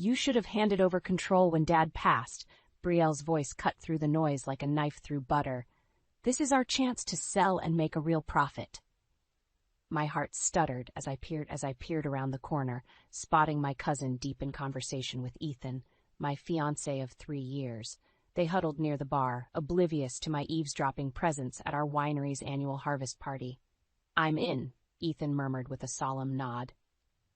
You should have handed over control when Dad passed. Brielle's voice cut through the noise like a knife through butter. This is our chance to sell and make a real profit. My heart stuttered as I peered around the corner, spotting my cousin deep in conversation with Ethan, my fiancé of 3 years. They huddled near the bar, oblivious to my eavesdropping presence at our winery's annual harvest party. I'm in, Ethan murmured with a solemn nod.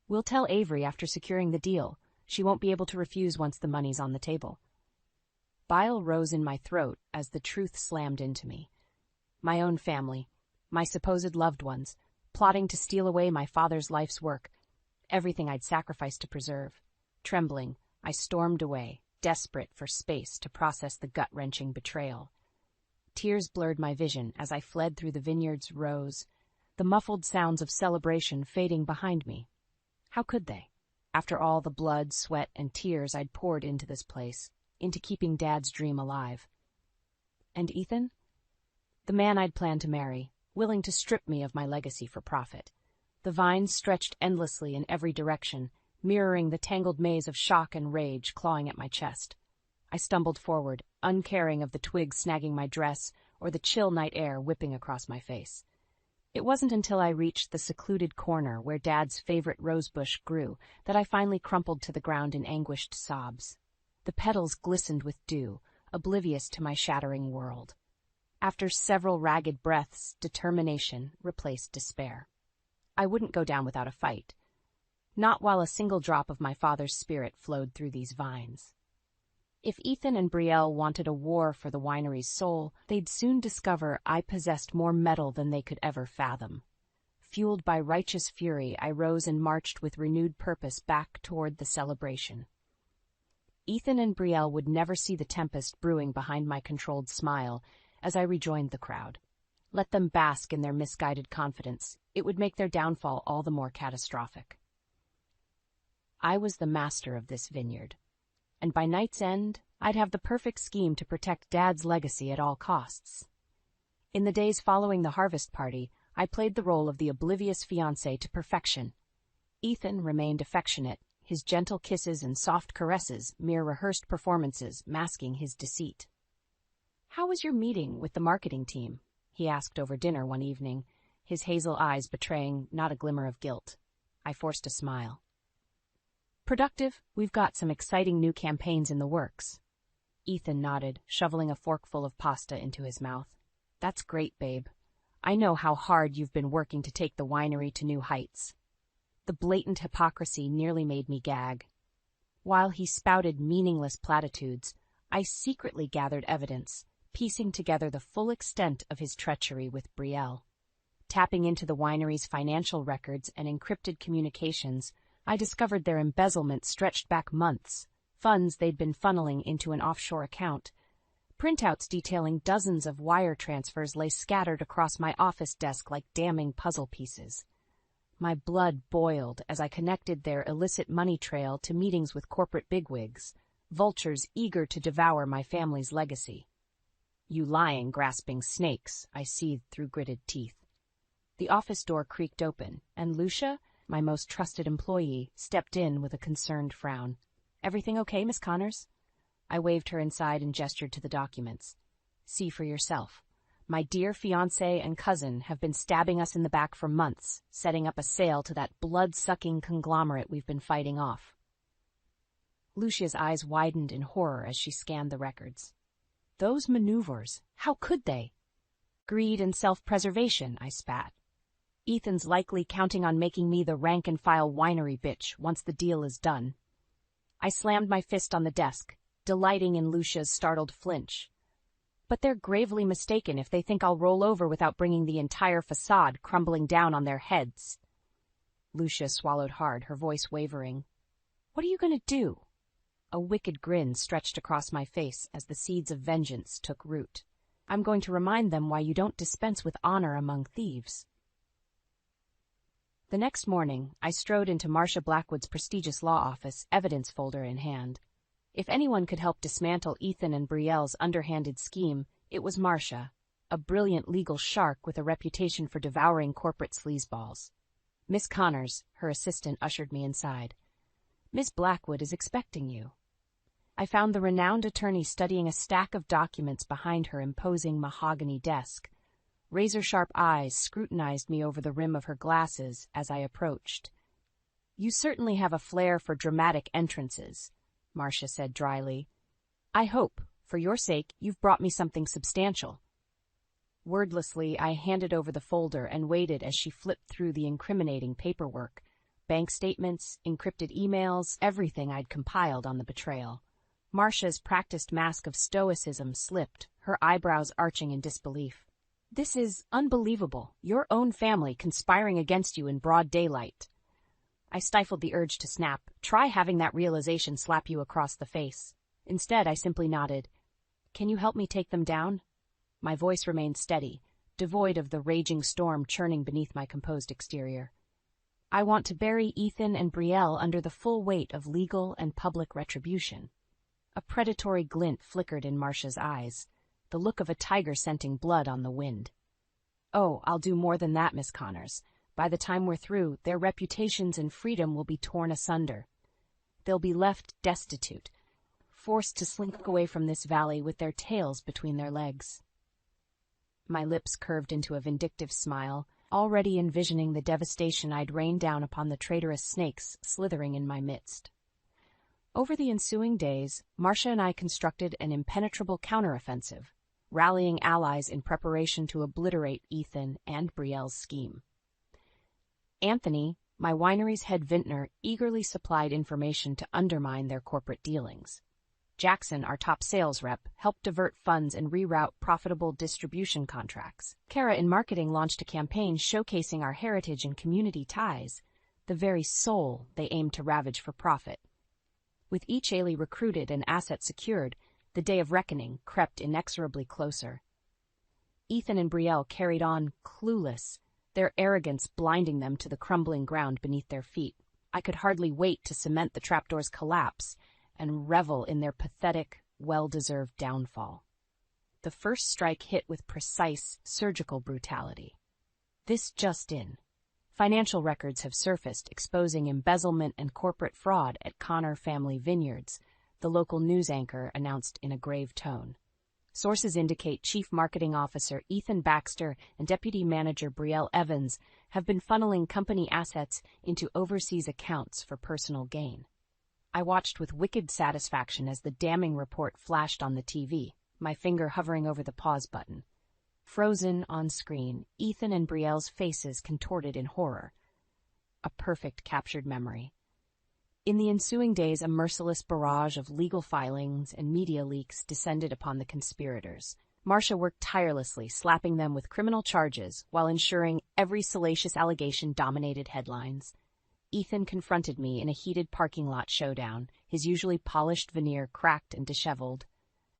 We'll tell Avery after securing the deal. She won't be able to refuse once the money's on the table. Bile rose in my throat as the truth slammed into me. My own family, my supposed loved ones, plotting to steal away my father's life's work, everything I'd sacrificed to preserve. Trembling, I stormed away, desperate for space to process the gut-wrenching betrayal. Tears blurred my vision as I fled through the vineyard's rows, the muffled sounds of celebration fading behind me. How could they? After all the blood, sweat, and tears I'd poured into this place, into keeping Dad's dream alive. And Ethan? The man I'd planned to marry, willing to strip me of my legacy for profit. The vines stretched endlessly in every direction, mirroring the tangled maze of shock and rage clawing at my chest. I stumbled forward, uncaring of the twigs snagging my dress or the chill night air whipping across my face. It wasn't until I reached the secluded corner where Dad's favorite rosebush grew that I finally crumpled to the ground in anguished sobs. The petals glistened with dew, oblivious to my shattering world. After several ragged breaths, determination replaced despair. I wouldn't go down without a fight. Not while a single drop of my father's spirit flowed through these vines. If Ethan and Brielle wanted a war for the winery's soul, they'd soon discover I possessed more metal than they could ever fathom. Fueled by righteous fury, I rose and marched with renewed purpose back toward the celebration. Ethan and Brielle would never see the tempest brewing behind my controlled smile as I rejoined the crowd. Let them bask in their misguided confidence. It would make their downfall all the more catastrophic. I was the master of this vineyard, and by night's end, I'd have the perfect scheme to protect Dad's legacy at all costs. In the days following the harvest party, I played the role of the oblivious fiancé to perfection. Ethan remained affectionate, his gentle kisses and soft caresses mere rehearsed performances masking his deceit. "How was your meeting with the marketing team?" he asked over dinner one evening, his hazel eyes betraying not a glimmer of guilt. I forced a smile. "Productive. We've got some exciting new campaigns in the works." Ethan nodded, shoveling a forkful of pasta into his mouth. "That's great, babe. I know how hard you've been working to take the winery to new heights." The blatant hypocrisy nearly made me gag. While he spouted meaningless platitudes, I secretly gathered evidence, piecing together the full extent of his treachery with Brielle. Tapping into the winery's financial records and encrypted communications, I discovered their embezzlement stretched back months, funds they'd been funneling into an offshore account. Printouts detailing dozens of wire transfers lay scattered across my office desk like damning puzzle pieces. My blood boiled as I connected their illicit money trail to meetings with corporate bigwigs, vultures eager to devour my family's legacy. "You lying, grasping snakes," I seethed through gritted teeth. The office door creaked open, and Lucia, my most trusted employee, stepped in with a concerned frown. "Everything okay, Miss Connors?" I waved her inside and gestured to the documents. "See for yourself. My dear fiancé and cousin have been stabbing us in the back for months, setting up a sale to that blood-sucking conglomerate we've been fighting off." Lucia's eyes widened in horror as she scanned the records. "Those maneuvers, how could they?" "Greed and self-preservation," I spat. "Ethan's likely counting on making me the rank-and-file winery bitch once the deal is done." I slammed my fist on the desk, delighting in Lucia's startled flinch. "But they're gravely mistaken if they think I'll roll over without bringing the entire facade crumbling down on their heads." Lucia swallowed hard, her voice wavering. "What are you going to do?" A wicked grin stretched across my face as the seeds of vengeance took root. "I'm going to remind them why you don't dispense with honor among thieves." The next morning, I strode into Marcia Blackwood's prestigious law office, evidence folder in hand. If anyone could help dismantle Ethan and Brielle's underhanded scheme, it was Marcia, a brilliant legal shark with a reputation for devouring corporate sleazeballs. Miss Connors, her assistant, ushered me inside. Miss Blackwood is expecting you. I found the renowned attorney studying a stack of documents behind her imposing mahogany desk. Razor-sharp eyes scrutinized me over the rim of her glasses as I approached. "You certainly have a flair for dramatic entrances," Marcia said dryly. "I hope, for your sake, you've brought me something substantial." Wordlessly, I handed over the folder and waited as she flipped through the incriminating paperwork. Bank statements, encrypted emails, everything I'd compiled on the betrayal. Marcia's practiced mask of stoicism slipped, her eyebrows arching in disbelief. "This is unbelievable. Your own family conspiring against you in broad daylight." I stifled the urge to snap. Try having that realization slap you across the face. Instead, I simply nodded. "Can you help me take them down?" My voice remained steady, devoid of the raging storm churning beneath my composed exterior. "I want to bury Ethan and Brielle under the full weight of legal and public retribution." A predatory glint flickered in Marcia's eyes, the look of a tiger scenting blood on the wind. "Oh, I'll do more than that, Miss Connors. By the time we're through, their reputations and freedom will be torn asunder. They'll be left destitute, forced to slink away from this valley with their tails between their legs." My lips curved into a vindictive smile, already envisioning the devastation I'd rain down upon the traitorous snakes slithering in my midst. Over the ensuing days, Marcia and I constructed an impenetrable counteroffensive, rallying allies in preparation to obliterate Ethan and Brielle's scheme. Anthony, my winery's head vintner, eagerly supplied information to undermine their corporate dealings. Jackson, our top sales rep, helped divert funds and reroute profitable distribution contracts. Kara in marketing launched a campaign showcasing our heritage and community ties, the very soul they aimed to ravage for profit. With each Ailey recruited and assets secured, the day of reckoning crept inexorably closer. Ethan and Brielle carried on clueless, their arrogance blinding them to the crumbling ground beneath their feet. I could hardly wait to cement the trapdoor's collapse and revel in their pathetic, well-deserved downfall. The first strike hit with precise, surgical brutality. This just in. Financial records have surfaced exposing embezzlement and corporate fraud at Connor Family Vineyards, the local news anchor announced in a grave tone. Sources indicate Chief Marketing Officer Ethan Baxter and Deputy Manager Brielle Evans have been funneling company assets into overseas accounts for personal gain. I watched with wicked satisfaction as the damning report flashed on the TV, my finger hovering over the pause button. Frozen on screen, Ethan and Brielle's faces contorted in horror. A perfect captured memory. In the ensuing days, a merciless barrage of legal filings and media leaks descended upon the conspirators. Marcia worked tirelessly, slapping them with criminal charges while ensuring every salacious allegation dominated headlines. Ethan confronted me in a heated parking lot showdown, his usually polished veneer cracked and disheveled.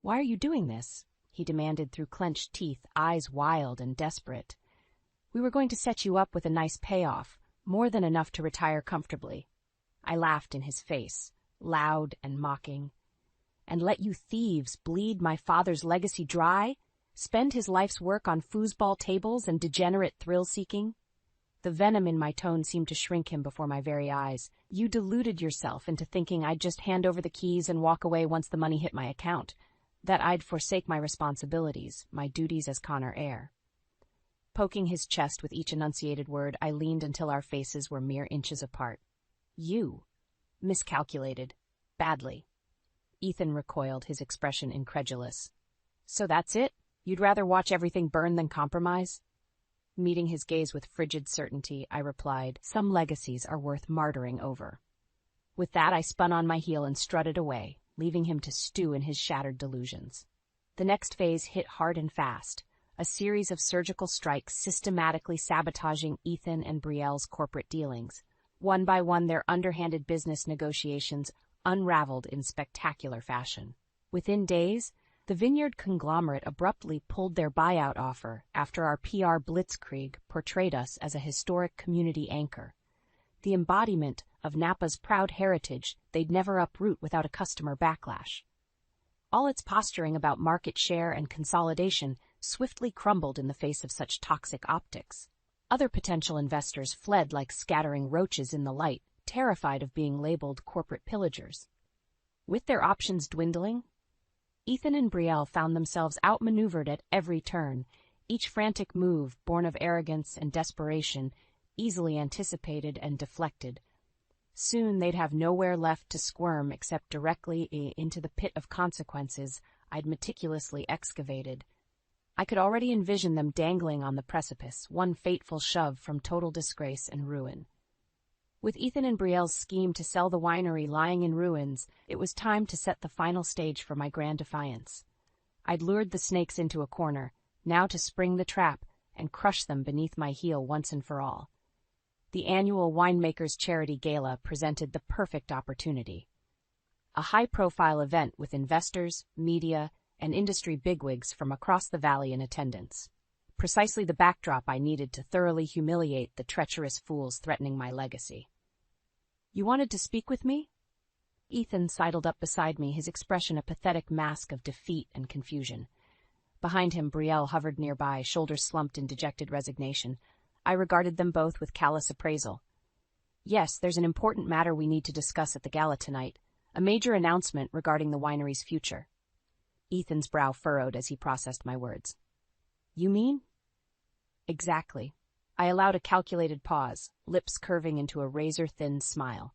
"Why are you doing this?" he demanded through clenched teeth, eyes wild and desperate. "We were going to set you up with a nice payoff, more than enough to retire comfortably." I laughed in his face, loud and mocking. "And let you thieves bleed my father's legacy dry? Spend his life's work on foosball tables and degenerate thrill-seeking?" The venom in my tone seemed to shrink him before my very eyes. "You deluded yourself into thinking I'd just hand over the keys and walk away once the money hit my account, that I'd forsake my responsibilities, my duties as Connor heir." Poking his chest with each enunciated word, I leaned until our faces were mere inches apart. "You miscalculated. Badly." Ethan recoiled, his expression incredulous. "So that's it? You'd rather watch everything burn than compromise?" Meeting his gaze with frigid certainty, I replied, "Some legacies are worth martyring over." With that, I spun on my heel and strutted away, leaving him to stew in his shattered delusions. The next phase hit hard and fast, a series of surgical strikes systematically sabotaging Ethan and Brielle's corporate dealings. One by one, their underhanded business negotiations unraveled in spectacular fashion. Within days, the Vineyard conglomerate abruptly pulled their buyout offer after our PR blitzkrieg portrayed us as a historic community anchor, the embodiment of Napa's proud heritage they'd never uproot without a customer backlash. All its posturing about market share and consolidation swiftly crumbled in the face of such toxic optics. Other potential investors fled like scattering roaches in the light, terrified of being labeled corporate pillagers. With their options dwindling, Ethan and Brielle found themselves outmaneuvered at every turn, each frantic move, born of arrogance and desperation, easily anticipated and deflected. Soon they'd have nowhere left to squirm except directly into the pit of consequences I'd meticulously excavated. I could already envision them dangling on the precipice, one fateful shove from total disgrace and ruin. With Ethan and Brielle's scheme to sell the winery lying in ruins, it was time to set the final stage for my grand defiance. I'd lured the snakes into a corner, now to spring the trap and crush them beneath my heel once and for all. The annual Winemakers Charity Gala presented the perfect opportunity. A high-profile event with investors, media, and industry bigwigs from across the valley in attendance. Precisely the backdrop I needed to thoroughly humiliate the treacherous fools threatening my legacy. "You wanted to speak with me?" Ethan sidled up beside me, his expression a pathetic mask of defeat and confusion. Behind him, Brielle hovered nearby, shoulders slumped in dejected resignation. I regarded them both with callous appraisal. "Yes, there's an important matter we need to discuss at the gala tonight. A major announcement regarding the winery's future." Ethan's brow furrowed as he processed my words. "You mean?" "Exactly." I allowed a calculated pause, lips curving into a razor-thin smile.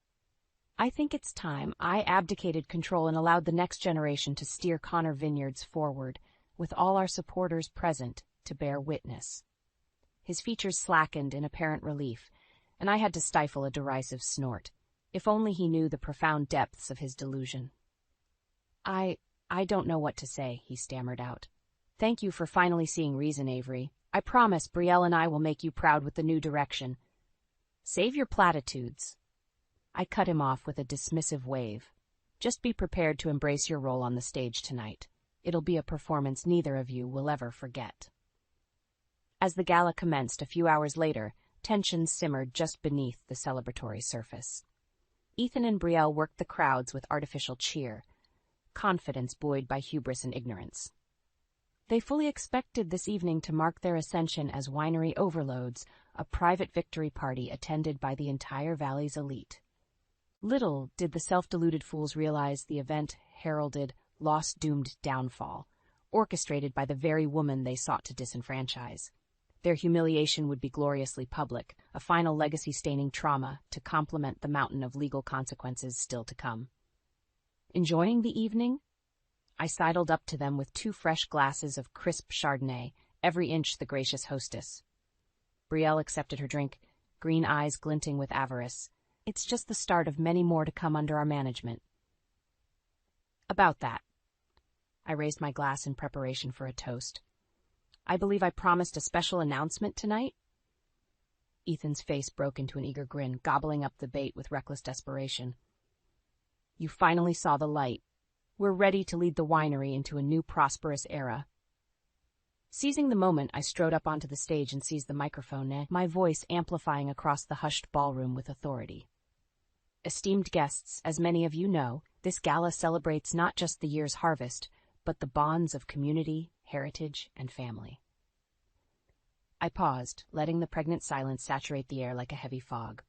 "I think it's time I abdicated control and allowed the next generation to steer Connor Vineyards forward, with all our supporters present to bear witness." His features slackened in apparent relief, and I had to stifle a derisive snort. If only he knew the profound depths of his delusion. I don't know what to say," he stammered out. "Thank you for finally seeing reason, Avery. I promise Brielle and I will make you proud with the new direction." "Save your platitudes." I cut him off with a dismissive wave. "Just be prepared to embrace your role on the stage tonight. It'll be a performance neither of you will ever forget." As the gala commenced a few hours later, tension simmered just beneath the celebratory surface. Ethan and Brielle worked the crowds with artificial cheer, confidence buoyed by hubris and ignorance. They fully expected this evening to mark their ascension as winery overloads, a private victory party attended by the entire valley's elite. Little did the self-deluded fools realize the event heralded loss-doomed downfall, orchestrated by the very woman they sought to disenfranchise. Their humiliation would be gloriously public, a final legacy-staining trauma to complement the mountain of legal consequences still to come. Enjoying the evening? I sidled up to them with 2 fresh glasses of crisp Chardonnay, every inch the gracious hostess. Brielle accepted her drink, green eyes glinting with avarice. "It's just the start of many more to come under our management." "About that." I raised my glass in preparation for a toast. "I believe I promised a special announcement tonight?" Ethan's face broke into an eager grin, gobbling up the bait with reckless desperation. "You finally saw the light. We're ready to lead the winery into a new prosperous era." Seizing the moment, I strode up onto the stage and seized the microphone, my voice amplifying across the hushed ballroom with authority. "Esteemed guests, as many of you know, this gala celebrates not just the year's harvest, but the bonds of community, heritage, and family." I paused, letting the pregnant silence saturate the air like a heavy fog.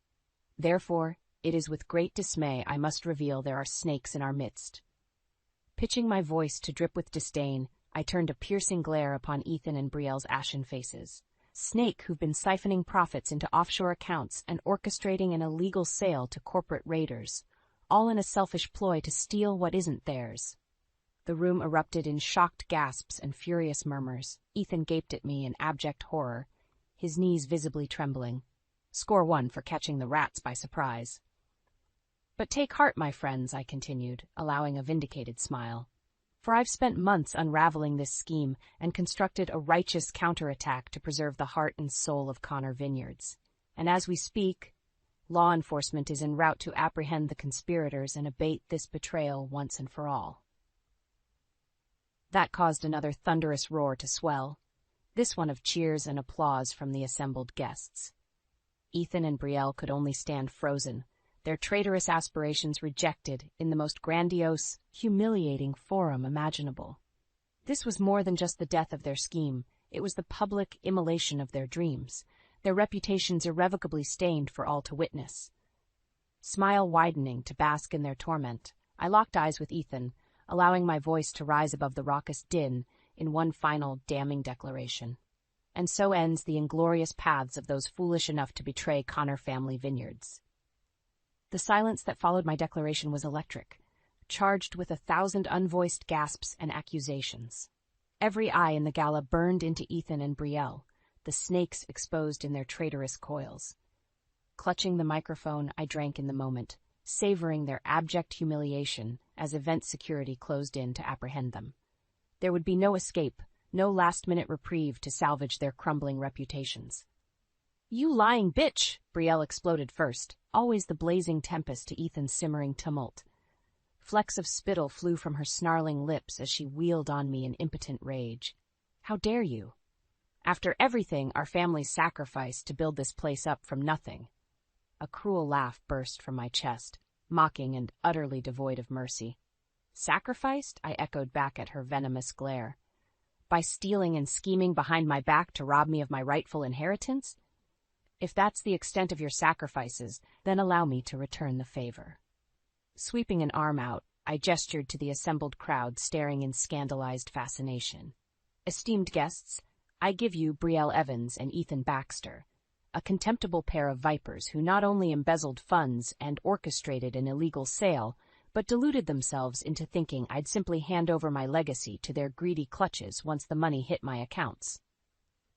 "Therefore, it is with great dismay I must reveal there are snakes in our midst." Pitching my voice to drip with disdain, I turned a piercing glare upon Ethan and Brielle's ashen faces. Snake who've been siphoning profits into offshore accounts and orchestrating an illegal sale to corporate raiders, all in a selfish ploy to steal what isn't theirs. The room erupted in shocked gasps and furious murmurs. Ethan gaped at me in abject horror, his knees visibly trembling. Score 1 for catching the rats by surprise. "But take heart, my friends," I continued, allowing a vindicated smile. "For I've spent months unraveling this scheme and constructed a righteous counterattack to preserve the heart and soul of Connor Vineyards. And as we speak, law enforcement is en route to apprehend the conspirators and abate this betrayal once and for all." That caused another thunderous roar to swell, this one of cheers and applause from the assembled guests. Ethan and Brielle could only stand frozen, their traitorous aspirations rejected in the most grandiose, humiliating forum imaginable. This was more than just the death of their scheme, it was the public immolation of their dreams, their reputations irrevocably stained for all to witness. smile widening to bask in their torment. I locked eyes with Ethan, allowing my voice to rise above the raucous din in one final damning declaration. And so ends the inglorious paths of those foolish enough to betray Connor family vineyards. The silence that followed my declaration was electric, charged with 1,000 unvoiced gasps and accusations. Every eye in the gala burned into Ethan and Brielle, the snakes exposed in their traitorous coils. Clutching the microphone, I drank in the moment, savoring their abject humiliation as event security closed in to apprehend them. There would be no escape, no last-minute reprieve to salvage their crumbling reputations. "You lying bitch!" Brielle exploded first, always the blazing tempest to Ethan's simmering tumult. Flecks of spittle flew from her snarling lips as she wheeled on me in impotent rage. "How dare you? After everything our family sacrificed to build this place up from nothing." A cruel laugh burst from my chest, mocking and utterly devoid of mercy. "Sacrificed?" I echoed back at her venomous glare. "By stealing and scheming behind my back to rob me of my rightful inheritance? If that's the extent of your sacrifices, then allow me to return the favor." Sweeping an arm out, I gestured to the assembled crowd staring in scandalized fascination. "Esteemed guests, I give you Brielle Evans and Ethan Baxter, a contemptible pair of vipers who not only embezzled funds and orchestrated an illegal sale, but deluded themselves into thinking I'd simply hand over my legacy to their greedy clutches once the money hit my accounts."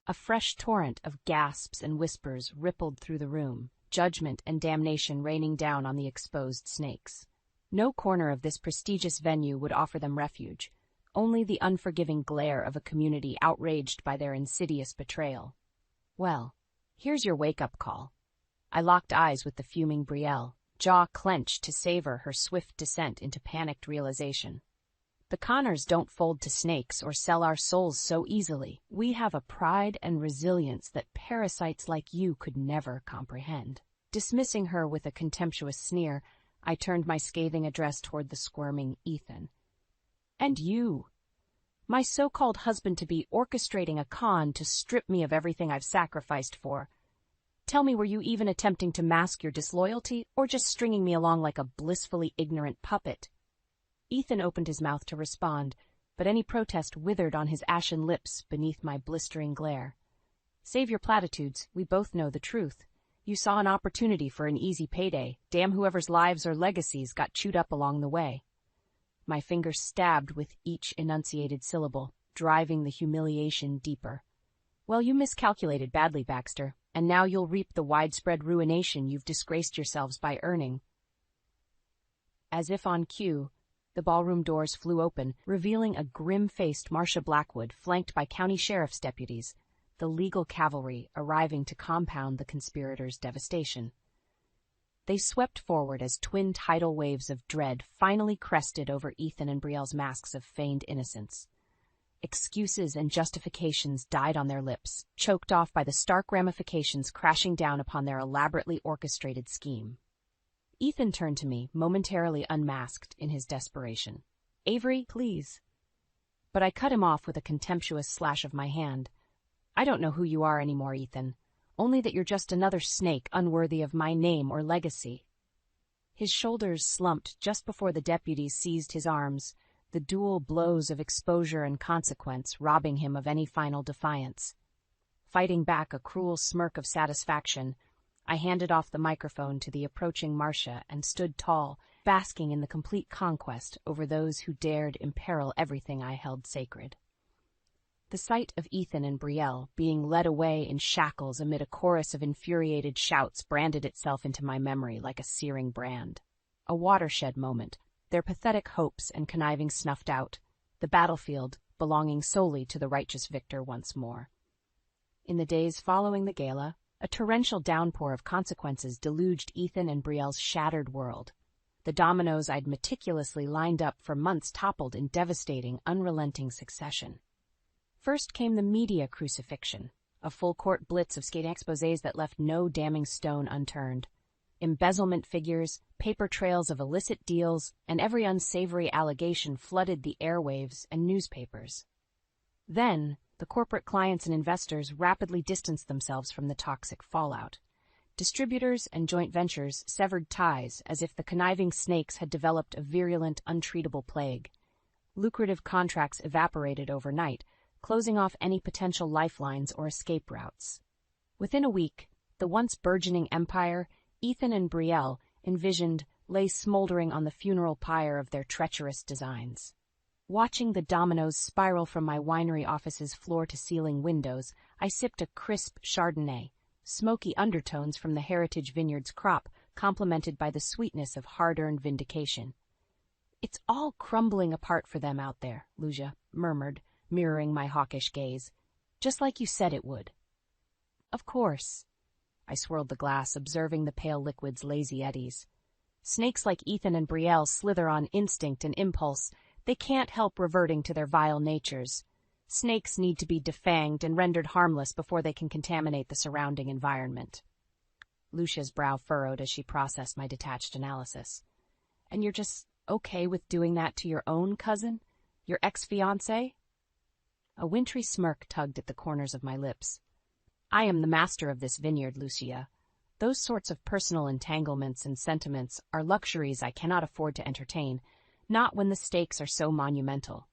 A fresh torrent of gasps and whispers rippled through the room, judgment and damnation raining down on the exposed snakes. No corner of this prestigious venue would offer them refuge, only the unforgiving glare of a community outraged by their insidious betrayal. "Well, here's your wake-up call." I locked eyes with the fuming Brielle, jaw clenched to savor her swift descent into panicked realization. "The Connors don't fold to snakes or sell our souls so easily. We have a pride and resilience that parasites like you could never comprehend." Dismissing her with a contemptuous sneer, I turned my scathing address toward the squirming Ethan. "And you, my so-called husband-to-be orchestrating a con to strip me of everything I've sacrificed for. Tell me, were you even attempting to mask your disloyalty, or just stringing me along like a blissfully ignorant puppet?" Ethan opened his mouth to respond, but any protest withered on his ashen lips beneath my blistering glare. "Save your platitudes, we both know the truth. You saw an opportunity for an easy payday. Damn whoever's lives or legacies got chewed up along the way." My fingers stabbed with each enunciated syllable, driving the humiliation deeper. "Well, you miscalculated badly, Baxter, and now you'll reap the widespread ruination you've disgraced yourselves by earning." As if on cue, the ballroom doors flew open, revealing a grim-faced Marcia Blackwood flanked by county sheriff's deputies, the legal cavalry arriving to compound the conspirators' devastation. They swept forward as twin tidal waves of dread finally crested over Ethan and Brielle's masks of feigned innocence. Excuses and justifications died on their lips, choked off by the stark ramifications crashing down upon their elaborately orchestrated scheme. Ethan turned to me, momentarily unmasked in his desperation. "Avery, please." But I cut him off with a contemptuous slash of my hand. "I don't know who you are anymore, Ethan. Only that you're just another snake unworthy of my name or legacy." His shoulders slumped just before the deputies seized his arms, the dual blows of exposure and consequence robbing him of any final defiance. Fighting back a cruel smirk of satisfaction, I handed off the microphone to the approaching Marcia and stood tall, basking in the complete conquest over those who dared imperil everything I held sacred. The sight of Ethan and Brielle being led away in shackles amid a chorus of infuriated shouts branded itself into my memory like a searing brand. A watershed moment, their pathetic hopes and conniving snuffed out, the battlefield belonging solely to the righteous victor once more. In the days following the gala, a torrential downpour of consequences deluged Ethan and Brielle's shattered world. The dominoes I'd meticulously lined up for months toppled in devastating, unrelenting succession. First came the media crucifixion, a full-court blitz of skating exposés that left no damning stone unturned. Embezzlement figures, paper trails of illicit deals, and every unsavory allegation flooded the airwaves and newspapers. Then, the corporate clients and investors rapidly distanced themselves from the toxic fallout. Distributors and joint ventures severed ties as if the conniving snakes had developed a virulent, untreatable plague. Lucrative contracts evaporated overnight, closing off any potential lifelines or escape routes. Within a week, the once burgeoning empire Ethan and Brielle envisioned lay smoldering on the funeral pyre of their treacherous designs. Watching the dominoes spiral from my winery office's floor-to-ceiling windows, I sipped a crisp Chardonnay, smoky undertones from the Heritage Vineyards crop, complemented by the sweetness of hard-earned vindication. "It's all crumbling apart for them out there," Lucia murmured, mirroring my hawkish gaze. "Just like you said it would." "Of course." I swirled the glass, observing the pale liquid's lazy eddies. "Snakes like Ethan and Brielle slither on instinct and impulse. They can't help reverting to their vile natures. Snakes need to be defanged and rendered harmless before they can contaminate the surrounding environment." Lucia's brow furrowed as she processed my detached analysis. "And you're just okay with doing that to your own cousin? Your ex-fiancé?" A wintry smirk tugged at the corners of my lips. "I am the master of this vineyard, Lucia. Those sorts of personal entanglements and sentiments are luxuries I cannot afford to entertain, not when the stakes are so monumental."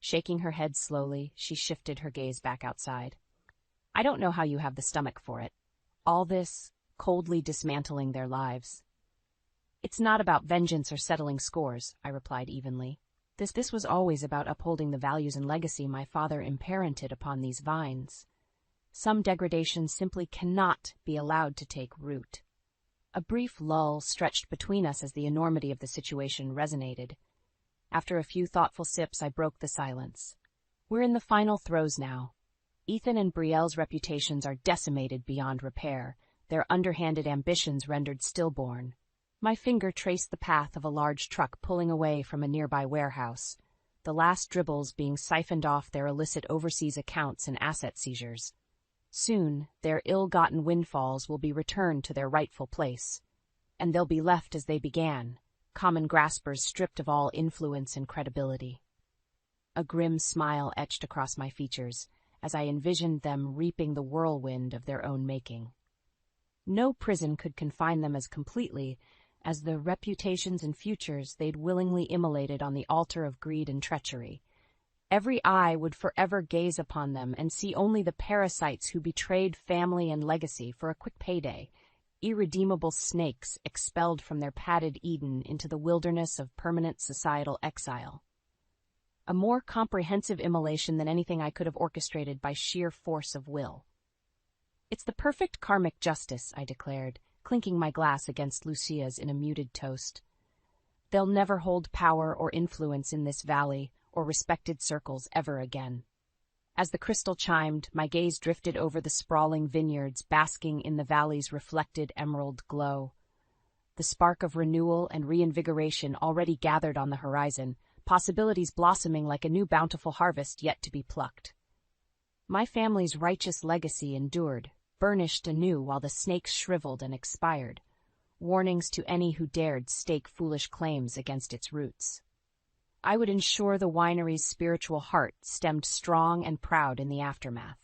Shaking her head slowly, she shifted her gaze back outside. "I don't know how you have the stomach for it. All this, coldly dismantling their lives." "It's not about vengeance or settling scores," I replied evenly. This was always about upholding the values and legacy my father imparented upon these vines. Some degradation simply cannot be allowed to take root. A brief lull stretched between us as the enormity of the situation resonated. After a few thoughtful sips, I broke the silence. "We're in the final throes now. Ethan and Brielle's reputations are decimated beyond repair, their underhanded ambitions rendered stillborn." My finger traced the path of a large truck pulling away from a nearby warehouse, the last dribbles being siphoned off their illicit overseas accounts and asset seizures. Soon, their ill-gotten windfalls will be returned to their rightful place, and they'll be left as they began, common graspers stripped of all influence and credibility. A grim smile etched across my features as I envisioned them reaping the whirlwind of their own making. No prison could confine them as completely as the reputations and futures they'd willingly immolated on the altar of greed and treachery. Every eye would forever gaze upon them and see only the parasites who betrayed family and legacy for a quick payday, irredeemable snakes expelled from their padded Eden into the wilderness of permanent societal exile. A more comprehensive immolation than anything I could have orchestrated by sheer force of will. "It's the perfect karmic justice," I declared, clinking my glass against Lucia's in a muted toast. "They'll never hold power or influence in this valley or respected circles ever again." As the crystal chimed, my gaze drifted over the sprawling vineyards basking in the valley's reflected emerald glow. The spark of renewal and reinvigoration already gathered on the horizon, possibilities blossoming like a new bountiful harvest yet to be plucked. My family's righteous legacy endured, burnished anew while the snakes shriveled and expired, warnings to any who dared stake foolish claims against its roots. I would ensure the winery's spiritual heart stemmed strong and proud in the aftermath.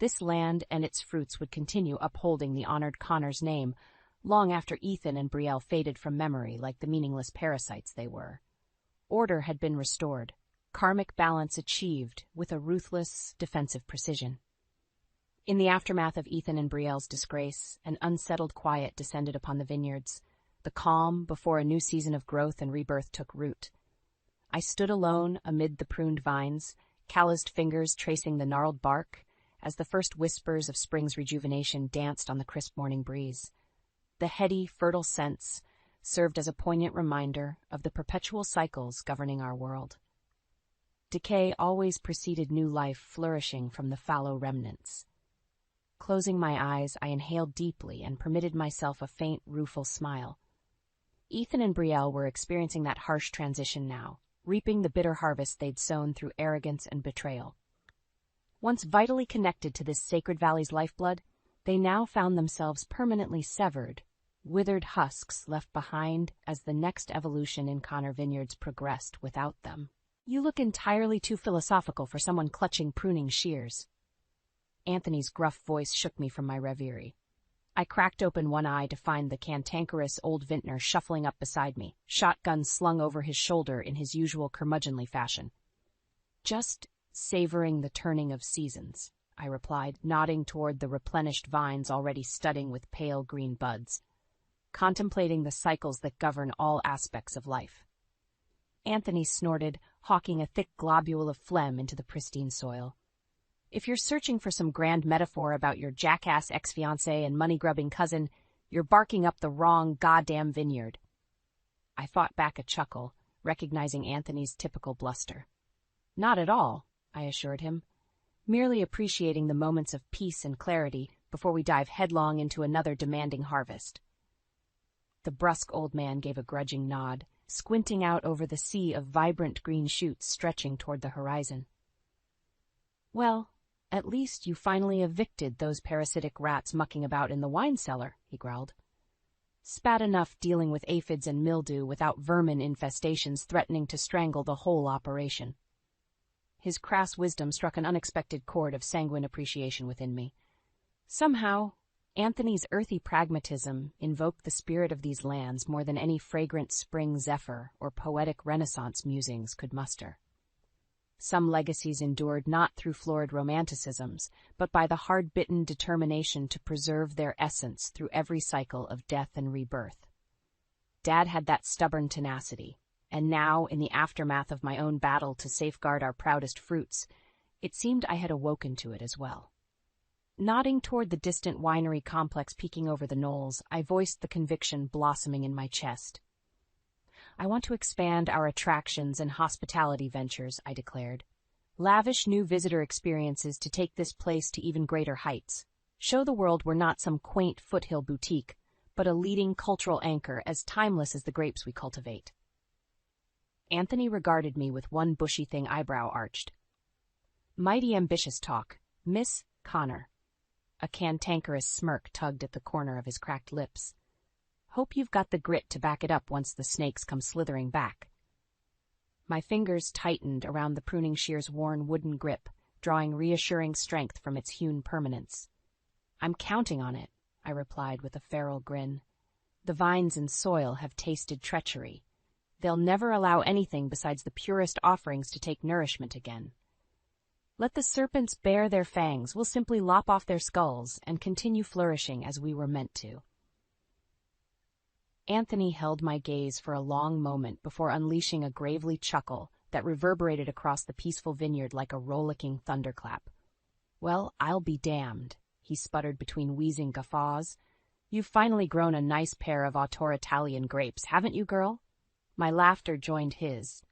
This land and its fruits would continue upholding the honored Connor's name long after Ethan and Brielle faded from memory like the meaningless parasites they were. Order had been restored, karmic balance achieved with a ruthless, defensive precision. In the aftermath of Ethan and Brielle's disgrace, an unsettled quiet descended upon the vineyards, the calm before a new season of growth and rebirth took root. I stood alone amid the pruned vines, calloused fingers tracing the gnarled bark, as the first whispers of spring's rejuvenation danced on the crisp morning breeze. The heady, fertile scents served as a poignant reminder of the perpetual cycles governing our world. Decay always preceded new life flourishing from the fallow remnants. Closing my eyes, I inhaled deeply and permitted myself a faint, rueful smile. Ethan and Brielle were experiencing that harsh transition now, reaping the bitter harvest they'd sown through arrogance and betrayal. Once vitally connected to this sacred valley's lifeblood, they now found themselves permanently severed, withered husks left behind as the next evolution in Connor Vineyards progressed without them. "You look entirely too philosophical for someone clutching pruning shears." Anthony's gruff voice shook me from my reverie. I cracked open one eye to find the cantankerous old vintner shuffling up beside me, shotgun slung over his shoulder in his usual curmudgeonly fashion. "Just savoring the turning of seasons," I replied, nodding toward the replenished vines already studding with pale green buds, contemplating the cycles that govern all aspects of life. Anthony snorted, hawking a thick globule of phlegm into the pristine soil. "If you're searching for some grand metaphor about your jackass ex-fiancé and money-grubbing cousin, you're barking up the wrong goddamn vineyard." I fought back a chuckle, recognizing Anthony's typical bluster. "Not at all," I assured him, merely appreciating the moments of peace and clarity before we dive headlong into another demanding harvest. The brusque old man gave a grudging nod, squinting out over the sea of vibrant green shoots stretching toward the horizon. "Well, at least you finally evicted those parasitic rats mucking about in the wine cellar," he growled. "Spat enough dealing with aphids and mildew without vermin infestations threatening to strangle the whole operation." His crass wisdom struck an unexpected chord of sanguine appreciation within me. Somehow, Anthony's earthy pragmatism invoked the spirit of these lands more than any fragrant spring zephyr or poetic Renaissance musings could muster. Some legacies endured not through florid romanticisms, but by the hard-bitten determination to preserve their essence through every cycle of death and rebirth. Dad had that stubborn tenacity, and now, in the aftermath of my own battle to safeguard our proudest fruits, it seemed I had awoken to it as well. Nodding toward the distant winery complex peeking over the knolls, I voiced the conviction blossoming in my chest. "I want to expand our attractions and hospitality ventures," I declared. "Lavish new visitor experiences to take this place to even greater heights. Show the world we're not some quaint foothill boutique, but a leading cultural anchor as timeless as the grapes we cultivate." Anthony regarded me with one bushy-thing eyebrow arched. "Mighty ambitious talk, Miss Connor." A cantankerous smirk tugged at the corner of his cracked lips. "Hope you've got the grit to back it up once the snakes come slithering back." My fingers tightened around the pruning shear's worn wooden grip, drawing reassuring strength from its hewn permanence. "I'm counting on it," I replied with a feral grin. "The vines and soil have tasted treachery. They'll never allow anything besides the purest offerings to take nourishment again. Let the serpents bare their fangs, we'll simply lop off their skulls and continue flourishing as we were meant to." Anthony held my gaze for a long moment before unleashing a gravely chuckle that reverberated across the peaceful vineyard like a rollicking thunderclap. "Well, I'll be damned," he sputtered between wheezing guffaws. "You've finally grown a nice pair of auteur Italian grapes, haven't you, girl?" My laughter joined his,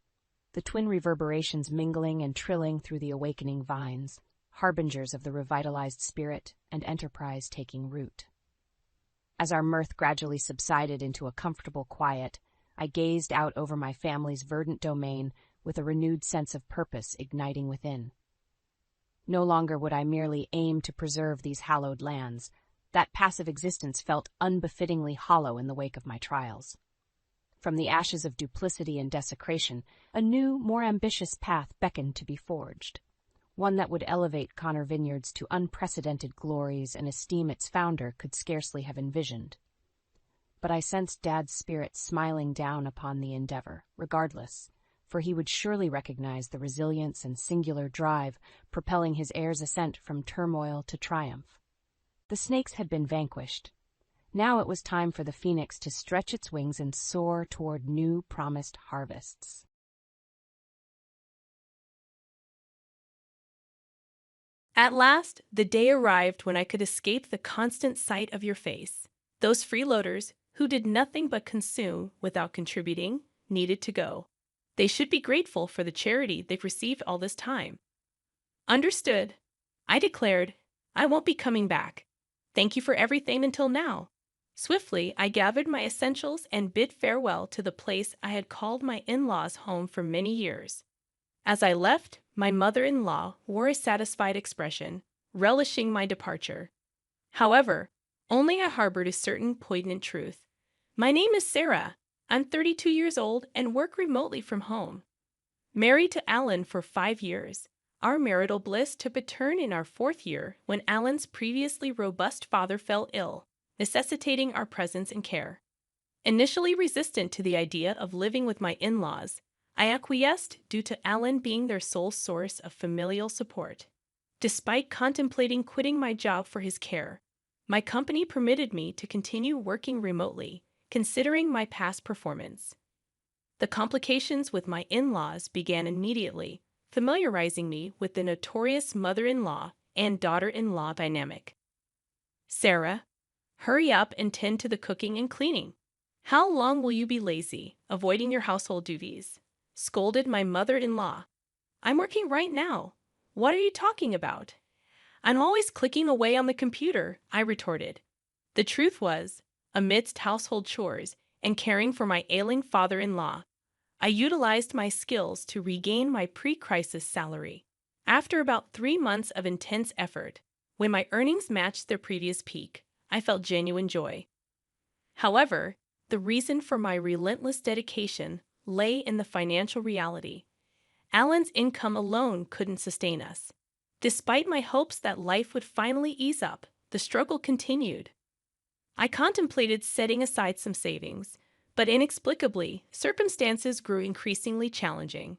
the twin reverberations mingling and trilling through the awakening vines, harbingers of the revitalized spirit and enterprise taking root. As our mirth gradually subsided into a comfortable quiet, I gazed out over my family's verdant domain with a renewed sense of purpose igniting within. No longer would I merely aim to preserve these hallowed lands. That passive existence felt unbefittingly hollow in the wake of my trials. From the ashes of duplicity and desecration, a new, more ambitious path beckoned to be forged, one that would elevate Connor Vineyards to unprecedented glories and esteem its founder could scarcely have envisioned. But I sensed Dad's spirit smiling down upon the endeavor, regardless, for he would surely recognize the resilience and singular drive propelling his heir's ascent from turmoil to triumph. The snakes had been vanquished. Now it was time for the phoenix to stretch its wings and soar toward new promised harvests. At last, the day arrived when I could escape the constant sight of your face. Those freeloaders, who did nothing but consume without contributing, needed to go. They should be grateful for the charity they've received all this time. Understood. I declared, I won't be coming back. Thank you for everything until now. Swiftly, I gathered my essentials and bid farewell to the place I had called my in-laws' home for many years. As I left, my mother-in-law wore a satisfied expression, relishing my departure. However, only I harbored a certain poignant truth. My name is Sarah. I'm 32 years old and work remotely from home. Married to Alan for 5 years. Our marital bliss took a turn in our 4th year when Alan's previously robust father fell ill. necessitating our presence and care. Initially resistant to the idea of living with my in-laws, I acquiesced due to Alan being their sole source of familial support. Despite contemplating quitting my job for his care, my company permitted me to continue working remotely, considering my past performance. The complications with my in-laws began immediately, familiarizing me with the notorious mother-in-law and daughter-in-law dynamic. "Sarah, hurry up and tend to the cooking and cleaning. How long will you be lazy, avoiding your household duties?" scolded my mother-in-law. "I'm working right now. What are you talking about?" "I'm always clicking away on the computer," I retorted. The truth was, amidst household chores and caring for my ailing father-in-law, I utilized my skills to regain my pre-crisis salary. After about 3 months of intense effort, when my earnings matched their previous peak, I felt genuine joy. However, the reason for my relentless dedication lay in the financial reality. Alan's income alone couldn't sustain us. Despite my hopes that life would finally ease up, the struggle continued. I contemplated setting aside some savings, but inexplicably, circumstances grew increasingly challenging.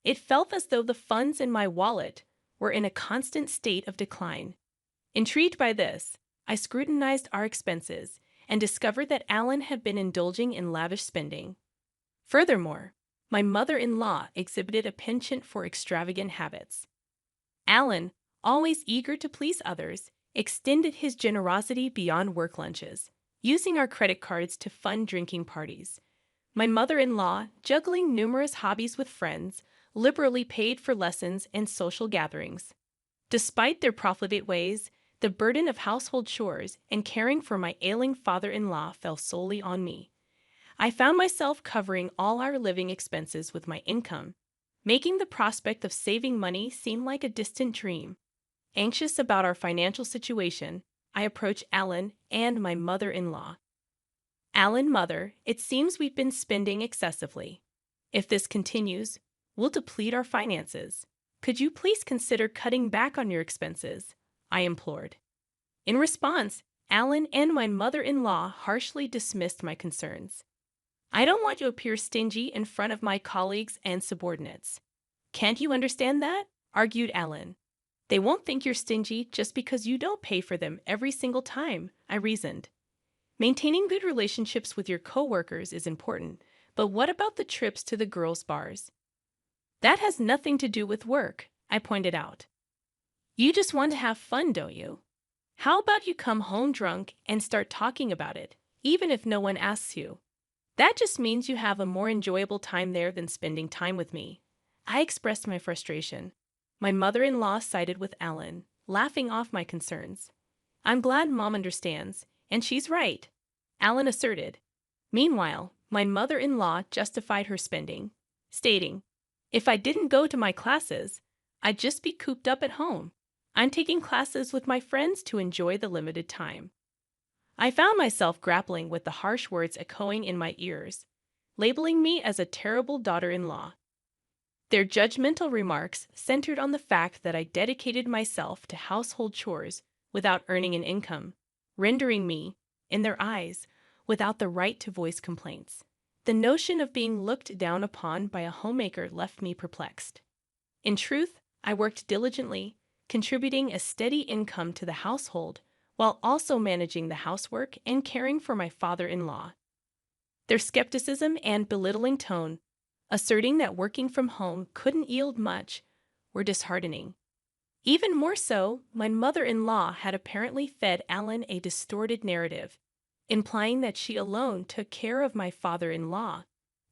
It felt as though the funds in my wallet were in a constant state of decline. Intrigued by this, I scrutinized our expenses and discovered that Alan had been indulging in lavish spending. Furthermore, my mother-in-law exhibited a penchant for extravagant habits. Alan, always eager to please others, extended his generosity beyond work lunches, using our credit cards to fund drinking parties. My mother-in-law, juggling numerous hobbies with friends, liberally paid for lessons and social gatherings. Despite their profligate ways, the burden of household chores and caring for my ailing father-in-law fell solely on me. I found myself covering all our living expenses with my income, making the prospect of saving money seem like a distant dream. Anxious about our financial situation, I approached Alan and my mother-in-law. "Alan, mother, it seems we've been spending excessively. If this continues, we'll deplete our finances. Could you please consider cutting back on your expenses?" I implored. In response, Alan and my mother-in-law harshly dismissed my concerns. "I don't want you to appear stingy in front of my colleagues and subordinates." "Can't you understand that?" argued Alan. "They won't think you're stingy just because you don't pay for them every single time," I reasoned. "Maintaining good relationships with your coworkers is important, but what about the trips to the girls' bars?" "That has nothing to do with work," I pointed out. "You just want to have fun, don't you? How about you come home drunk and start talking about it, even if no one asks you? That just means you have a more enjoyable time there than spending time with me." I expressed my frustration. My mother-in-law sided with Alan, laughing off my concerns. "I'm glad Mom understands, and she's right," Alan asserted. Meanwhile, my mother-in-law justified her spending, stating, "If I didn't go to my classes, I'd just be cooped up at home. I'm taking classes with my friends to enjoy the limited time." I found myself grappling with the harsh words echoing in my ears, labeling me as a terrible daughter-in-law. Their judgmental remarks centered on the fact that I dedicated myself to household chores without earning an income, rendering me, in their eyes, without the right to voice complaints. The notion of being looked down upon by a homemaker left me perplexed. In truth, I worked diligently, contributing a steady income to the household, while also managing the housework and caring for my father-in-law. Their skepticism and belittling tone, asserting that working from home couldn't yield much, were disheartening. Even more so, my mother-in-law had apparently fed Alan a distorted narrative, implying that she alone took care of my father-in-law,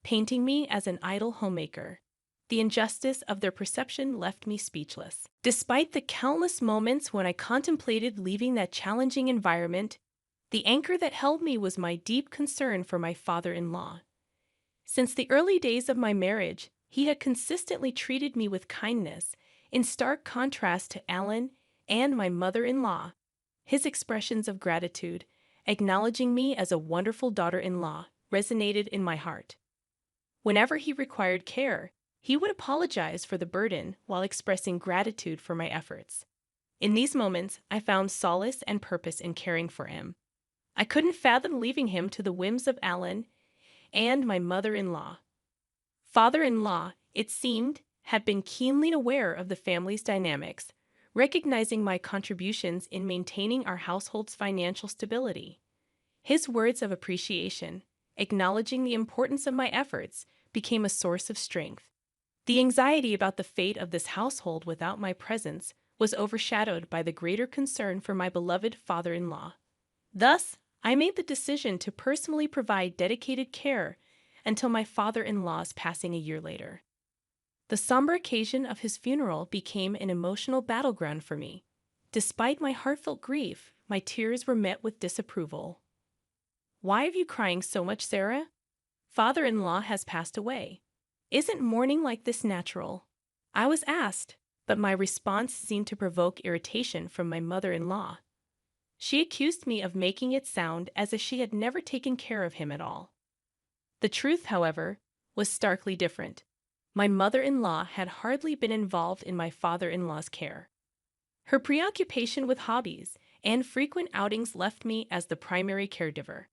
painting me as an idle homemaker. The injustice of their perception left me speechless. Despite the countless moments when I contemplated leaving that challenging environment, the anchor that held me was my deep concern for my father-in-law. Since the early days of my marriage, he had consistently treated me with kindness, in stark contrast to Alan and my mother-in-law. His expressions of gratitude, acknowledging me as a wonderful daughter-in-law, resonated in my heart. Whenever he required care, he would apologize for the burden while expressing gratitude for my efforts. In these moments, I found solace and purpose in caring for him. I couldn't fathom leaving him to the whims of Alan and my mother-in-law. Father-in-law, it seemed, had been keenly aware of the family's dynamics, recognizing my contributions in maintaining our household's financial stability. His words of appreciation, acknowledging the importance of my efforts, became a source of strength. The anxiety about the fate of this household without my presence was overshadowed by the greater concern for my beloved father-in-law. Thus, I made the decision to personally provide dedicated care until my father-in-law's passing a year later. The somber occasion of his funeral became an emotional battleground for me. Despite my heartfelt grief, my tears were met with disapproval. "Why are you crying so much, Sarah? Father-in-law has passed away. Isn't mourning like this natural?" I was asked, but my response seemed to provoke irritation from my mother-in-law. She accused me of making it sound as if she had never taken care of him at all. The truth, however, was starkly different. My mother-in-law had hardly been involved in my father-in-law's care. Her preoccupation with hobbies and frequent outings left me as the primary caregiver.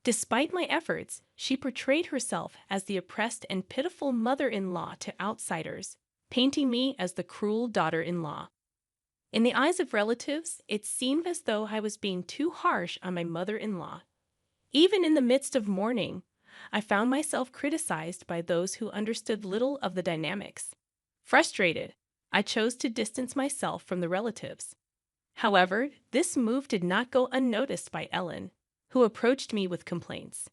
Despite my efforts, she portrayed herself as the oppressed and pitiful mother-in-law to outsiders, painting me as the cruel daughter-in-law. In the eyes of relatives, it seemed as though I was being too harsh on my mother-in-law. Even in the midst of mourning, I found myself criticized by those who understood little of the dynamics. Frustrated, I chose to distance myself from the relatives. However, this move did not go unnoticed by Ellen, who approached me with complaints.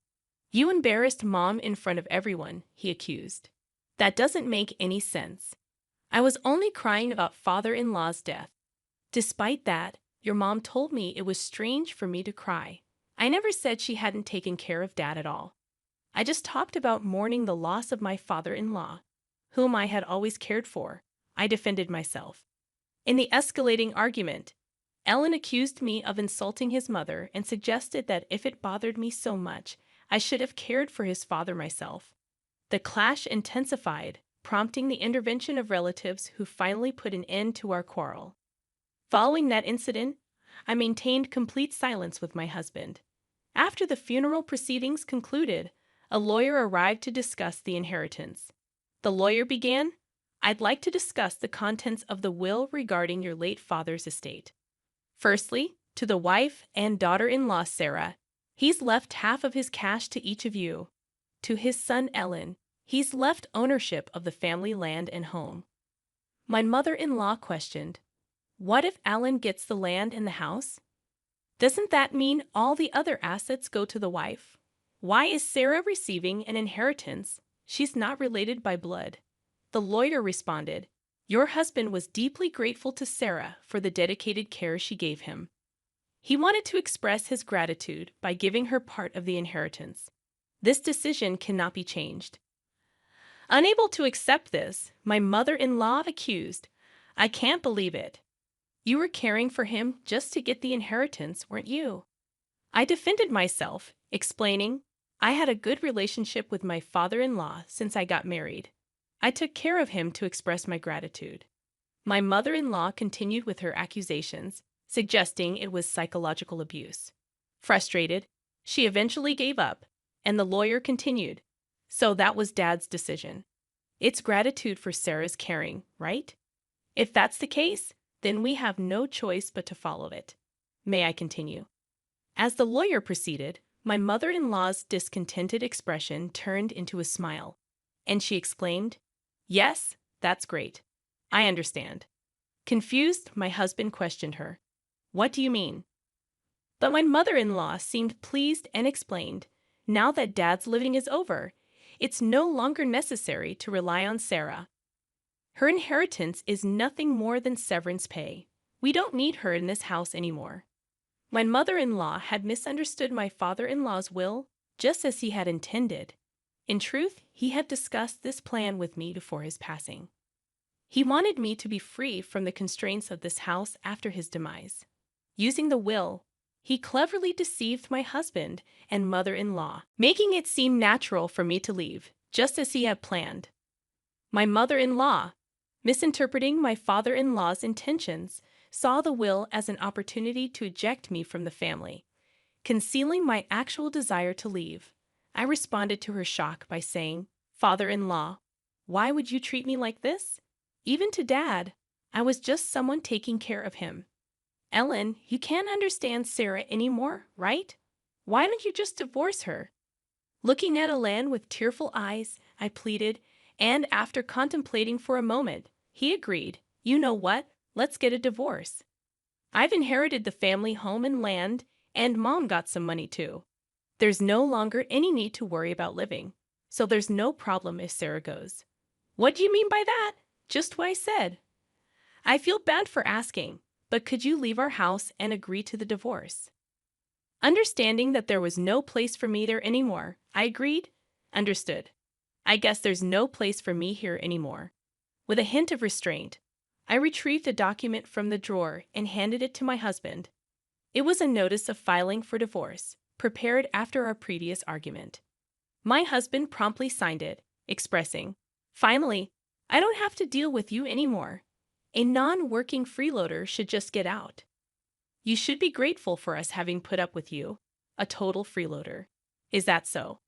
"You embarrassed Mom in front of everyone," he accused. "That doesn't make any sense. I was only crying about father-in-law's death. Despite that, your mom told me it was strange for me to cry. I never said she hadn't taken care of Dad at all. I just talked about mourning the loss of my father-in-law, whom I had always cared for," I defended myself. In the escalating argument, Ellen accused me of insulting his mother and suggested that if it bothered me so much, I should have cared for his father myself. The clash intensified, prompting the intervention of relatives who finally put an end to our quarrel. Following that incident, I maintained complete silence with my husband. After the funeral proceedings concluded, a lawyer arrived to discuss the inheritance. The lawyer began, "I'd like to discuss the contents of the will regarding your late father's estate. Firstly, to the wife and daughter-in-law Sarah, he's left half of his cash to each of you. To his son Ellen, he's left ownership of the family land and home." My mother-in-law questioned, "What if Alan gets the land and the house? Doesn't that mean all the other assets go to the wife? Why is Sarah receiving an inheritance? She's not related by blood." The lawyer responded, "Your husband was deeply grateful to Sarah for the dedicated care she gave him. He wanted to express his gratitude by giving her part of the inheritance. This decision cannot be changed." Unable to accept this, my mother-in-law accused, "I can't believe it. You were caring for him just to get the inheritance, weren't you?" I defended myself, explaining, "I had a good relationship with my father-in-law since I got married. I took care of him to express my gratitude." My mother-in-law continued with her accusations, suggesting it was psychological abuse. Frustrated, she eventually gave up, and the lawyer continued, "So that was Dad's decision. It's gratitude for Sarah's caring, right? If that's the case, then we have no choice but to follow it. May I continue?" As the lawyer proceeded, my mother-in-law's discontented expression turned into a smile, and she exclaimed, "Yes, that's great. I understand." Confused, my husband questioned her, "What do you mean?" But my mother-in-law seemed pleased and explained, "Now that Dad's living is over, it's no longer necessary to rely on Sarah. Her inheritance is nothing more than severance pay. We don't need her in this house anymore." My mother-in-law had misunderstood my father-in-law's will just as he had intended. In truth, he had discussed this plan with me before his passing. He wanted me to be free from the constraints of this house after his demise. Using the will, he cleverly deceived my husband and mother-in-law, making it seem natural for me to leave, just as he had planned. My mother-in-law, misinterpreting my father-in-law's intentions, saw the will as an opportunity to eject me from the family. concealing my actual desire to leave. I responded to her shock by saying, "Father-in-law, why would you treat me like this? Even to Dad, I was just someone taking care of him. Ellen, you can't understand Sarah anymore, right? Why don't you just divorce her?" Looking at Alan with tearful eyes, I pleaded, and after contemplating for a moment, he agreed. "You know what? Let's get a divorce. I've inherited the family home and land, and Mom got some money too. There's no longer any need to worry about living, so there's no problem if Sarah goes." "What do you mean by that?" "Just what I said. I feel bad for asking, but could you leave our house and agree to the divorce?" Understanding that there was no place for me there anymore, I agreed. "Understood. I guess there's no place for me here anymore." With a hint of restraint, I retrieved a document from the drawer and handed it to my husband. It was a notice of filing for divorce, prepared after our previous argument. My husband promptly signed it, expressing, "Finally, I don't have to deal with you anymore. A non-working freeloader should just get out. You should be grateful for us having put up with you, a total freeloader. Is that so?"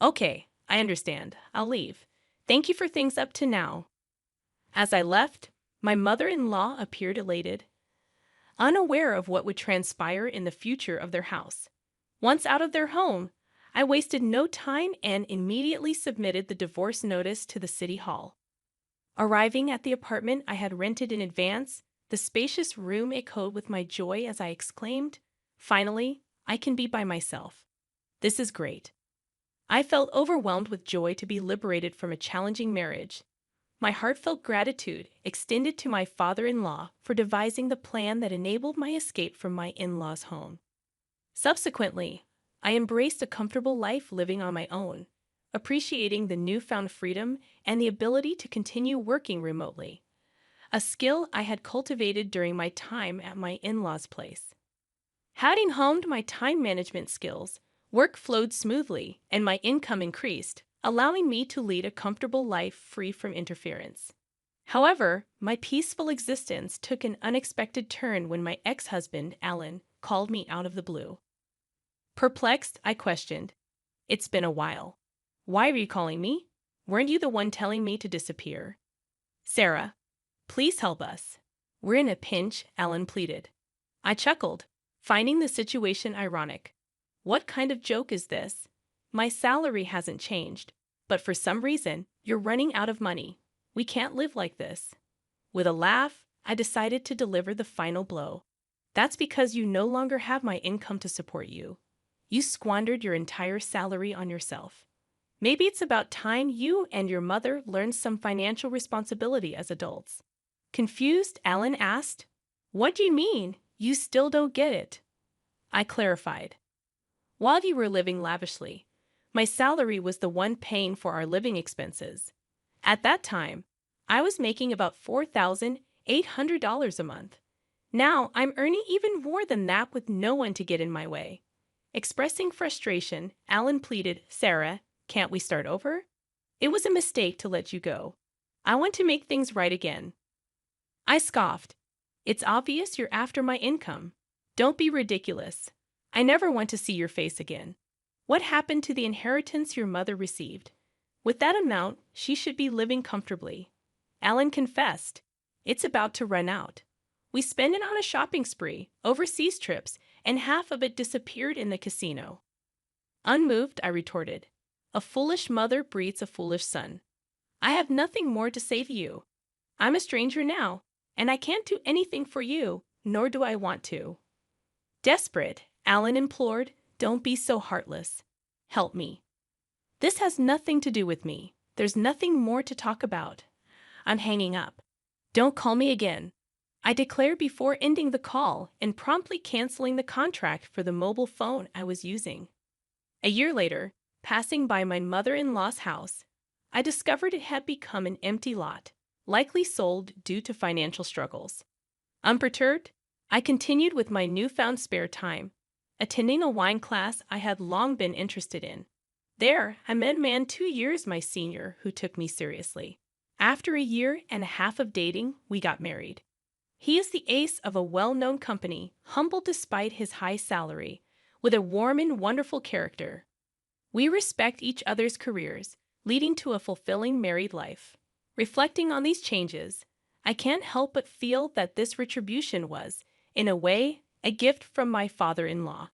"Okay, I understand. I'll leave. Thank you for things up to now." As I left, my mother-in-law appeared elated, unaware of what would transpire in the future of their house. Once out of their home, I wasted no time and immediately submitted the divorce notice to the city hall. Arriving at the apartment I had rented in advance, the spacious room echoed with my joy as I exclaimed, "Finally, I can be by myself. This is great." I felt overwhelmed with joy to be liberated from a challenging marriage. My heartfelt gratitude extended to my father-in-law for devising the plan that enabled my escape from my in-laws' home. Subsequently, I embraced a comfortable life living on my own, appreciating the newfound freedom and the ability to continue working remotely, a skill I had cultivated during my time at my in-laws' place. Having honed my time management skills, work flowed smoothly and my income increased, allowing me to lead a comfortable life free from interference. However, my peaceful existence took an unexpected turn when my ex-husband, Alan, called me out of the blue. Perplexed, I questioned, "It's been a while. Why are you calling me? Weren't you the one telling me to disappear?" "Sarah, please help us. We're in a pinch," Alan pleaded. I chuckled, finding the situation ironic. "What kind of joke is this? My salary hasn't changed, but for some reason, you're running out of money. We can't live like this." With a laugh, I decided to deliver the final blow. "That's because you no longer have my income to support you. You squandered your entire salary on yourself. Maybe it's about time you and your mother learned some financial responsibility as adults." Confused, Alan asked, "What do you mean? You still don't get it?" I clarified. "While you were living lavishly, my salary was the one paying for our living expenses. At that time, I was making about $4,800 a month. Now I'm earning even more than that with no one to get in my way." Expressing frustration, Alan pleaded, "Sarah, can't we start over? It was a mistake to let you go. I want to make things right again." I scoffed. "It's obvious you're after my income. Don't be ridiculous. I never want to see your face again. What happened to the inheritance your mother received? With that amount, she should be living comfortably." Alan confessed, "It's about to run out. We spend it on a shopping spree, overseas trips, and half of it disappeared in the casino." Unmoved, I retorted, "A foolish mother breeds a foolish son. I have nothing more to say to you. I'm a stranger now, and I can't do anything for you, nor do I want to." Desperate, Alan implored, "Don't be so heartless. Help me. This has nothing to do with me. There's nothing more to talk about. I'm hanging up. Don't call me again," I declared before ending the call and promptly canceling the contract for the mobile phone I was using. A year later, passing by my mother-in-law's house, I discovered it had become an empty lot, likely sold due to financial struggles. Unperturbed, I continued with my newfound spare time, attending a wine class I had long been interested in. There, I met a man 2 years my senior who took me seriously. After a year and a half of dating, we got married. He is the ace of a well-known company, humble despite his high salary, with a warm and wonderful character. We respect each other's careers, leading to a fulfilling married life. Reflecting on these changes, I can't help but feel that this retribution was, in a way, a gift from my father-in-law.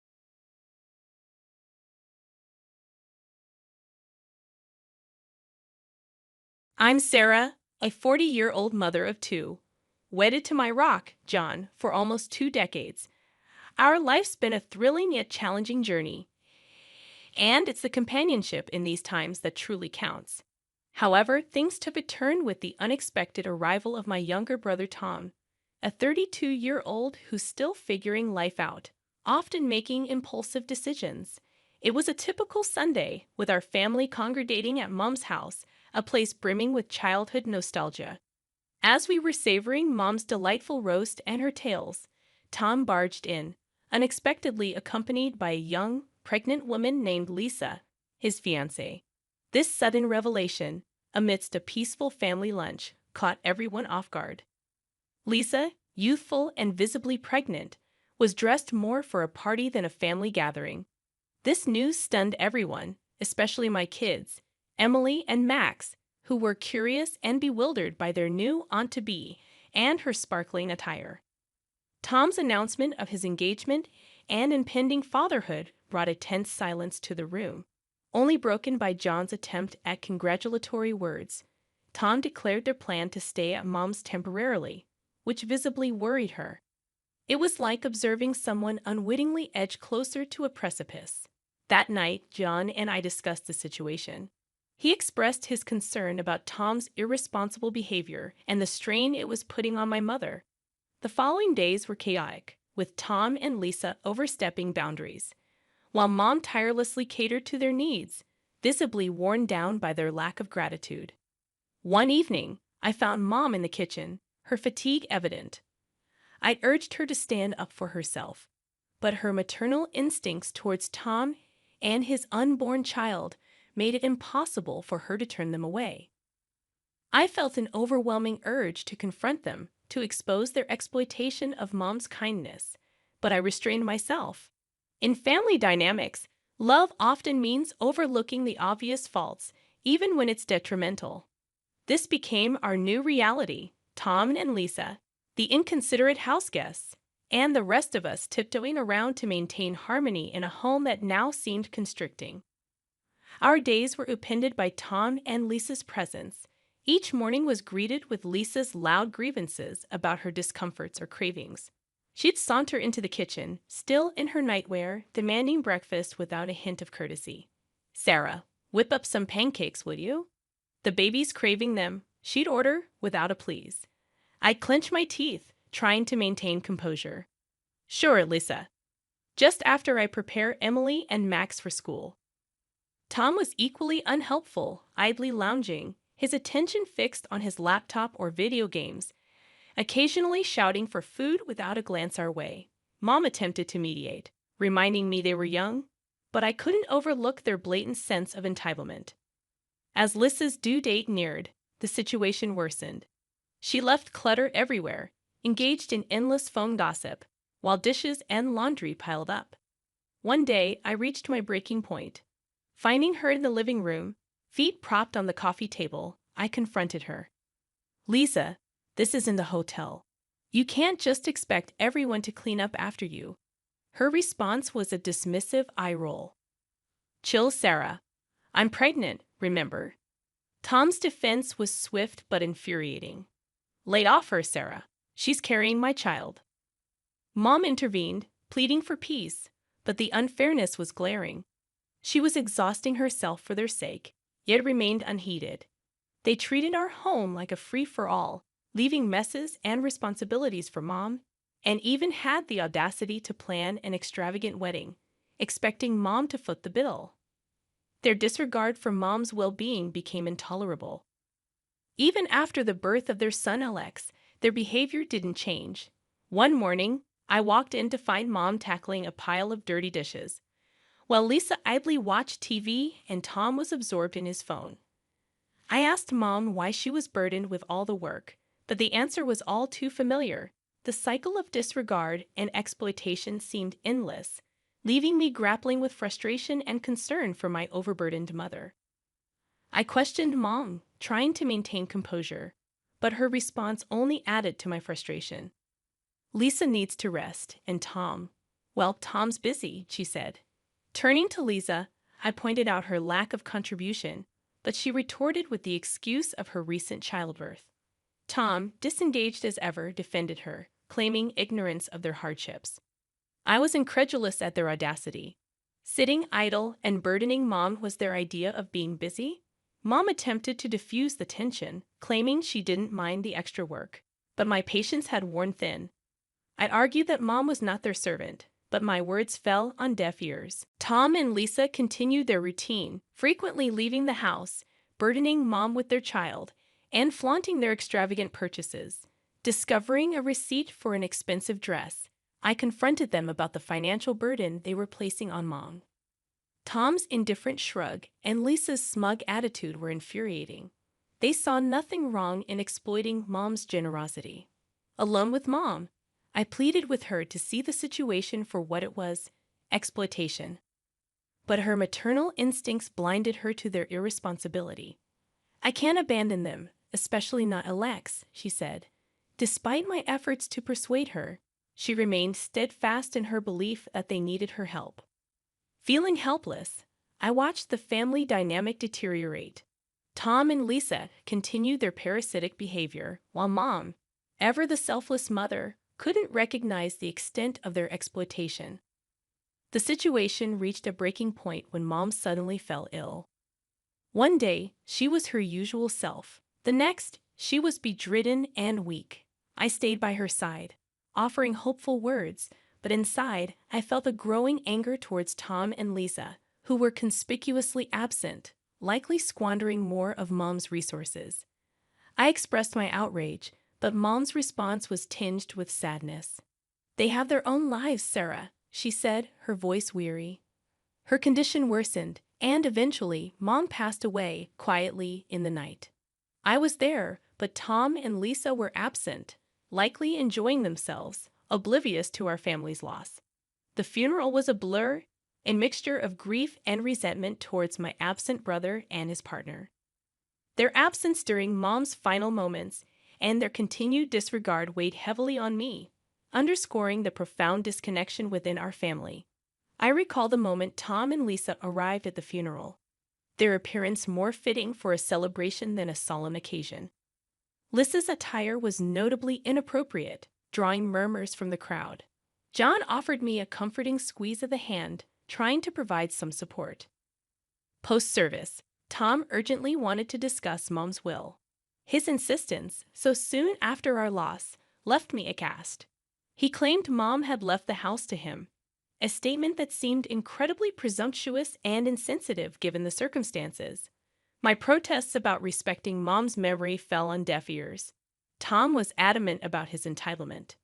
I'm Sarah, a 40-year-old mother of two, wedded to my rock, John, for almost 2 decades. Our life's been a thrilling yet challenging journey, and it's the companionship in these times that truly counts. However, things took a turn with the unexpected arrival of my younger brother Tom, a 32-year-old who's still figuring life out, often making impulsive decisions. It was a typical Sunday, with our family congregating at Mom's house, a place brimming with childhood nostalgia. As we were savoring Mom's delightful roast and her tales, Tom barged in, unexpectedly accompanied by a young, pregnant woman named Lisa, his fiancé. This sudden revelation, amidst a peaceful family lunch, caught everyone off guard. Lisa, youthful and visibly pregnant, was dressed more for a party than a family gathering. This news stunned everyone, especially my kids, Emily and Max, who were curious and bewildered by their new aunt-to-be and her sparkling attire. Tom's announcement of his engagement and impending fatherhood brought a tense silence to the room, only broken by John's attempt at congratulatory words. Tom declared their plan to stay at Mom's temporarily, which visibly worried her. It was like observing someone unwittingly edge closer to a precipice. That night, John and I discussed the situation. He expressed his concern about Tom's irresponsible behavior and the strain it was putting on my mother. The following days were chaotic, with Tom and Lisa overstepping boundaries, while Mom tirelessly catered to their needs, visibly worn down by their lack of gratitude. One evening, I found Mom in the kitchen, her fatigue evident. I'd urged her to stand up for herself, but her maternal instincts towards Tom and his unborn child made it impossible for her to turn them away. I felt an overwhelming urge to confront them, to expose their exploitation of Mom's kindness, but I restrained myself. In family dynamics, love often means overlooking the obvious faults, even when it's detrimental. This became our new reality: Tom and Lisa, the inconsiderate house guests, and the rest of us tiptoeing around to maintain harmony in a home that now seemed constricting. Our days were upended by Tom and Lisa's presence. Each morning was greeted with Lisa's loud grievances about her discomforts or cravings. She'd saunter into the kitchen, still in her nightwear, demanding breakfast without a hint of courtesy. "Sarah, whip up some pancakes, will you?" The baby's craving them, she'd order without a please. I'd clench my teeth, trying to maintain composure. "Sure, Lisa." Just after I prepare Emily and Max for school. Tom was equally unhelpful, idly lounging, his attention fixed on his laptop or video games, occasionally shouting for food without a glance our way. Mom attempted to mediate, reminding me they were young, but I couldn't overlook their blatant sense of entitlement. As Lisa's due date neared, the situation worsened. She left clutter everywhere, engaged in endless phone gossip, while dishes and laundry piled up. One day, I reached my breaking point. Finding her in the living room, feet propped on the coffee table, I confronted her. "Lisa, this isn't the hotel. You can't just expect everyone to clean up after you." Her response was a dismissive eye roll. "Chill, Sarah. I'm pregnant, remember?" Tom's defense was swift but infuriating. "Lay off her, Sarah. She's carrying my child." Mom intervened, pleading for peace, but the unfairness was glaring. She was exhausting herself for their sake, yet remained unheeded. They treated our home like a free-for-all, leaving messes and responsibilities for Mom, and even had the audacity to plan an extravagant wedding, expecting Mom to foot the bill. Their disregard for Mom's well-being became intolerable. Even after the birth of their son Alex, their behavior didn't change. One morning, I walked in to find Mom tackling a pile of dirty dishes, while Lisa idly watched TV and Tom was absorbed in his phone. I asked Mom why she was burdened with all the work, but the answer was all too familiar. The cycle of disregard and exploitation seemed endless, leaving me grappling with frustration and concern for my overburdened mother. I questioned Mom, trying to maintain composure, but her response only added to my frustration. Lisa needs to rest, and well, Tom's busy, she said. Turning to Lisa, I pointed out her lack of contribution, but she retorted with the excuse of her recent childbirth. Tom, disengaged as ever, defended her, claiming ignorance of their hardships. I was incredulous at their audacity. Sitting idle and burdening Mom was their idea of being busy? Mom attempted to diffuse the tension, claiming she didn't mind the extra work, but my patience had worn thin. I'd argued that Mom was not their servant, but my words fell on deaf ears. Tom and Lisa continued their routine, frequently leaving the house, burdening Mom with their child, and flaunting their extravagant purchases. Discovering a receipt for an expensive dress, I confronted them about the financial burden they were placing on Mom. Tom's indifferent shrug and Lisa's smug attitude were infuriating. They saw nothing wrong in exploiting Mom's generosity. Alone with Mom, I pleaded with her to see the situation for what it was, exploitation. But her maternal instincts blinded her to their irresponsibility. I can't abandon them, especially not Alex, she said. Despite my efforts to persuade her, she remained steadfast in her belief that they needed her help. Feeling helpless, I watched the family dynamic deteriorate. Tom and Lisa continued their parasitic behavior, while Mom, ever the selfless mother, couldn't recognize the extent of their exploitation. The situation reached a breaking point when Mom suddenly fell ill. One day, she was her usual self. The next, she was bedridden and weak. I stayed by her side, offering hopeful words, but inside, I felt a growing anger towards Tom and Lisa, who were conspicuously absent, likely squandering more of Mom's resources. I expressed my outrage, but Mom's response was tinged with sadness. "They have their own lives, Sarah," she said, her voice weary. Her condition worsened, and eventually, Mom passed away quietly in the night. I was there, but Tom and Lisa were absent, likely enjoying themselves, oblivious to our family's loss. The funeral was a blur, a mixture of grief and resentment towards my absent brother and his partner. Their absence during Mom's final moments and their continued disregard weighed heavily on me, underscoring the profound disconnection within our family. I recall the moment Tom and Lisa arrived at the funeral, their appearance more fitting for a celebration than a solemn occasion. Lisa's attire was notably inappropriate, drawing murmurs from the crowd. John offered me a comforting squeeze of the hand, trying to provide some support. Post-service, Tom urgently wanted to discuss Mom's will. His insistence, so soon after our loss, left me aghast. He claimed Mom had left the house to him, a statement that seemed incredibly presumptuous and insensitive given the circumstances. My protests about respecting Mom's memory fell on deaf ears. Tom was adamant about his entitlement.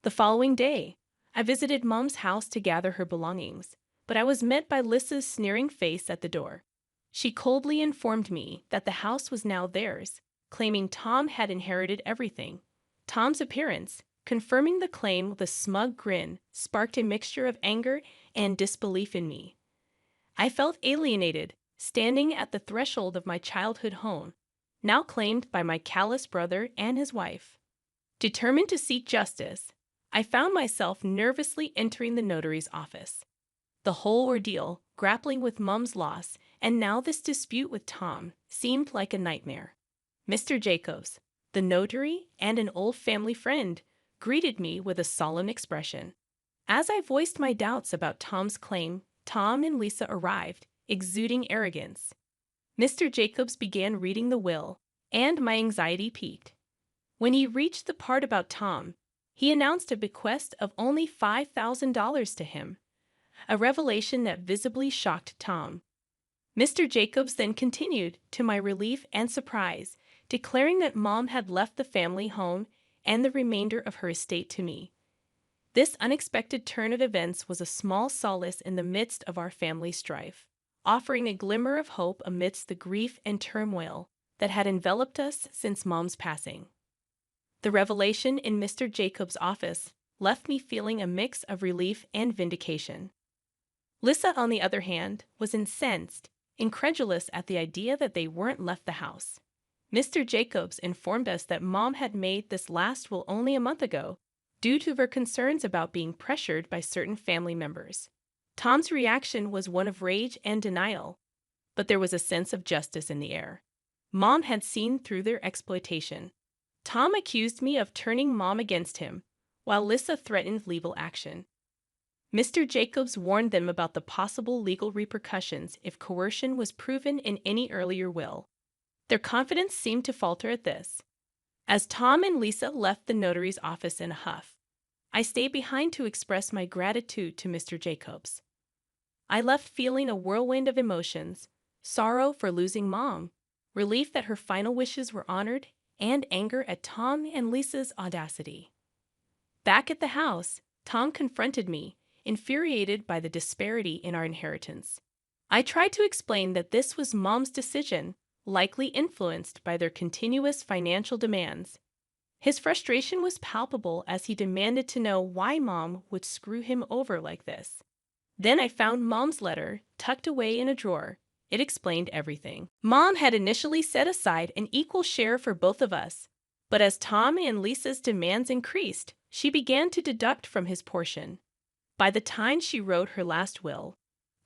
The following day, I visited Mom's house to gather her belongings, but I was met by Lisa's sneering face at the door. She coldly informed me that the house was now theirs, claiming Tom had inherited everything. Tom's appearance, confirming the claim with a smug grin, sparked a mixture of anger and disbelief in me. I felt alienated, standing at the threshold of my childhood home, now claimed by my callous brother and his wife. Determined to seek justice, I found myself nervously entering the notary's office. The whole ordeal, grappling with Mom's loss, and now this dispute with Tom, seemed like a nightmare. Mr. Jacobs, the notary and an old family friend, greeted me with a solemn expression. As I voiced my doubts about Tom's claim, Tom and Lisa arrived, exuding arrogance. Mr. Jacobs began reading the will, and my anxiety peaked. When he reached the part about Tom, he announced a bequest of only $5,000 to him, a revelation that visibly shocked Tom. Mr. Jacobs then continued, to my relief and surprise, declaring that Mom had left the family home and the remainder of her estate to me. This unexpected turn of events was a small solace in the midst of our family strife, offering a glimmer of hope amidst the grief and turmoil that had enveloped us since Mom's passing. The revelation in Mr. Jacobs' office left me feeling a mix of relief and vindication. Lissa, on the other hand, was incensed, incredulous at the idea that they weren't left the house. Mr. Jacobs informed us that Mom had made this last will only a month ago, due to her concerns about being pressured by certain family members. Tom's reaction was one of rage and denial, but there was a sense of justice in the air. Mom had seen through their exploitation. Tom accused me of turning Mom against him, while Lissa threatened legal action. Mr. Jacobs warned them about the possible legal repercussions if coercion was proven in any earlier will. Their confidence seemed to falter at this. As Tom and Lissa left the notary's office in a huff, I stayed behind to express my gratitude to Mr. Jacobs. I left feeling a whirlwind of emotions: sorrow for losing Mom, relief that her final wishes were honored, and anger at Tom and Lissa's audacity. Back at the house, Tom confronted me, infuriated by the disparity in our inheritance. I tried to explain that this was Mom's decision, likely influenced by their continuous financial demands. His frustration was palpable as he demanded to know why Mom would screw him over like this. Then I found Mom's letter tucked away in a drawer. It explained everything. Mom had initially set aside an equal share for both of us, but as Tom and Lisa's demands increased, she began to deduct from his portion. By the time she wrote her last will,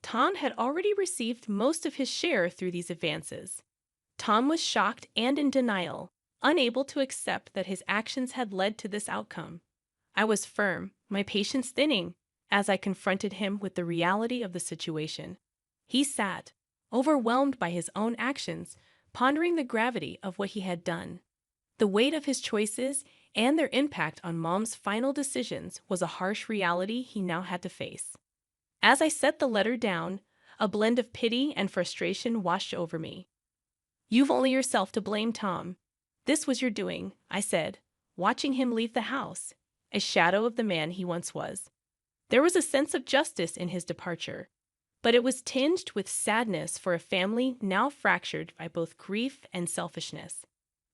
Tom had already received most of his share through these advances. Tom was shocked and in denial, unable to accept that his actions had led to this outcome. I was firm, my patience thinning, as I confronted him with the reality of the situation. He sat, overwhelmed by his own actions, pondering the gravity of what he had done. The weight of his choices and their impact on Mom's final decisions was a harsh reality he now had to face. As I set the letter down, a blend of pity and frustration washed over me. "You've only yourself to blame, Tom. This was your doing," I said, watching him leave the house, a shadow of the man he once was. There was a sense of justice in his departure, but it was tinged with sadness for a family now fractured by both grief and selfishness.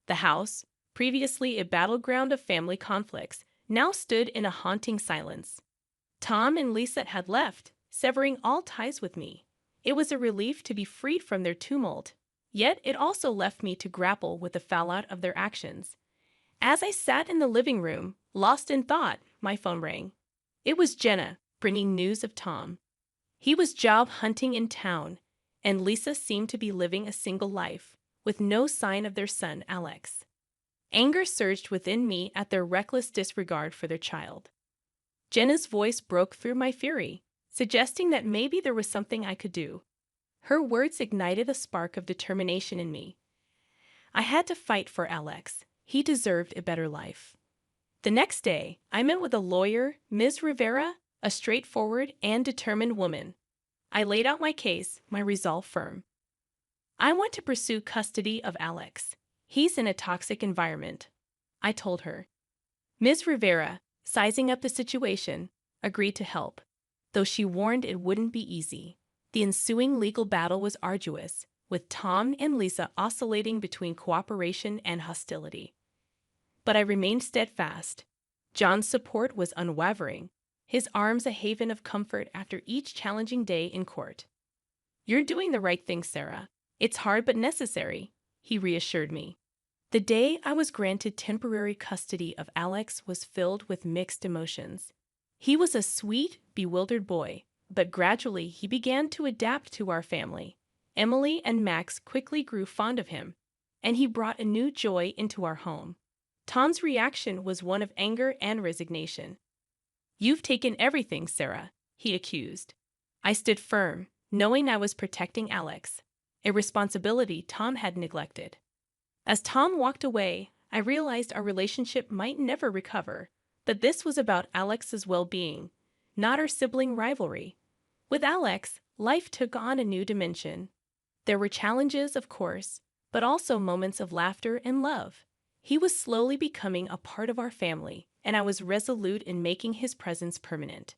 The house, previously a battleground of family conflicts, now stood in a haunting silence. Tom and Lissa had left, severing all ties with me. It was a relief to be freed from their tumult, yet it also left me to grapple with the fallout of their actions. As I sat in the living room, lost in thought, my phone rang. It was Jenna, bringing news of Tom. He was job hunting in town, and Lissa seemed to be living a single life, with no sign of their son, Alex. Anger surged within me at their reckless disregard for their child. Jenna's voice broke through my fury, suggesting that maybe there was something I could do. Her words ignited a spark of determination in me. I had to fight for Alex. He deserved a better life. The next day, I met with a lawyer, Ms. Rivera, a straightforward and determined woman. I laid out my case, my resolve firm. "I want to pursue custody of Alex. He's in a toxic environment," I told her. Ms. Rivera, sizing up the situation, agreed to help, though she warned it wouldn't be easy. The ensuing legal battle was arduous, with Tom and Lissa oscillating between cooperation and hostility. But I remained steadfast. John's support was unwavering, his arms a haven of comfort after each challenging day in court. "You're doing the right thing, Sarah. It's hard but necessary," he reassured me. The day I was granted temporary custody of Alex was filled with mixed emotions. He was a sweet, bewildered boy, but gradually he began to adapt to our family. Emily and Max quickly grew fond of him, and he brought a new joy into our home. Tom's reaction was one of anger and resignation. "You've taken everything, Sarah," he accused. I stood firm, knowing I was protecting Alex, a responsibility Tom had neglected. As Tom walked away, I realized our relationship might never recover, but this was about Alex's well-being, not our sibling rivalry. With Alex, life took on a new dimension. There were challenges, of course, but also moments of laughter and love. He was slowly becoming a part of our family, and I was resolute in making his presence permanent.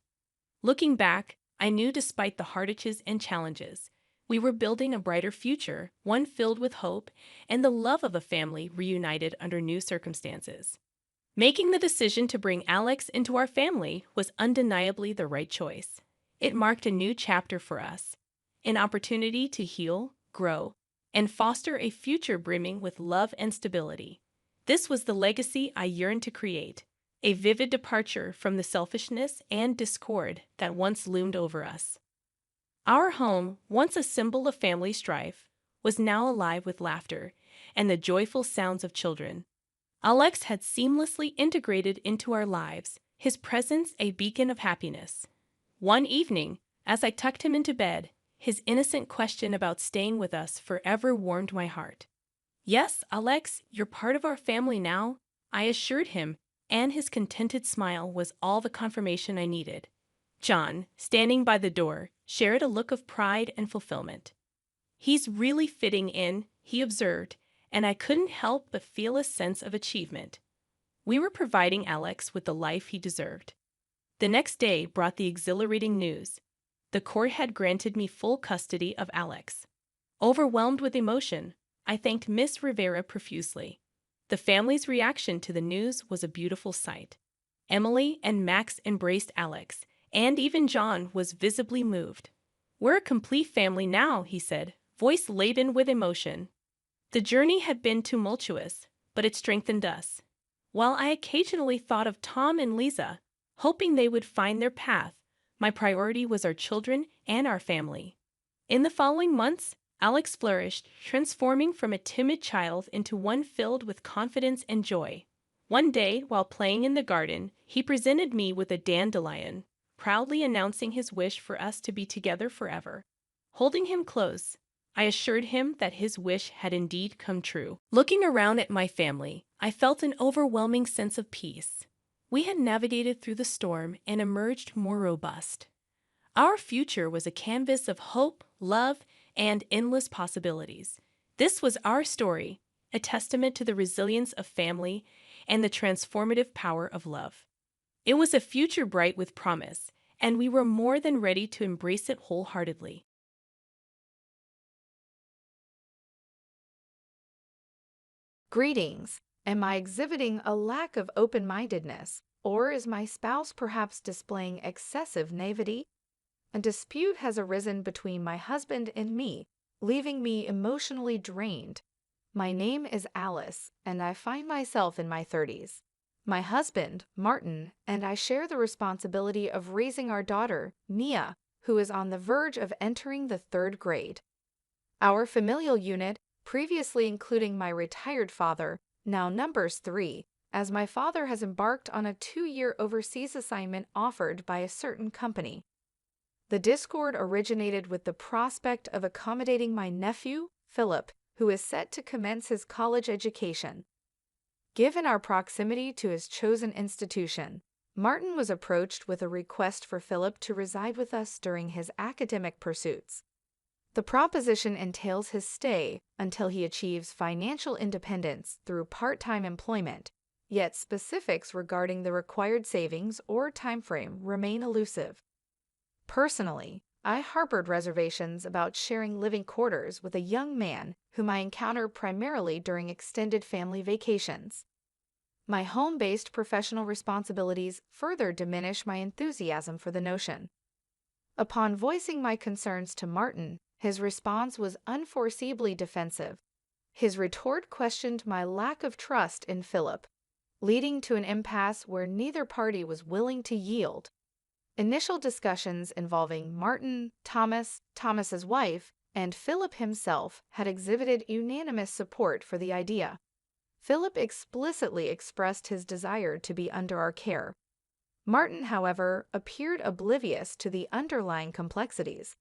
Looking back, I knew despite the hardships and challenges, we were building a brighter future, one filled with hope and the love of a family reunited under new circumstances. Making the decision to bring Alex into our family was undeniably the right choice. It marked a new chapter for us, an opportunity to heal, grow, and foster a future brimming with love and stability. This was the legacy I yearned to create, a vivid departure from the selfishness and discord that once loomed over us. Our home, once a symbol of family strife, was now alive with laughter and the joyful sounds of children. Alex had seamlessly integrated into our lives, his presence a beacon of happiness. One evening, as I tucked him into bed, his innocent question about staying with us forever warmed my heart. "Yes, Alex, you're part of our family now," I assured him, and his contented smile was all the confirmation I needed. John, standing by the door, shared a look of pride and fulfillment. "He's really fitting in," he observed, and I couldn't help but feel a sense of achievement. We were providing Alex with the life he deserved. The next day brought the exhilarating news. The court had granted me full custody of Alex. Overwhelmed with emotion, I thanked Miss Rivera profusely. The family's reaction to the news was a beautiful sight. Emily and Max embraced Alex, and even John was visibly moved. "We're a complete family now," he said, voice laden with emotion. The journey had been tumultuous, but it strengthened us. While I occasionally thought of Tom and Lisa, hoping they would find their path, my priority was our children and our family. In the following months, Alex flourished, transforming from a timid child into one filled with confidence and joy. One day, while playing in the garden, he presented me with a dandelion, proudly announcing his wish for us to be together forever. Holding him close, I assured him that his wish had indeed come true. Looking around at my family, I felt an overwhelming sense of peace. We had navigated through the storm and emerged more robust. Our future was a canvas of hope, love, and endless possibilities. This was our story, a testament to the resilience of family and the transformative power of love. It was a future bright with promise, and we were more than ready to embrace it wholeheartedly. Greetings. Am I exhibiting a lack of open-mindedness, or is my spouse perhaps displaying excessive naivety? A dispute has arisen between my husband and me, leaving me emotionally drained. My name is Alice, and I find myself in my 30s. My husband, Martin, and I share the responsibility of raising our daughter, Mia, who is on the verge of entering the 3rd grade. Our familial unit, previously including my retired father, now numbers 3, as my father has embarked on a 2-year overseas assignment offered by a certain company. The discord originated with the prospect of accommodating my nephew, Philip, who is set to commence his college education. Given our proximity to his chosen institution, Martin was approached with a request for Philip to reside with us during his academic pursuits. The proposition entails his stay until he achieves financial independence through part-time employment, yet specifics regarding the required savings or timeframe remain elusive. Personally, I harbored reservations about sharing living quarters with a young man whom I encounter primarily during extended family vacations. My home-based professional responsibilities further diminish my enthusiasm for the notion. Upon voicing my concerns to Martin, his response was unforeseeably defensive. His retort questioned my lack of trust in Philip, leading to an impasse where neither party was willing to yield. Initial discussions involving Martin, Thomas's wife, and Philip himself had exhibited unanimous support for the idea. Philip explicitly expressed his desire to be under our care. Martin, however, appeared oblivious to the underlying complexities,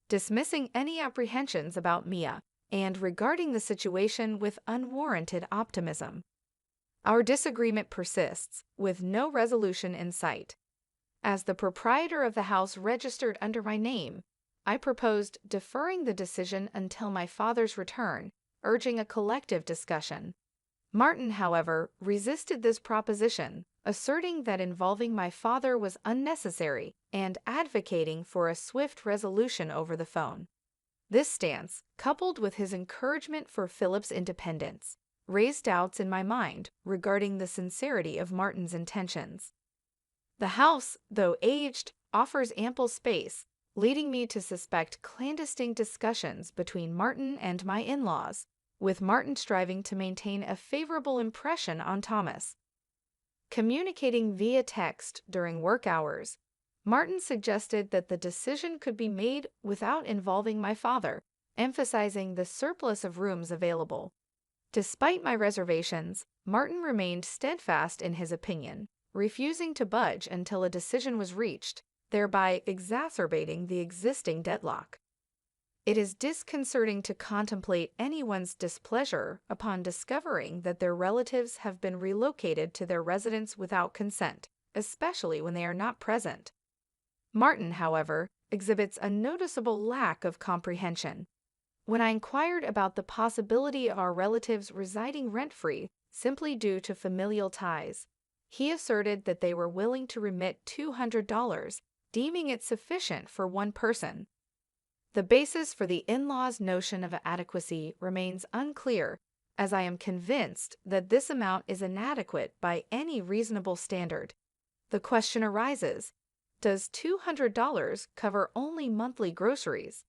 dismissing any apprehensions about Mia and regarding the situation with unwarranted optimism. Our disagreement persists, with no resolution in sight. As the proprietor of the house registered under my name, I proposed deferring the decision until my father's return, urging a collective discussion. Martin, however, resisted this proposition, asserting that involving my father was unnecessary and advocating for a swift resolution over the phone. This stance, coupled with his encouragement for Philip's independence, raised doubts in my mind regarding the sincerity of Martin's intentions. The house, though aged, offers ample space, leading me to suspect clandestine discussions between Martin and my in-laws, with Martin striving to maintain a favorable impression on Thomas. Communicating via text during work hours, Martin suggested that the decision could be made without involving my father, emphasizing the surplus of rooms available. Despite my reservations, Martin remained steadfast in his opinion, refusing to budge until a decision was reached, thereby exacerbating the existing deadlock. It is disconcerting to contemplate anyone's displeasure upon discovering that their relatives have been relocated to their residence without consent, especially when they are not present. Martin, however, exhibits a noticeable lack of comprehension. When I inquired about the possibility of our relatives residing rent-free simply due to familial ties, he asserted that they were willing to remit $200, deeming it sufficient for one person. The basis for the in-laws' notion of adequacy remains unclear, as I am convinced that this amount is inadequate by any reasonable standard. The question arises, does $200 cover only monthly groceries?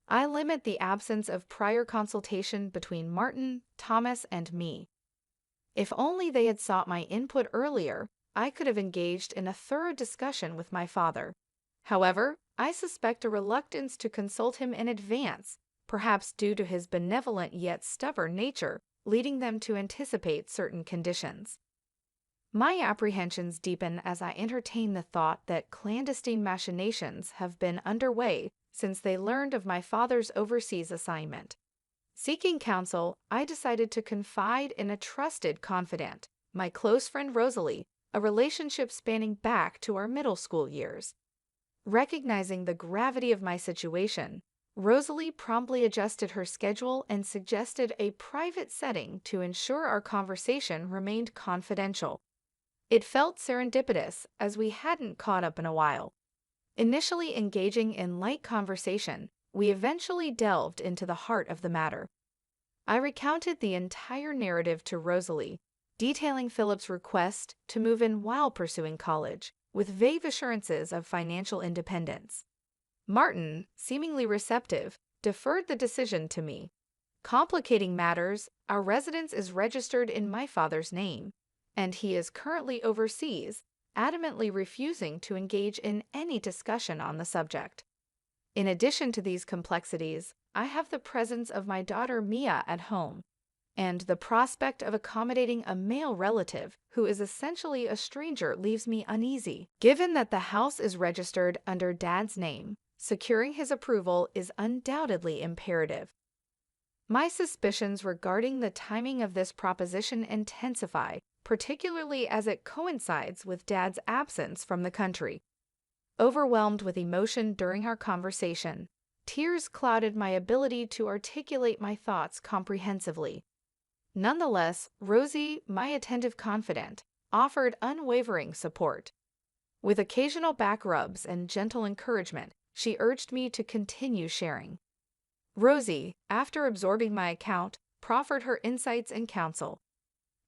I limit the absence of prior consultation between Martin, Thomas, and me. If only they had sought my input earlier, I could have engaged in a thorough discussion with my father. However, I suspect a reluctance to consult him in advance, perhaps due to his benevolent yet stubborn nature, leading them to anticipate certain conditions. My apprehensions deepen as I entertain the thought that clandestine machinations have been underway since they learned of my father's overseas assignment. Seeking counsel, I decided to confide in a trusted confidant, my close friend Rosalie, a relationship spanning back to our middle school years. Recognizing the gravity of my situation, Rosalie promptly adjusted her schedule and suggested a private setting to ensure our conversation remained confidential. It felt serendipitous as we hadn't caught up in a while. Initially engaging in light conversation, we eventually delved into the heart of the matter. I recounted the entire narrative to Rosalie, detailing Philip's request to move in while pursuing college, with vague assurances of financial independence. Martin, seemingly receptive, deferred the decision to me. Complicating matters, our residence is registered in my father's name, and he is currently overseas, adamantly refusing to engage in any discussion on the subject. In addition to these complexities, I have the presence of my daughter Mia at home, and the prospect of accommodating a male relative who is essentially a stranger leaves me uneasy. Given that the house is registered under Dad's name, securing his approval is undoubtedly imperative. My suspicions regarding the timing of this proposition intensify, particularly as it coincides with Dad's absence from the country. Overwhelmed with emotion during our conversation, tears clouded my ability to articulate my thoughts comprehensively. Nonetheless, Rosie, my attentive confidant, offered unwavering support. With occasional back rubs and gentle encouragement, she urged me to continue sharing. Rosie, after absorbing my account, proffered her insights and counsel.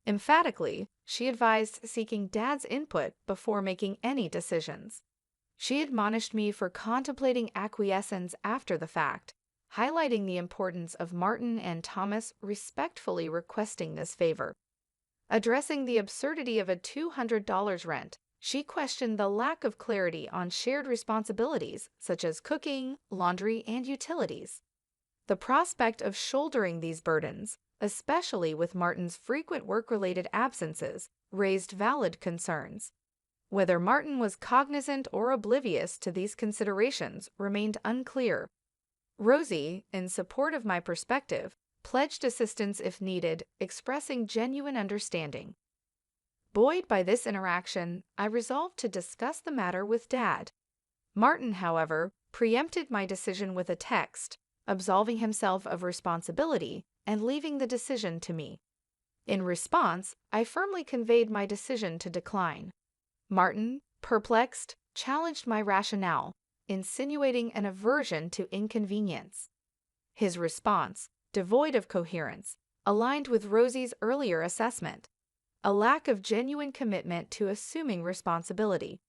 Emphatically, she advised seeking Dad's input before making any decisions. She admonished me for contemplating acquiescence after the fact, highlighting the importance of Martin and Thomas respectfully requesting this favor. Addressing the absurdity of a $200 rent, she questioned the lack of clarity on shared responsibilities such as cooking, laundry, and utilities. The prospect of shouldering these burdens, especially with Martin's frequent work-related absences, raised valid concerns. Whether Martin was cognizant or oblivious to these considerations remained unclear. Rosie, in support of my perspective, pledged assistance if needed, expressing genuine understanding. Buoyed by this interaction, I resolved to discuss the matter with Dad. Martin, however, preempted my decision with a text, absolving himself of responsibility and leaving the decision to me. In response, I firmly conveyed my decision to decline. Martin, perplexed, challenged my rationale, insinuating an aversion to inconvenience. His response, devoid of coherence, aligned with Rosie's earlier assessment, a lack of genuine commitment to assuming responsibility.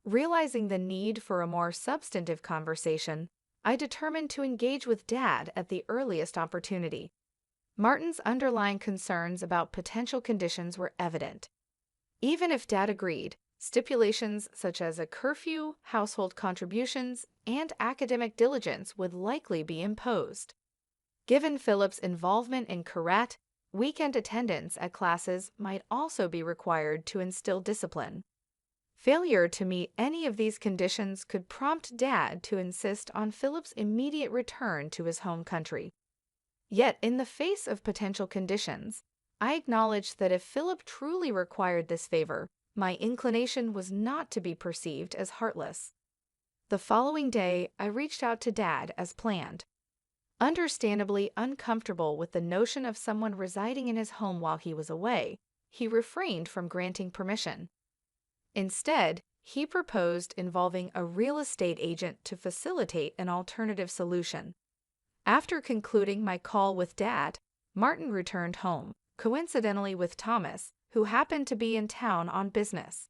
Realizing the need for a more substantive conversation, I determined to engage with Dad at the earliest opportunity. Martin's underlying concerns about potential conditions were evident. Even if Dad agreed, stipulations such as a curfew, household contributions, and academic diligence would likely be imposed. Given Philip's involvement in karate, weekend attendance at classes might also be required to instill discipline. Failure to meet any of these conditions could prompt Dad to insist on Philip's immediate return to his home country. Yet, in the face of potential conditions, I acknowledged that if Philip truly required this favor, my inclination was not to be perceived as heartless. The following day, I reached out to Dad as planned. Understandably uncomfortable with the notion of someone residing in his home while he was away, he refrained from granting permission. Instead, he proposed involving a real estate agent to facilitate an alternative solution. After concluding my call with Dad, Martin returned home, coincidentally with Thomas, who happened to be in town on business.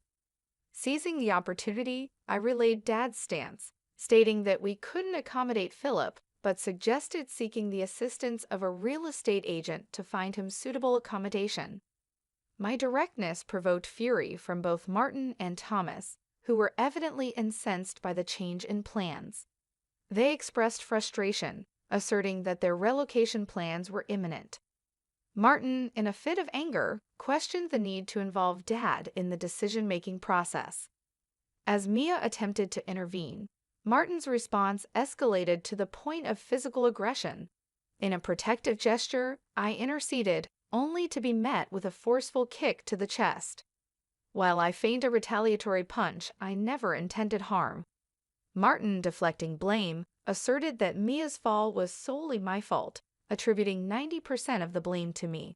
Seizing the opportunity, I relayed Dad's stance, stating that we couldn't accommodate Philip, but suggested seeking the assistance of a real estate agent to find him suitable accommodation. My directness provoked fury from both Martin and Thomas, who were evidently incensed by the change in plans. They expressed frustration, asserting that their relocation plans were imminent. Martin, in a fit of anger, questioned the need to involve Dad in the decision-making process. As Mia attempted to intervene, Martin's response escalated to the point of physical aggression. In a protective gesture, I interceded, only to be met with a forceful kick to the chest. While I feigned a retaliatory punch, I never intended harm. Martin, deflecting blame, asserted that Mia's fall was solely my fault, attributing 90% of the blame to me.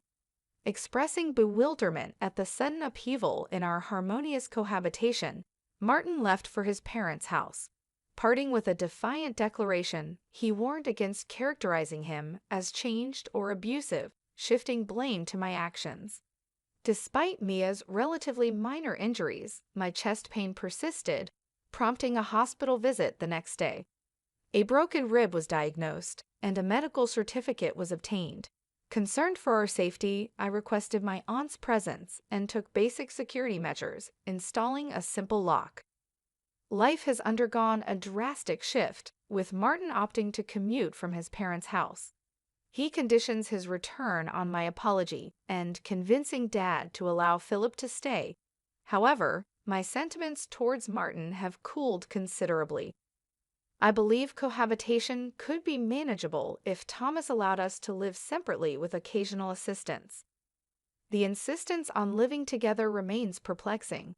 Expressing bewilderment at the sudden upheaval in our harmonious cohabitation, Martin left for his parents' house. Parting with a defiant declaration, he warned against characterizing him as changed or abusive, shifting blame to my actions. Despite Mia's relatively minor injuries, my chest pain persisted, prompting a hospital visit the next day. A broken rib was diagnosed, and a medical certificate was obtained. Concerned for our safety, I requested my aunt's presence and took basic security measures, installing a simple lock. Life has undergone a drastic shift, with Martin opting to commute from his parents' house. He conditions his return on my apology and convincing Dad to allow Philip to stay. However, my sentiments towards Martin have cooled considerably. I believe cohabitation could be manageable if Thomas allowed us to live separately with occasional assistance. The insistence on living together remains perplexing.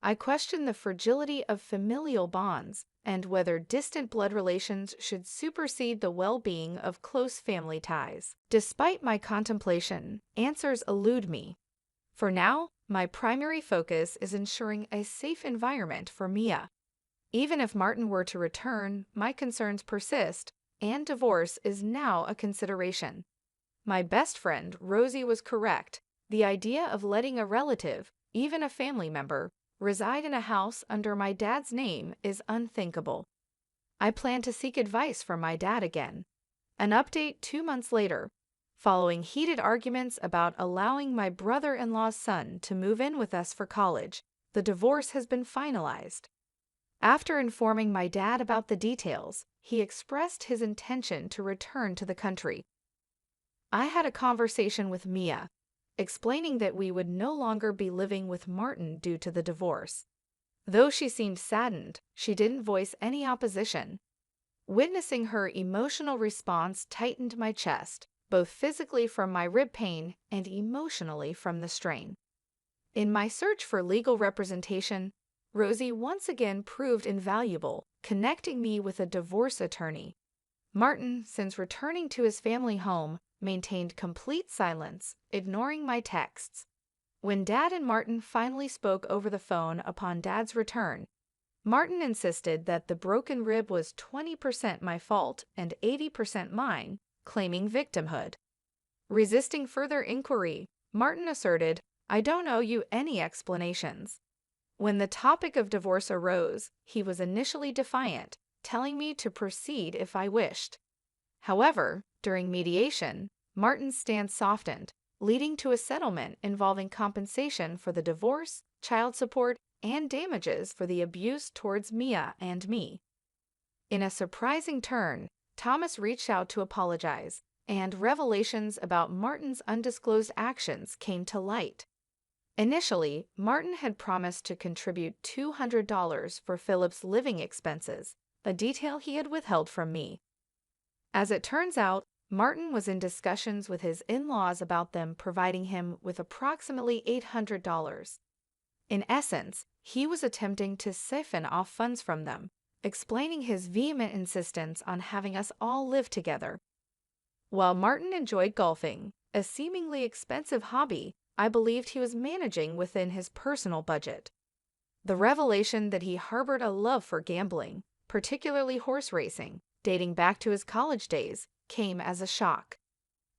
I question the fragility of familial bonds and whether distant blood relations should supersede the well-being of close family ties. Despite my contemplation, answers elude me. For now, my primary focus is ensuring a safe environment for Mia. Even if Martin were to return, my concerns persist, and divorce is now a consideration. My best friend, Rosie, was correct. The idea of letting a relative, even a family member, reside in a house under my dad's name is unthinkable. I plan to seek advice from my dad again. An update 2 months later. Following heated arguments about allowing my brother-in-law's son to move in with us for college, the divorce has been finalized. After informing my dad about the details, he expressed his intention to return to the country. I had a conversation with Mia, explaining that we would no longer be living with Martin due to the divorce. Though she seemed saddened, she didn't voice any opposition. Witnessing her emotional response tightened my chest, both physically from my rib pain and emotionally from the strain. In my search for legal representation, Rosie once again proved invaluable, connecting me with a divorce attorney. Martin, since returning to his family home, maintained complete silence, ignoring my texts. When Dad and Martin finally spoke over the phone upon Dad's return, Martin insisted that the broken rib was 20% my fault and 80% mine, claiming victimhood. Resisting further inquiry, Martin asserted, "I don't owe you any explanations." When the topic of divorce arose, he was initially defiant, telling me to proceed if I wished. However, during mediation, Martin's stance softened, leading to a settlement involving compensation for the divorce, child support, and damages for the abuse towards Mia and me. In a surprising turn, Thomas reached out to apologize, and revelations about Martin's undisclosed actions came to light. Initially, Martin had promised to contribute $200 for Philip's living expenses, a detail he had withheld from me. As it turns out, Martin was in discussions with his in-laws about them providing him with approximately $800. In essence, he was attempting to siphon off funds from them, explaining his vehement insistence on having us all live together. While Martin enjoyed golfing, a seemingly expensive hobby, I believed he was managing within his personal budget. The revelation that he harbored a love for gambling, particularly horse racing, dating back to his college days, came as a shock.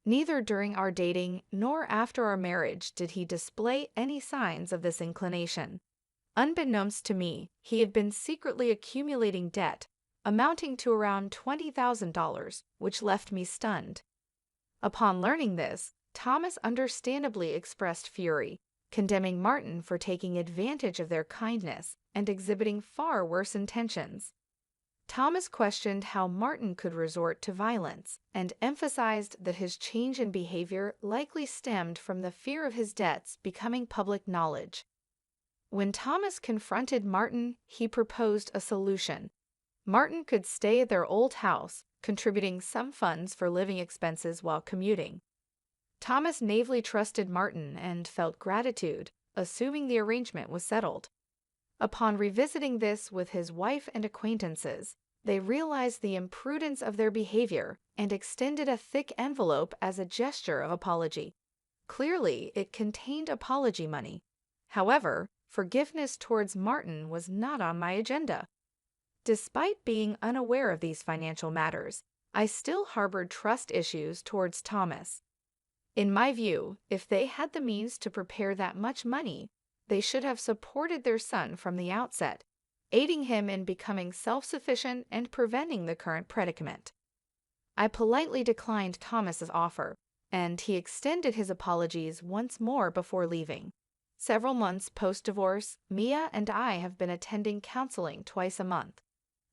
Neither during our dating nor after our marriage did he display any signs of this inclination. Unbeknownst to me, he had been secretly accumulating debt, amounting to around $20,000, which left me stunned. Upon learning this, Thomas understandably expressed fury, condemning Martin for taking advantage of their kindness and exhibiting far worse intentions. Thomas questioned how Martin could resort to violence and emphasized that his change in behavior likely stemmed from the fear of his debts becoming public knowledge. When Thomas confronted Martin, he proposed a solution. Martin could stay at their old house, contributing some funds for living expenses while commuting. Thomas naively trusted Martin and felt gratitude, assuming the arrangement was settled. Upon revisiting this with his wife and acquaintances, they realized the imprudence of their behavior and extended a thick envelope as a gesture of apology. Clearly, it contained apology money. However, forgiveness towards Martin was not on my agenda. Despite being unaware of these financial matters, I still harbored trust issues towards Thomas. In my view, if they had the means to prepare that much money, they should have supported their son from the outset, aiding him in becoming self-sufficient and preventing the current predicament. I politely declined Thomas's offer, and he extended his apologies once more before leaving. Several months post-divorce, Mia and I have been attending counseling twice a month.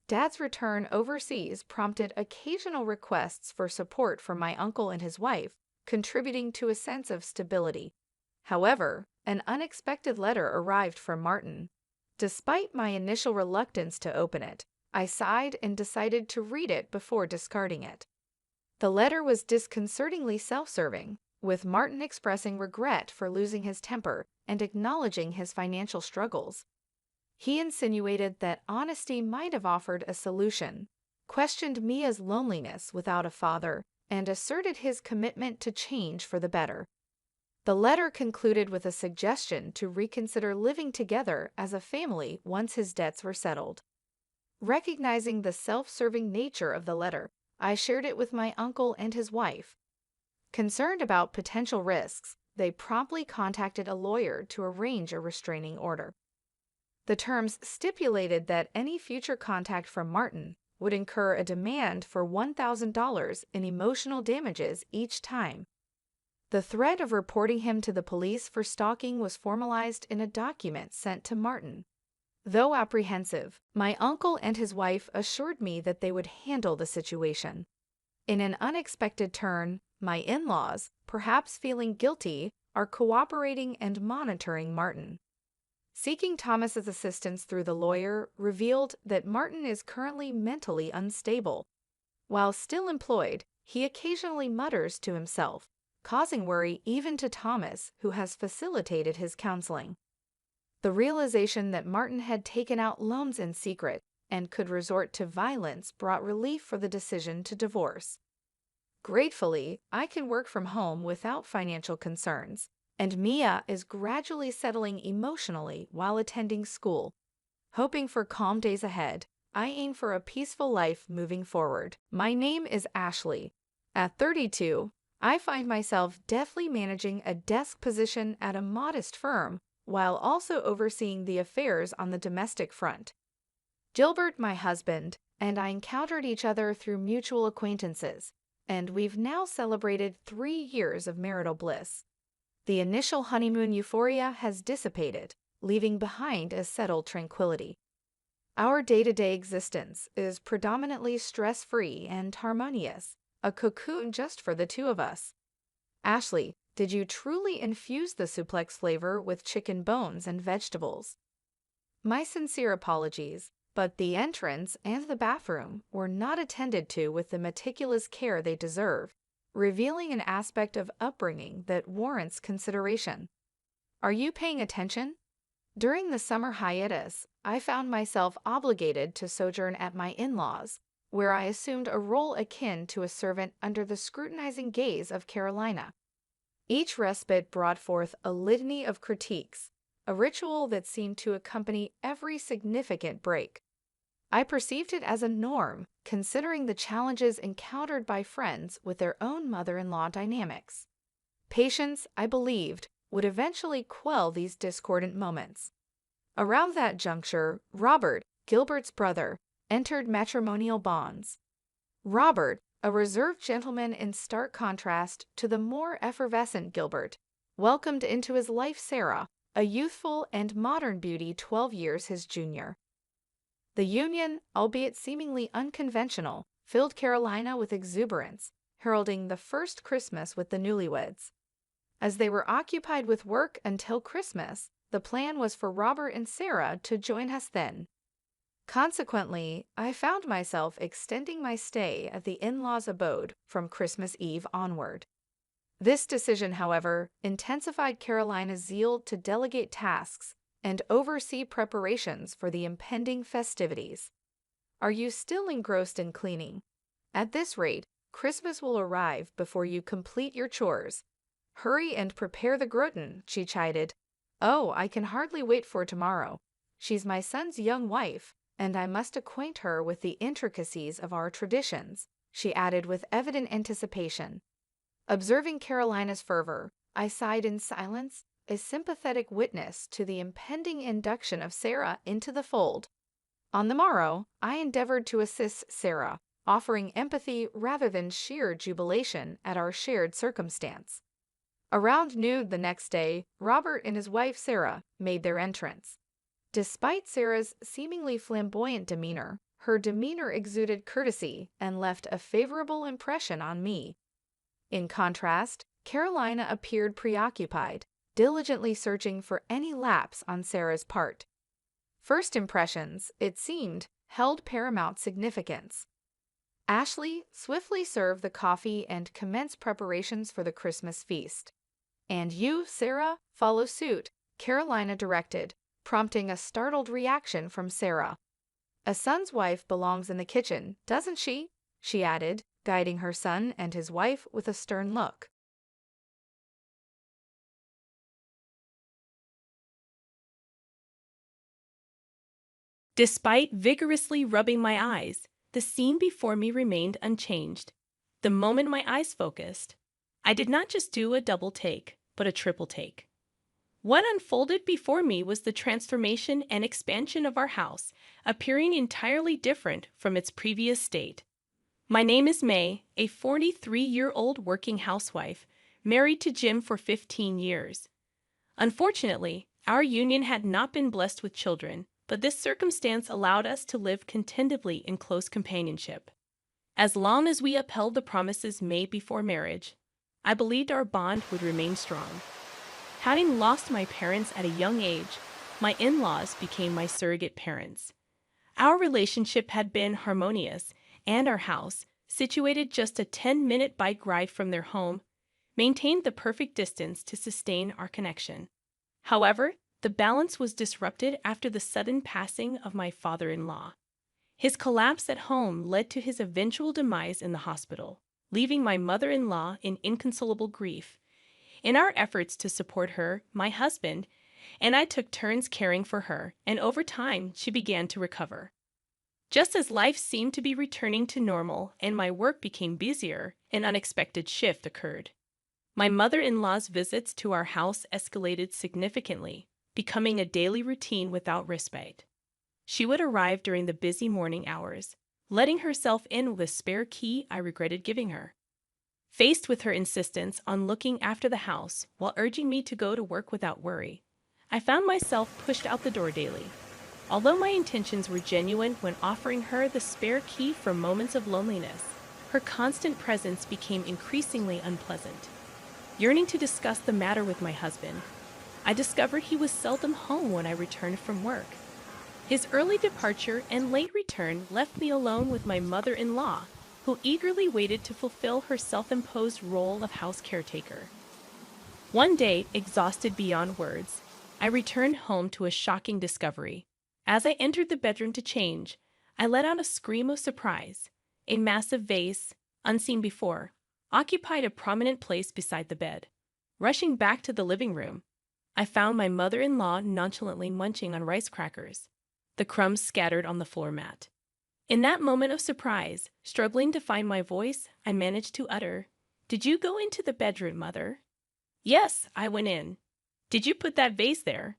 Dad's return overseas prompted occasional requests for support from my uncle and his wife, contributing to a sense of stability. However, an unexpected letter arrived from Martin. Despite my initial reluctance to open it, I sighed and decided to read it before discarding it. The letter was disconcertingly self-serving, with Martin expressing regret for losing his temper and acknowledging his financial struggles. He insinuated that honesty might have offered a solution, questioned Mia's loneliness without a father, and asserted his commitment to change for the better. The letter concluded with a suggestion to reconsider living together as a family once his debts were settled. Recognizing the self-serving nature of the letter, I shared it with my uncle and his wife. Concerned about potential risks, they promptly contacted a lawyer to arrange a restraining order. The terms stipulated that any future contact from Martin would incur a demand for $1,000 in emotional damages each time. The threat of reporting him to the police for stalking was formalized in a document sent to Martin. Though apprehensive, my uncle and his wife assured me that they would handle the situation. In an unexpected turn, my in-laws, perhaps feeling guilty, are cooperating and monitoring Martin. Seeking Thomas's assistance through the lawyer revealed that Martin is currently mentally unstable. While still employed, he occasionally mutters to himself, causing worry even to Thomas, who has facilitated his counseling. The realization that Martin had taken out loans in secret and could resort to violence brought relief for the decision to divorce. Gratefully, I can work from home without financial concerns, and Mia is gradually settling emotionally while attending school. Hoping for calm days ahead, I aim for a peaceful life moving forward. My name is Ashley. At 32, I find myself deftly managing a desk position at a modest firm while also overseeing the affairs on the domestic front. Gilbert, my husband, and I encountered each other through mutual acquaintances, and we've now celebrated 3 years of marital bliss. The initial honeymoon euphoria has dissipated, leaving behind a settled tranquility. Our day-to-day existence is predominantly stress-free and harmonious, a cocoon just for the two of us. Ashley, did you truly infuse the suplex flavor with chicken bones and vegetables? My sincere apologies, but the entrance and the bathroom were not attended to with the meticulous care they deserve, revealing an aspect of upbringing that warrants consideration. Are you paying attention? During the summer hiatus, I found myself obligated to sojourn at my in-laws, where I assumed a role akin to a servant under the scrutinizing gaze of Carolina. Each respite brought forth a litany of critiques, a ritual that seemed to accompany every significant break. I perceived it as a norm, considering the challenges encountered by friends with their own mother-in-law dynamics. Patience, I believed, would eventually quell these discordant moments. Around that juncture, Robert, Gilbert's brother, entered matrimonial bonds. Robert, a reserved gentleman in stark contrast to the more effervescent Gilbert, welcomed into his life Sarah, a youthful and modern beauty 12 years his junior. The union, albeit seemingly unconventional, filled Carolina with exuberance, heralding the first Christmas with the newlyweds. As they were occupied with work until Christmas, the plan was for Robert and Sarah to join us then. Consequently, I found myself extending my stay at the in-laws' abode from Christmas Eve onward. This decision, however, intensified Carolina's zeal to delegate tasks and oversee preparations for the impending festivities. Are you still engrossed in cleaning? At this rate, Christmas will arrive before you complete your chores. Hurry and prepare the gratin, she chided. Oh, I can hardly wait for tomorrow. She's my son's young wife, and I must acquaint her with the intricacies of our traditions, she added with evident anticipation. Observing Carolina's fervor, I sighed in silence, a sympathetic witness to the impending induction of Sarah into the fold. On the morrow, I endeavored to assist Sarah, offering empathy rather than sheer jubilation at our shared circumstance. Around noon the next day, Robert and his wife Sarah made their entrance. Despite Sarah's seemingly flamboyant demeanor, her demeanor exuded courtesy and left a favorable impression on me. In contrast, Carolina appeared preoccupied, diligently searching for any lapse on Sarah's part. First impressions, it seemed, held paramount significance. Ashley swiftly served the coffee and commenced preparations for the Christmas feast. And you, Sarah, follow suit, Carolina directed, prompting a startled reaction from Sarah. A son's wife belongs in the kitchen, doesn't she? She added, guiding her son and his wife with a stern look. Despite vigorously rubbing my eyes, the scene before me remained unchanged. The moment my eyes focused, I did not just do a double take, but a triple take. What unfolded before me was the transformation and expansion of our house, appearing entirely different from its previous state. My name is May, a 43-year-old working housewife, married to Jim for 15 years. Unfortunately, our union had not been blessed with children, but this circumstance allowed us to live contentedly in close companionship. As long as we upheld the promises made before marriage, I believed our bond would remain strong. Having lost my parents at a young age, my in-laws became my surrogate parents. Our relationship had been harmonious, and our house, situated just a 10-minute bike ride from their home, maintained the perfect distance to sustain our connection. However, the balance was disrupted after the sudden passing of my father-in-law. His collapse at home led to his eventual demise in the hospital, leaving my mother-in-law in inconsolable grief. In our efforts to support her, my husband and I took turns caring for her, and over time, she began to recover. Just as life seemed to be returning to normal and my work became busier, an unexpected shift occurred. My mother-in-law's visits to our house escalated significantly, becoming a daily routine without respite. She would arrive during the busy morning hours, letting herself in with a spare key I regretted giving her. Faced with her insistence on looking after the house while urging me to go to work without worry, I found myself pushed out the door daily. Although my intentions were genuine when offering her the spare key for moments of loneliness, her constant presence became increasingly unpleasant. Yearning to discuss the matter with my husband, I discovered he was seldom home when I returned from work. His early departure and late return left me alone with my mother-in-law, who eagerly waited to fulfill her self-imposed role of house caretaker. One day, exhausted beyond words, I returned home to a shocking discovery. As I entered the bedroom to change, I let out a scream of surprise. A massive vase, unseen before, occupied a prominent place beside the bed. Rushing back to the living room, I found my mother-in-law nonchalantly munching on rice crackers, the crumbs scattered on the floor mat. In that moment of surprise, struggling to find my voice, I managed to utter, "Did you go into the bedroom, Mother?" "Yes, I went in." "Did you put that vase there?"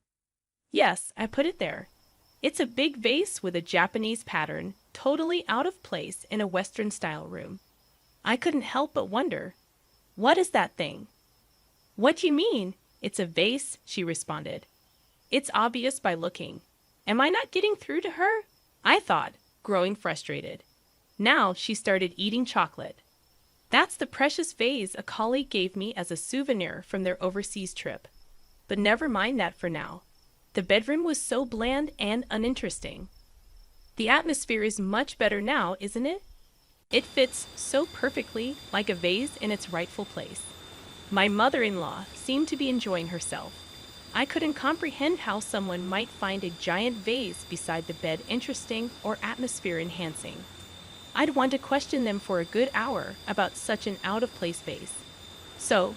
"Yes, I put it there. It's a big vase with a Japanese pattern, totally out of place in a Western-style room." I couldn't help but wonder, "What is that thing?" "What do you mean? It's a vase," she responded. "It's obvious by looking. Am I not getting through to her?" I thought, growing frustrated. Now she started eating chocolate. "That's the precious vase a colleague gave me as a souvenir from their overseas trip. But never mind that for now. The bedroom was so bland and uninteresting. The atmosphere is much better now, isn't it? It fits so perfectly like a vase in its rightful place." My mother-in-law seemed to be enjoying herself. I couldn't comprehend how someone might find a giant vase beside the bed interesting or atmosphere-enhancing. I'd want to question them for a good hour about such an out-of-place vase. So,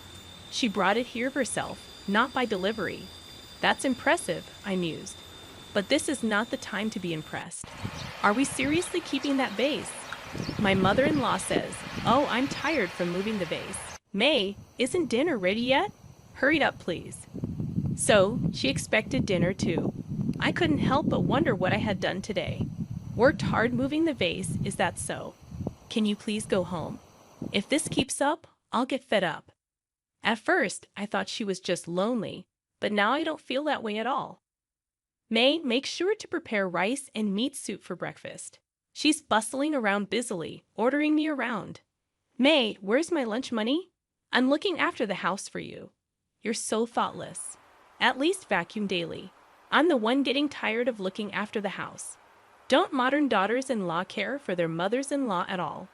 she brought it here herself, not by delivery. That's impressive, I mused. But this is not the time to be impressed. Are we seriously keeping that vase? My mother-in-law says, "Oh, I'm tired from moving the vase. May, isn't dinner ready yet? Hurry up, please." So, she expected dinner too. I couldn't help but wonder what I had done today. Worked hard moving the vase, is that so? Can you please go home? If this keeps up, I'll get fed up. At first, I thought she was just lonely, but now I don't feel that way at all. May, make sure to prepare rice and meat soup for breakfast. She's bustling around busily, ordering me around. May, where's my lunch money? I'm looking after the house for you. You're so thoughtless. At least vacuum daily. I'm the one getting tired of looking after the house. Don't modern daughters-in-law care for their mothers-in-law at all?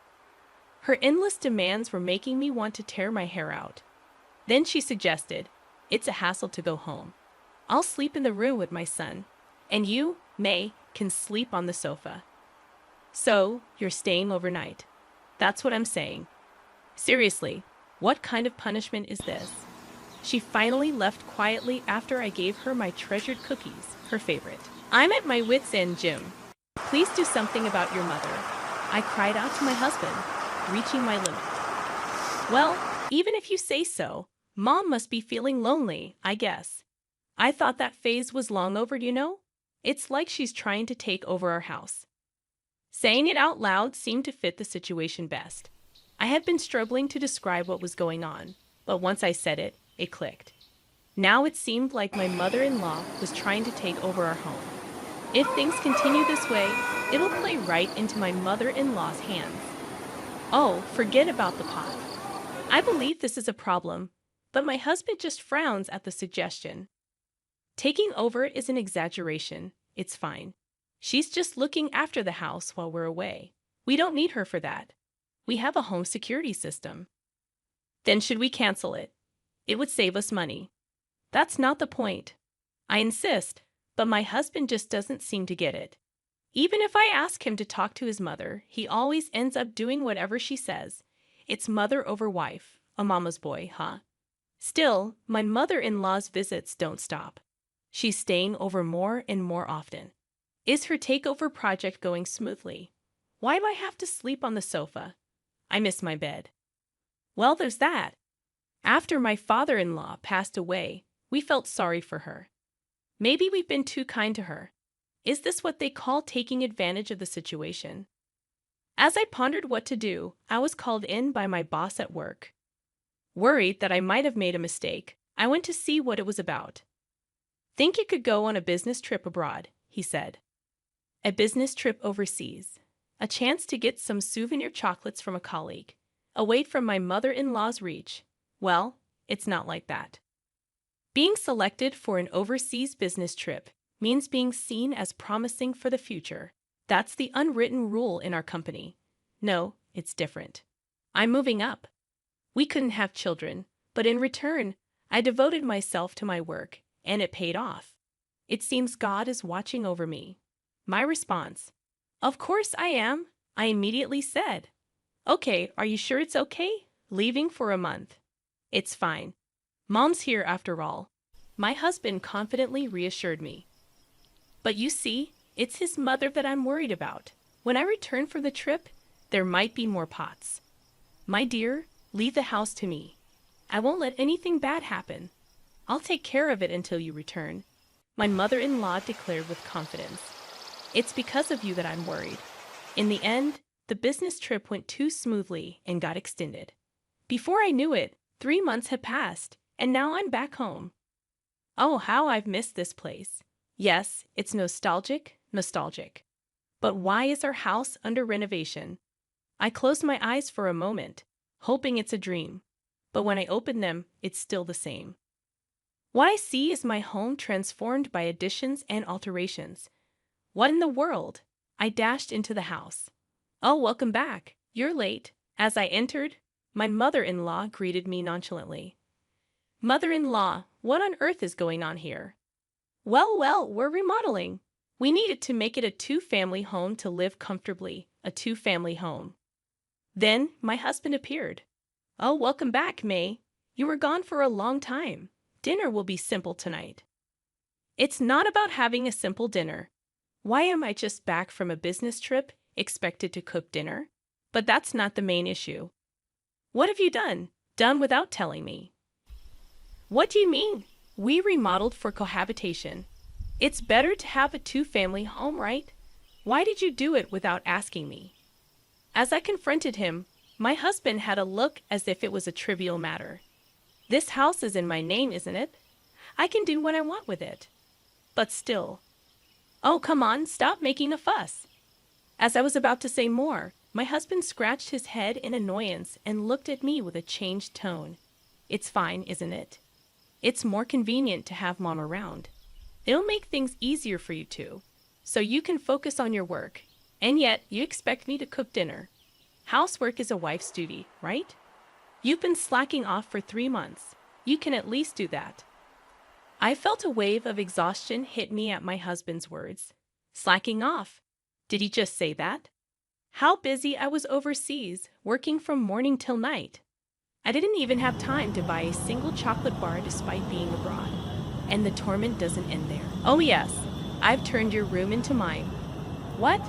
Her endless demands were making me want to tear my hair out. Then she suggested, "It's a hassle to go home. I'll sleep in the room with my son, and you, May, can sleep on the sofa." So, you're staying overnight. That's what I'm saying. Seriously, what kind of punishment is this? She finally left quietly after I gave her my treasured cookies, her favorite. I'm at my wit's end, Jim. Please do something about your mother. I cried out to my husband, reaching my limit. Well, even if you say so, Mom must be feeling lonely, I guess. I thought that phase was long over, you know? It's like she's trying to take over our house. Saying it out loud seemed to fit the situation best. I had been struggling to describe what was going on, but once I said it, it clicked. Now it seemed like my mother-in-law was trying to take over our home. If things continue this way, it'll play right into my mother-in-law's hands. Oh, forget about the pot. I believe this is a problem, but my husband just frowns at the suggestion. Taking over is an exaggeration. It's fine. She's just looking after the house while we're away. We don't need her for that. We have a home security system. Then should we cancel it? It would save us money. That's not the point. I insist, but my husband just doesn't seem to get it. Even if I ask him to talk to his mother, he always ends up doing whatever she says. It's mother over wife, a mama's boy, huh? Still, my mother-in-law's visits don't stop. She's staying over more and more often. Is her takeover project going smoothly? Why do I have to sleep on the sofa? I miss my bed. Well, there's that. After my father-in-law passed away, we felt sorry for her. Maybe we've been too kind to her. Is this what they call taking advantage of the situation? As I pondered what to do, I was called in by my boss at work. Worried that I might have made a mistake, I went to see what it was about. "Think you could go on a business trip abroad," he said. A business trip overseas. A chance to get some souvenir chocolates from a colleague. Away from my mother-in-law's reach. Well, it's not like that. Being selected for an overseas business trip means being seen as promising for the future. That's the unwritten rule in our company. No, it's different. I'm moving up. We couldn't have children, but in return, I devoted myself to my work, and it paid off. It seems God is watching over me. My response: "Of course I am," I immediately said. "Okay, are you sure it's okay? Leaving for a month." "It's fine. Mom's here after all," my husband confidently reassured me. But you see, it's his mother that I'm worried about. When I return from the trip, there might be more pots. "My dear, leave the house to me. I won't let anything bad happen. I'll take care of it until you return," my mother-in-law declared with confidence. "It's because of you that I'm worried." In the end, the business trip went too smoothly and got extended. Before I knew it, 3 months had passed, and now I'm back home. Oh, how I've missed this place. Yes, it's nostalgic. But why is our house under renovation? I closed my eyes for a moment, hoping it's a dream. But when I open them, it's still the same. What I see is my home transformed by additions and alterations. What in the world? I dashed into the house. "Oh, welcome back. You're late." As I entered, my mother-in-law greeted me nonchalantly. "Mother-in-law, what on earth is going on here?" Well, we're remodeling. We needed to make it a two-family home to live comfortably, a two-family home." Then my husband appeared. "Oh, welcome back, May. You were gone for a long time. Dinner will be simple tonight." It's not about having a simple dinner. Why am I just back from a business trip expected to cook dinner? But that's not the main issue. "What have you done? Done without telling me?" "What do you mean? We remodeled for cohabitation. It's better to have a two-family home, right? Why did you do it without asking me?" As I confronted him, my husband had a look as if it was a trivial matter. "This house is in my name, isn't it? I can do what I want with it." But still. "Oh, come on, stop making a fuss." As I was about to say more, my husband scratched his head in annoyance and looked at me with a changed tone. "It's fine, isn't it? It's more convenient to have Mom around. It'll make things easier for you two, so you can focus on your work. And yet, you expect me to cook dinner. Housework is a wife's duty, right? You've been slacking off for 3 months. You can at least do that." I felt a wave of exhaustion hit me at my husband's words. Slacking off? Did he just say that? How busy I was overseas, working from morning till night. I didn't even have time to buy a single chocolate bar despite being abroad. And the torment doesn't end there. "Oh yes, I've turned your room into mine." "What?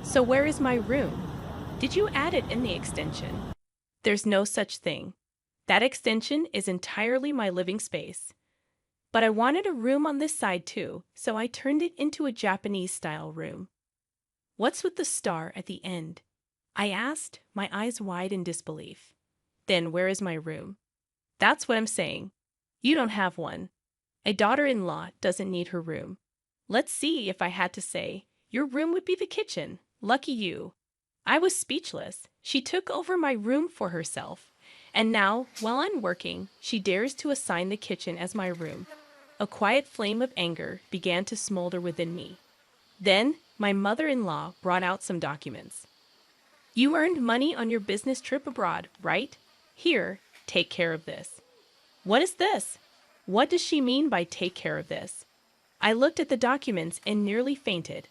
So where is my room? Did you add it in the extension?" "There's no such thing. That extension is entirely my living space. But I wanted a room on this side too, so I turned it into a Japanese-style room." "What's with the star at the end?" I asked, my eyes wide in disbelief. "Then where is my room?" "That's what I'm saying. You don't have one. A daughter-in-law doesn't need her room. Let's see, if I had to say, your room would be the kitchen. Lucky you." I was speechless. She took over my room for herself. And now, while I'm working, she dares to assign the kitchen as my room. A quiet flame of anger began to smolder within me. Then, my mother-in-law brought out some documents. "You earned money on your business trip abroad, right? Here, take care of this." What is this? What does she mean by take care of this? I looked at the documents and nearly fainted.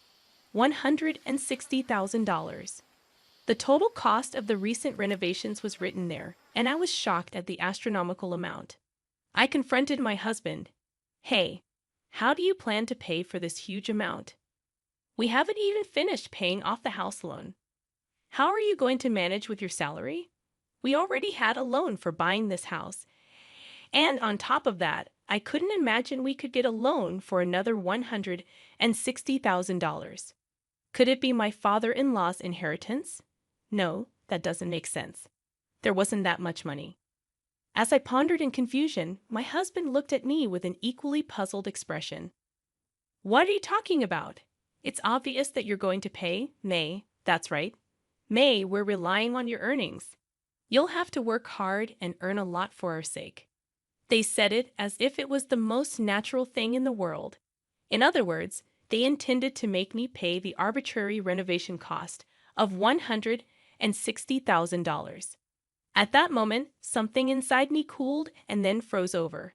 $160,000. The total cost of the recent renovations was written there, and I was shocked at the astronomical amount. I confronted my husband. "Hey, how do you plan to pay for this huge amount? We haven't even finished paying off the house loan. How are you going to manage with your salary? We already had a loan for buying this house. And on top of that, I couldn't imagine we could get a loan for another $160,000. Could it be my father-in-law's inheritance? No, that doesn't make sense. There wasn't that much money. As I pondered in confusion, my husband looked at me with an equally puzzled expression. What are you talking about? It's obvious that you're going to pay, May. That's right. May, we're relying on your earnings. You'll have to work hard and earn a lot for our sake. They said it as if it was the most natural thing in the world. In other words, they intended to make me pay the arbitrary renovation cost of $160,000. At that moment, something inside me cooled and then froze over.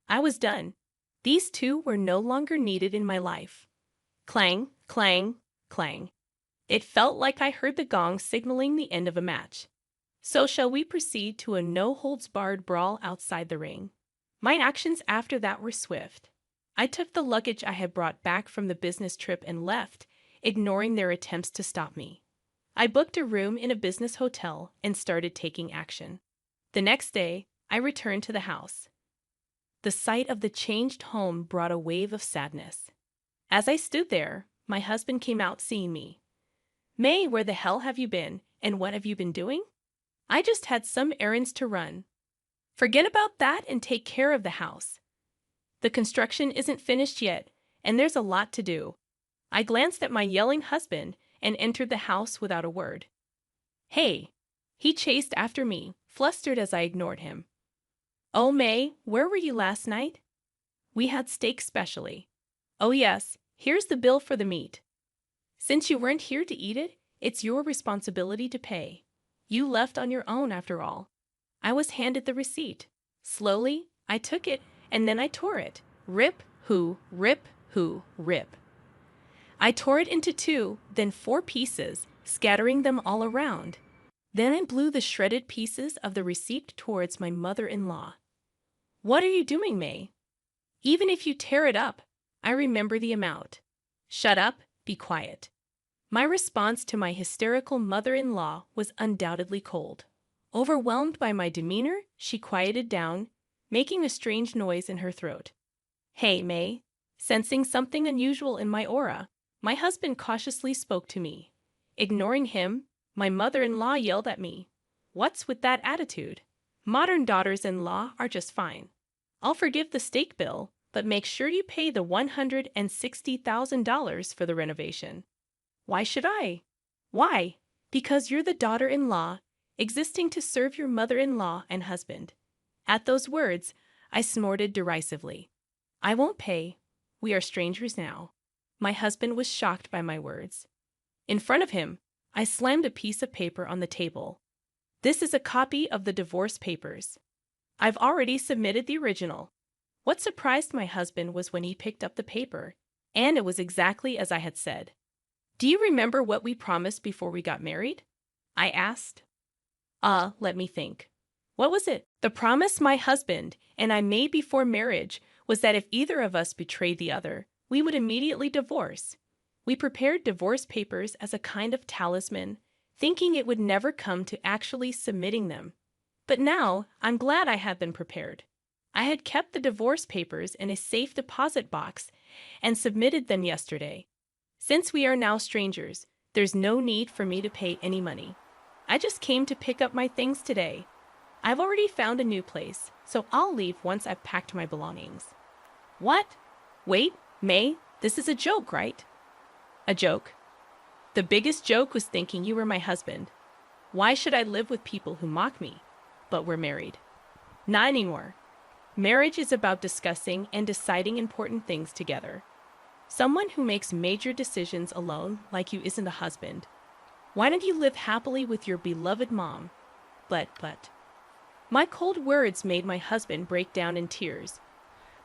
I was done. These two were no longer needed in my life. Clang, clang, clang. It felt like I heard the gong signaling the end of a match. So shall we proceed to a no-holds-barred brawl outside the ring? My actions after that were swift. I took the luggage I had brought back from the business trip and left, ignoring their attempts to stop me. I booked a room in a business hotel and started taking action. The next day, I returned to the house. The sight of the changed home brought a wave of sadness. As I stood there, my husband came out seeing me. May, where the hell have you been, and what have you been doing? I just had some errands to run. Forget about that and take care of the house. The construction isn't finished yet, and there's a lot to do. I glanced at my yelling husband and entered the house without a word. Hey! He chased after me, flustered as I ignored him. Oh, May, where were you last night? We had steak specially. Oh yes, here's the bill for the meat. Since you weren't here to eat it, it's your responsibility to pay. You left on your own after all. I was handed the receipt. Slowly, I took it, and then I tore it. Rip, hoo, rip, hoo, rip. I tore it into 2, then 4 pieces, scattering them all around. Then I blew the shredded pieces of the receipt towards my mother-in-law. What are you doing, May? Even if you tear it up, I remember the amount. Shut up, be quiet. My response to my hysterical mother-in-law was undoubtedly cold. Overwhelmed by my demeanor, she quieted down, making a strange noise in her throat. Hey, May. Sensing something unusual in my aura, my husband cautiously spoke to me. Ignoring him, my mother-in-law yelled at me. What's with that attitude? Modern daughters-in-law are just fine. I'll forgive the steak bill, but make sure you pay the $160,000 for the renovation. Why should I? Why? Because you're the daughter-in-law, existing to serve your mother-in-law and husband. At those words, I snorted derisively. I won't pay. We are strangers now. My husband was shocked by my words. In front of him, I slammed a piece of paper on the table. This is a copy of the divorce papers. I've already submitted the original. What surprised my husband was when he picked up the paper, and it was exactly as I had said. Do you remember what we promised before we got married? I asked. Let me think. What was it? The promise my husband and I made before marriage was that if either of us betrayed the other, we would immediately divorce. We prepared divorce papers as a kind of talisman, thinking it would never come to actually submitting them. But now, I'm glad I had them prepared. I had kept the divorce papers in a safe deposit box and submitted them yesterday. Since we are now strangers, there's no need for me to pay any money. I just came to pick up my things today. I've already found a new place, so I'll leave once I've packed my belongings. What? Wait, May, this is a joke, right? A joke? The biggest joke was thinking you were my husband. Why should I live with people who mock me? But we're married. Not anymore. Marriage is about discussing and deciding important things together. Someone who makes major decisions alone, like you, isn't a husband. Why don't you live happily with your beloved mom? But. My cold words made my husband break down in tears.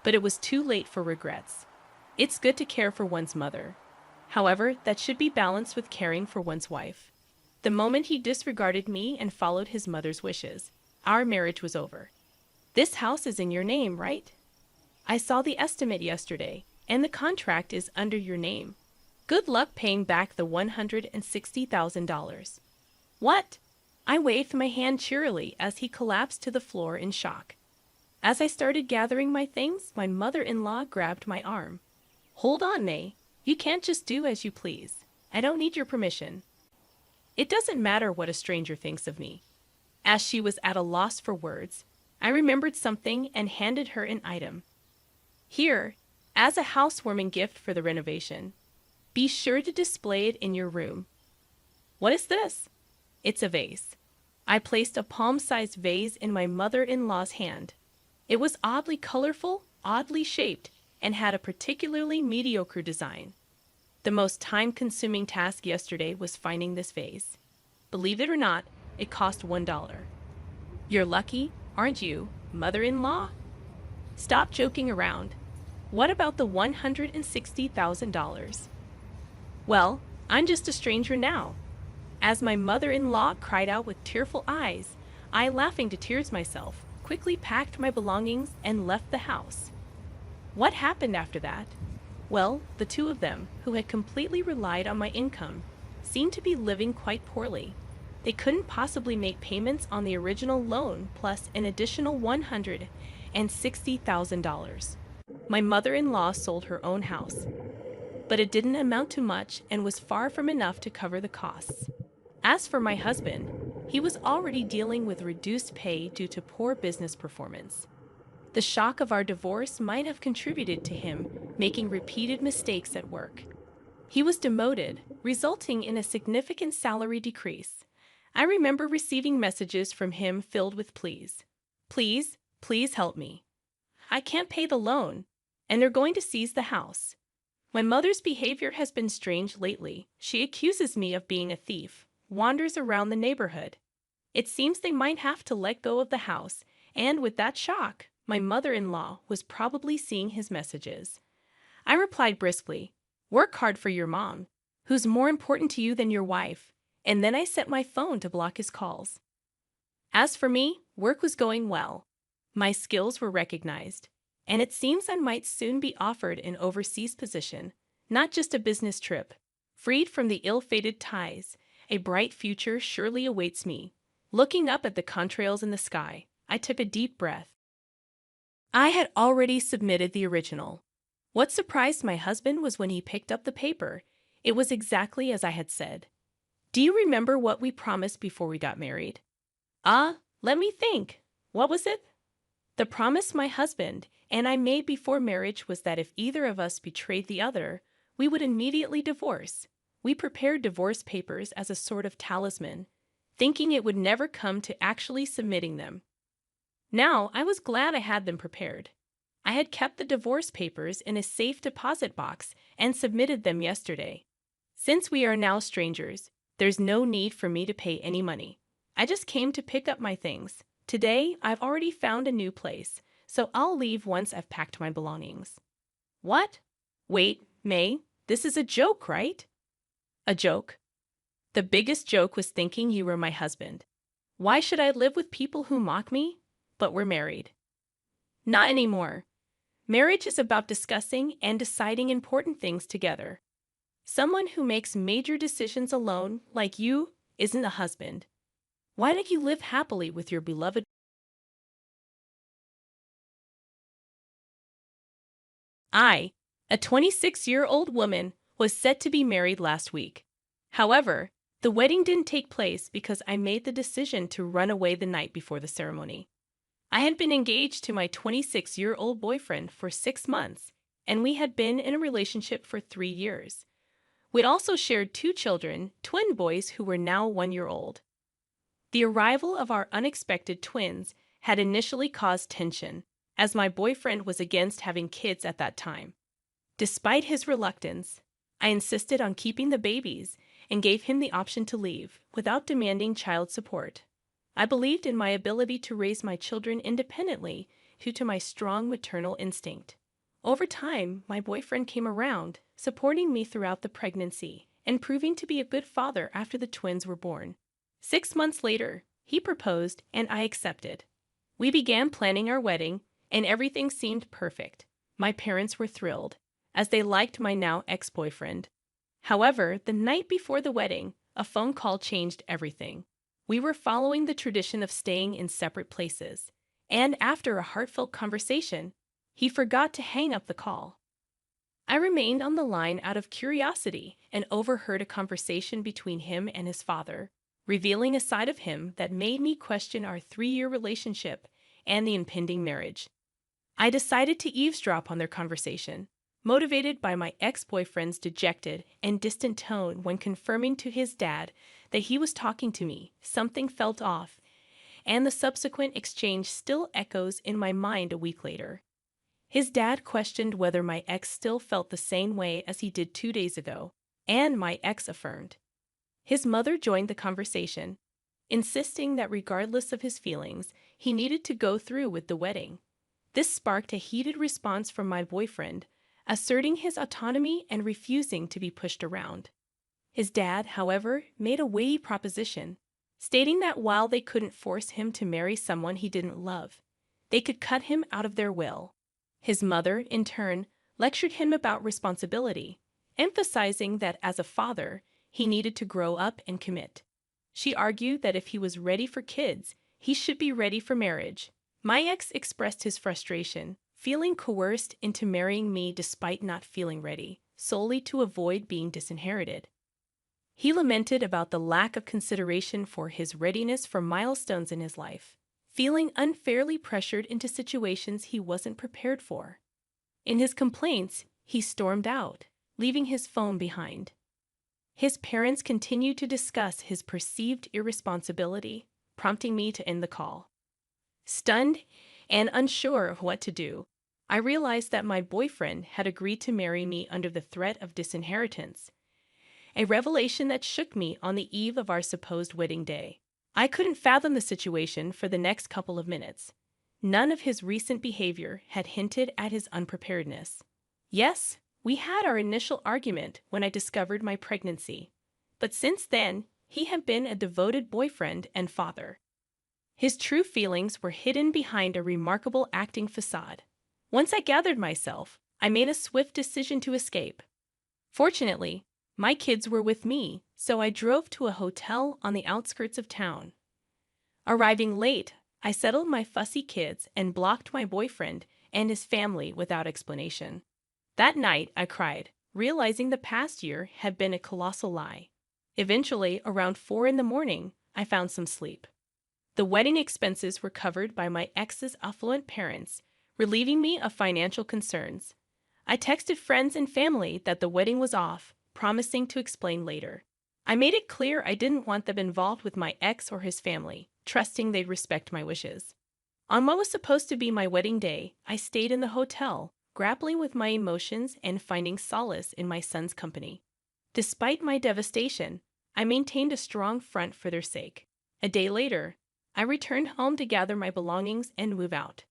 But it was too late for regrets. It's good to care for one's mother. However, that should be balanced with caring for one's wife. The moment he disregarded me and followed his mother's wishes, our marriage was over. This house is in your name, right? I saw the estimate yesterday, and the contract is under your name. Good luck paying back the $160,000. What? I waved my hand cheerily as he collapsed to the floor in shock. As I started gathering my things, my mother-in-law grabbed my arm. "Hold on, May. You can't just do as you please. I don't need your permission." It doesn't matter what a stranger thinks of me. As she was at a loss for words, I remembered something and handed her an item. "Here, as a housewarming gift for the renovation. Be sure to display it in your room." "What is this?" "It's a vase." I placed a palm-sized vase in my mother-in-law's hand. It was oddly colorful, oddly shaped, and had a particularly mediocre design. The most time-consuming task yesterday was finding this vase. Believe it or not, it cost $1. You're lucky, aren't you, mother-in-law? Stop joking around. What about the $160,000? Well, I'm just a stranger now. As my mother-in-law cried out with tearful eyes, I, laughing to tears myself, quickly packed my belongings and left the house. What happened after that? Well, the two of them, who had completely relied on my income, seemed to be living quite poorly. They couldn't possibly make payments on the original loan plus an additional $160,000. My mother-in-law sold her own house, but it didn't amount to much and was far from enough to cover the costs. As for my husband, he was already dealing with reduced pay due to poor business performance. The shock of our divorce might have contributed to him making repeated mistakes at work. He was demoted, resulting in a significant salary decrease. I remember receiving messages from him filled with pleas. "Please, please help me. I can't pay the loan, and they're going to seize the house. My mother's behavior has been strange lately. She accuses me of being a thief, wanders around the neighborhood. It seems they might have to let go of the house, and with that shock, my mother-in-law was probably seeing his messages." I replied briskly, "Work hard for your mom, who's more important to you than your wife," and then I set my phone to block his calls. As for me, work was going well. My skills were recognized, and it seems I might soon be offered an overseas position, not just a business trip. Freed from the ill-fated ties, a bright future surely awaits me. Looking up at the contrails in the sky, I took a deep breath. I had already submitted the original. What surprised my husband was when he picked up the paper. It was exactly as I had said. "Do you remember what we promised before we got married?" Let me think. What was it?" "The promise my husband and I made before marriage was that if either of us betrayed the other, we would immediately divorce. We prepared divorce papers as a sort of talisman, thinking it would never come to actually submitting them. Now, I was glad I had them prepared. I had kept the divorce papers in a safe deposit box and submitted them yesterday. Since we are now strangers, there's no need for me to pay any money. I just came to pick up my things. Today, I've already found a new place, so I'll leave once I've packed my belongings." "What? Wait, May, this is a joke, right?" "A joke? The biggest joke was thinking you were my husband. Why should I live with people who mock me? But we're married." "Not anymore. Marriage is about discussing and deciding important things together. Someone who makes major decisions alone, like you, isn't a husband. Why don't you live happily with your beloved?" I, a 26-year-old woman, was set to be married last week. However, the wedding didn't take place because I made the decision to run away the night before the ceremony. I had been engaged to my 26-year-old boyfriend for 6 months, and we had been in a relationship for 3 years. We'd also shared 2 children, twin boys who were now 1 year old. The arrival of our unexpected twins had initially caused tension, as my boyfriend was against having kids at that time. Despite his reluctance, I insisted on keeping the babies and gave him the option to leave without demanding child support. I believed in my ability to raise my children independently due to my strong maternal instinct. Over time, my boyfriend came around, supporting me throughout the pregnancy and proving to be a good father after the twins were born. 6 months later, he proposed and I accepted. We began planning our wedding, and everything seemed perfect. My parents were thrilled, as they liked my now ex-boyfriend. However, the night before the wedding, a phone call changed everything. We were following the tradition of staying in separate places, And after a heartfelt conversation, he forgot to hang up the call. I remained on the line out of curiosity and overheard a conversation between him and his father, revealing a side of him that made me question our 3-year relationship and the impending marriage. I decided to eavesdrop on their conversation, motivated by my ex-boyfriend's dejected and distant tone when confirming to his dad that he was talking to me. Something felt off, and the subsequent exchange still echoes in my mind a week later. His dad questioned whether my ex still felt the same way as he did 2 days ago, and my ex affirmed. His mother joined the conversation, insisting that regardless of his feelings, he needed to go through with the wedding. This sparked a heated response from my boyfriend, asserting his autonomy and refusing to be pushed around. His dad, however, made a weighty proposition, stating that while they couldn't force him to marry someone he didn't love, they could cut him out of their will. His mother, in turn, lectured him about responsibility, emphasizing that as a father, he needed to grow up and commit. She argued that if he was ready for kids, he should be ready for marriage. My ex expressed his frustration, feeling coerced into marrying me despite not feeling ready, solely to avoid being disinherited. He lamented about the lack of consideration for his readiness for milestones in his life, feeling unfairly pressured into situations he wasn't prepared for. In his complaints, he stormed out, leaving his phone behind. His parents continued to discuss his perceived irresponsibility, prompting me to end the call. Stunned and unsure of what to do, I realized that my boyfriend had agreed to marry me under the threat of disinheritance, a revelation that shook me on the eve of our supposed wedding day. I couldn't fathom the situation for the next couple of minutes. None of his recent behavior had hinted at his unpreparedness. Yes, we had our initial argument when I discovered my pregnancy, but since then, he had been a devoted boyfriend and father. His true feelings were hidden behind a remarkable acting facade. Once I gathered myself, I made a swift decision to escape. Fortunately, my kids were with me, so I drove to a hotel on the outskirts of town. Arriving late, I settled my fussy kids and blocked my boyfriend and his family without explanation. That night, I cried, realizing the past year had been a colossal lie. Eventually, around 4 a.m, I found some sleep. The wedding expenses were covered by my ex's affluent parents, relieving me of financial concerns. I texted friends and family that the wedding was off, promising to explain later. I made it clear I didn't want them involved with my ex or his family, trusting they'd respect my wishes. On what was supposed to be my wedding day, I stayed in the hotel, grappling with my emotions and finding solace in my son's company. Despite my devastation, I maintained a strong front for their sake. A day later, I returned home to gather my belongings and move out.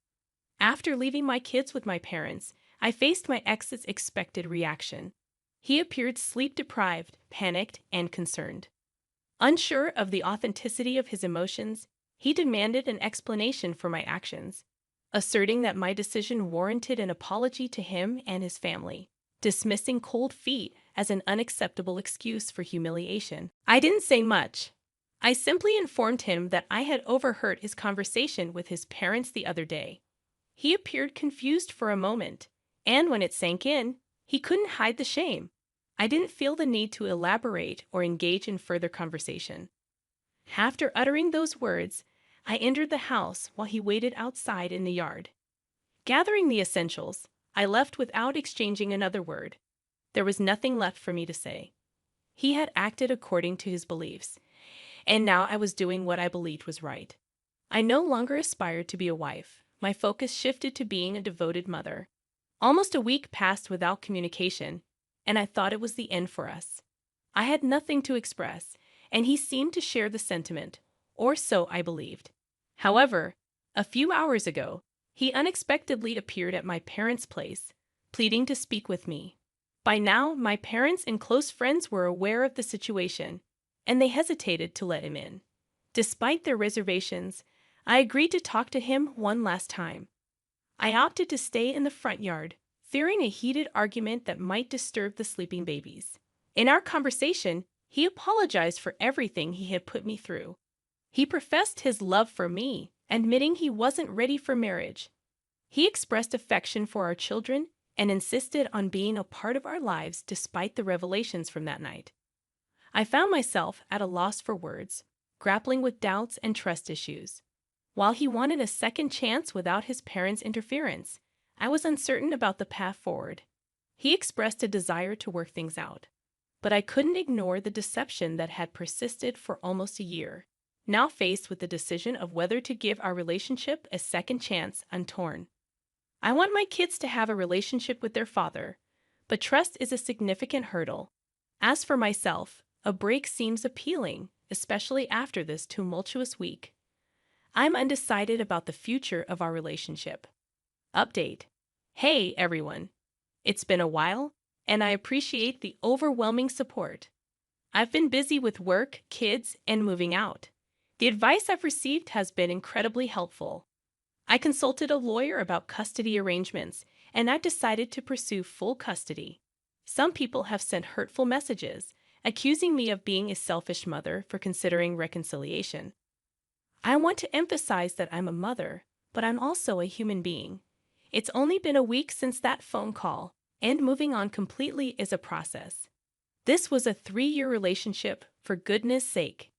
After leaving my kids with my parents, I faced my ex's expected reaction. He appeared sleep-deprived, panicked, and concerned. Unsure of the authenticity of his emotions, he demanded an explanation for my actions, asserting that my decision warranted an apology to him and his family, dismissing cold feet as an unacceptable excuse for humiliation. I didn't say much. I simply informed him that I had overheard his conversation with his parents the other day. He appeared confused for a moment, and when it sank in, he couldn't hide the shame. I didn't feel the need to elaborate or engage in further conversation. After uttering those words, I entered the house while he waited outside in the yard. Gathering the essentials, I left without exchanging another word. There was nothing left for me to say. He had acted according to his beliefs, and now I was doing what I believed was right. I no longer aspired to be a wife. My focus shifted to being a devoted mother. Almost a week passed without communication, and I thought it was the end for us. I had nothing to express, and he seemed to share the sentiment, or so I believed. However, a few hours ago, he unexpectedly appeared at my parents' place, pleading to speak with me. By now, my parents and close friends were aware of the situation, and they hesitated to let him in. Despite their reservations, I agreed to talk to him one last time. I opted to stay in the front yard, fearing a heated argument that might disturb the sleeping babies. In our conversation, he apologized for everything he had put me through. He professed his love for me, admitting he wasn't ready for marriage. He expressed affection for our children and insisted on being a part of our lives despite the revelations from that night. I found myself at a loss for words, grappling with doubts and trust issues. While he wanted a second chance without his parents' interference, I was uncertain about the path forward. He expressed a desire to work things out, but I couldn't ignore the deception that had persisted for almost a year. Now faced with the decision of whether to give our relationship a second chance, I'm torn. I want my kids to have a relationship with their father, but trust is a significant hurdle. As for myself, a break seems appealing, especially after this tumultuous week. I'm undecided about the future of our relationship. Update. Hey, everyone. It's been a while, and I appreciate the overwhelming support. I've been busy with work, kids, and moving out. The advice I've received has been incredibly helpful. I consulted a lawyer about custody arrangements, and I've decided to pursue full custody. Some people have sent hurtful messages, accusing me of being a selfish mother for considering reconciliation. I want to emphasize that I'm a mother, but I'm also a human being. It's only been a week since that phone call, and moving on completely is a process. This was a 3-year relationship, for goodness sake.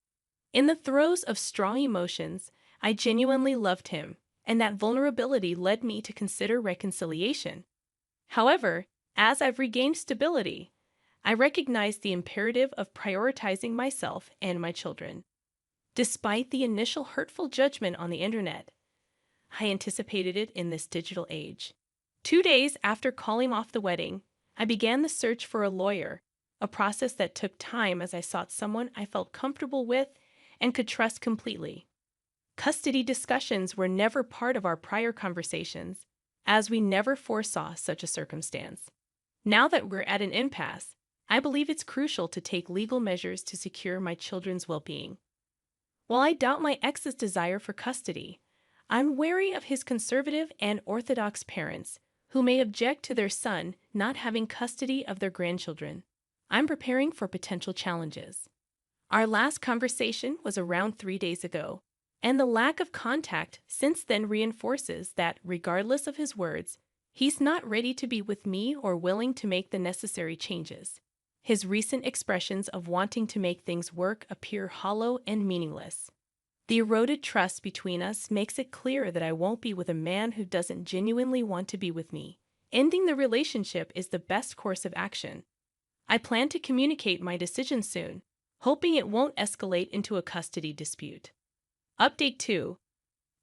In the throes of strong emotions, I genuinely loved him, and that vulnerability led me to consider reconciliation. However, as I've regained stability, I recognize the imperative of prioritizing myself and my children. Despite the initial hurtful judgment on the internet, I anticipated it in this digital age. 2 days after calling off the wedding, I began the search for a lawyer, a process that took time as I sought someone I felt comfortable with and could trust completely. Custody discussions were never part of our prior conversations, as we never foresaw such a circumstance. Now that we're at an impasse, I believe it's crucial to take legal measures to secure my children's well-being. While I doubt my ex's desire for custody, I'm wary of his conservative and orthodox parents, who may object to their son not having custody of their grandchildren. I'm preparing for potential challenges. Our last conversation was around 3 days ago, and the lack of contact since then reinforces that, regardless of his words, he's not ready to be with me or willing to make the necessary changes. His recent expressions of wanting to make things work appear hollow and meaningless. The eroded trust between us makes it clear that I won't be with a man who doesn't genuinely want to be with me. Ending the relationship is the best course of action. I plan to communicate my decision soon, hoping it won't escalate into a custody dispute. Update 2.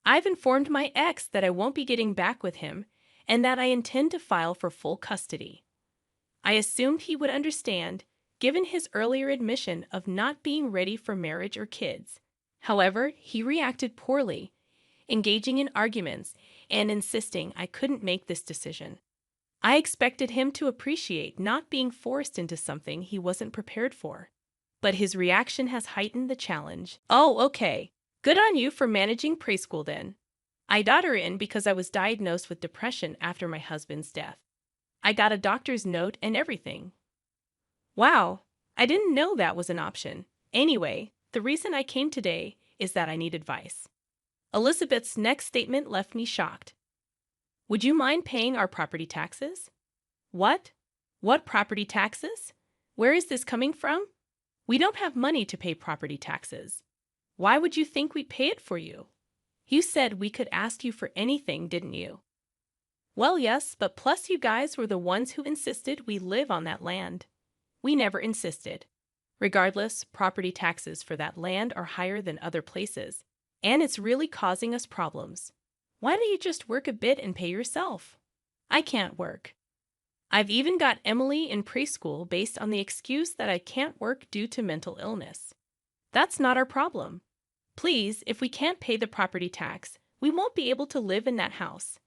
I've informed my ex that I won't be getting back with him and that I intend to file for full custody. I assumed he would understand, given his earlier admission of not being ready for marriage or kids. However, he reacted poorly, engaging in arguments and insisting I couldn't make this decision. I expected him to appreciate not being forced into something he wasn't prepared for. But his reaction has heightened the challenge. Oh, okay. Good on you for managing preschool then. I got her in because I was diagnosed with depression after my husband's death. I got a doctor's note and everything. Wow, I didn't know that was an option. Anyway, the reason I came today is that I need advice. Elizabeth's next statement left me shocked. Would you mind paying our property taxes? What? What property taxes? Where is this coming from? We don't have money to pay property taxes. Why would you think we'd pay it for you? You said we could ask you for anything, didn't you? Well, yes, but plus you guys were the ones who insisted we live on that land. We never insisted. Regardless, property taxes for that land are higher than other places, and it's really causing us problems. Why don't you just work a bit and pay yourself? I can't work. I've even got Emily in preschool based on the excuse that I can't work due to mental illness. That's not our problem. Please, if we can't pay the property tax, we won't be able to live in that house.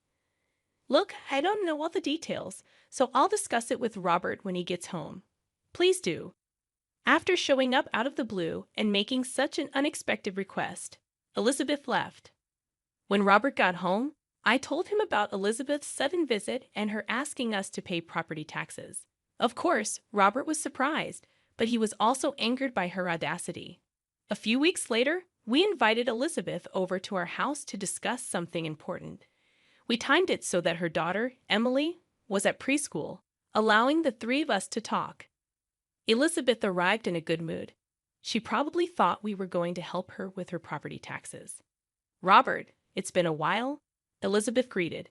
Look, I don't know all the details, so I'll discuss it with Robert when he gets home. Please do. After showing up out of the blue and making such an unexpected request, Elizabeth left. When Robert got home, I told him about Elizabeth's sudden visit and her asking us to pay property taxes. Of course, Robert was surprised, but he was also angered by her audacity. A few weeks later, we invited Elizabeth over to our house to discuss something important. We timed it so that her daughter, Emily, was at preschool, allowing the three of us to talk. Elizabeth arrived in a good mood. She probably thought we were going to help her with her property taxes. "Robert, it's been a while," Elizabeth greeted.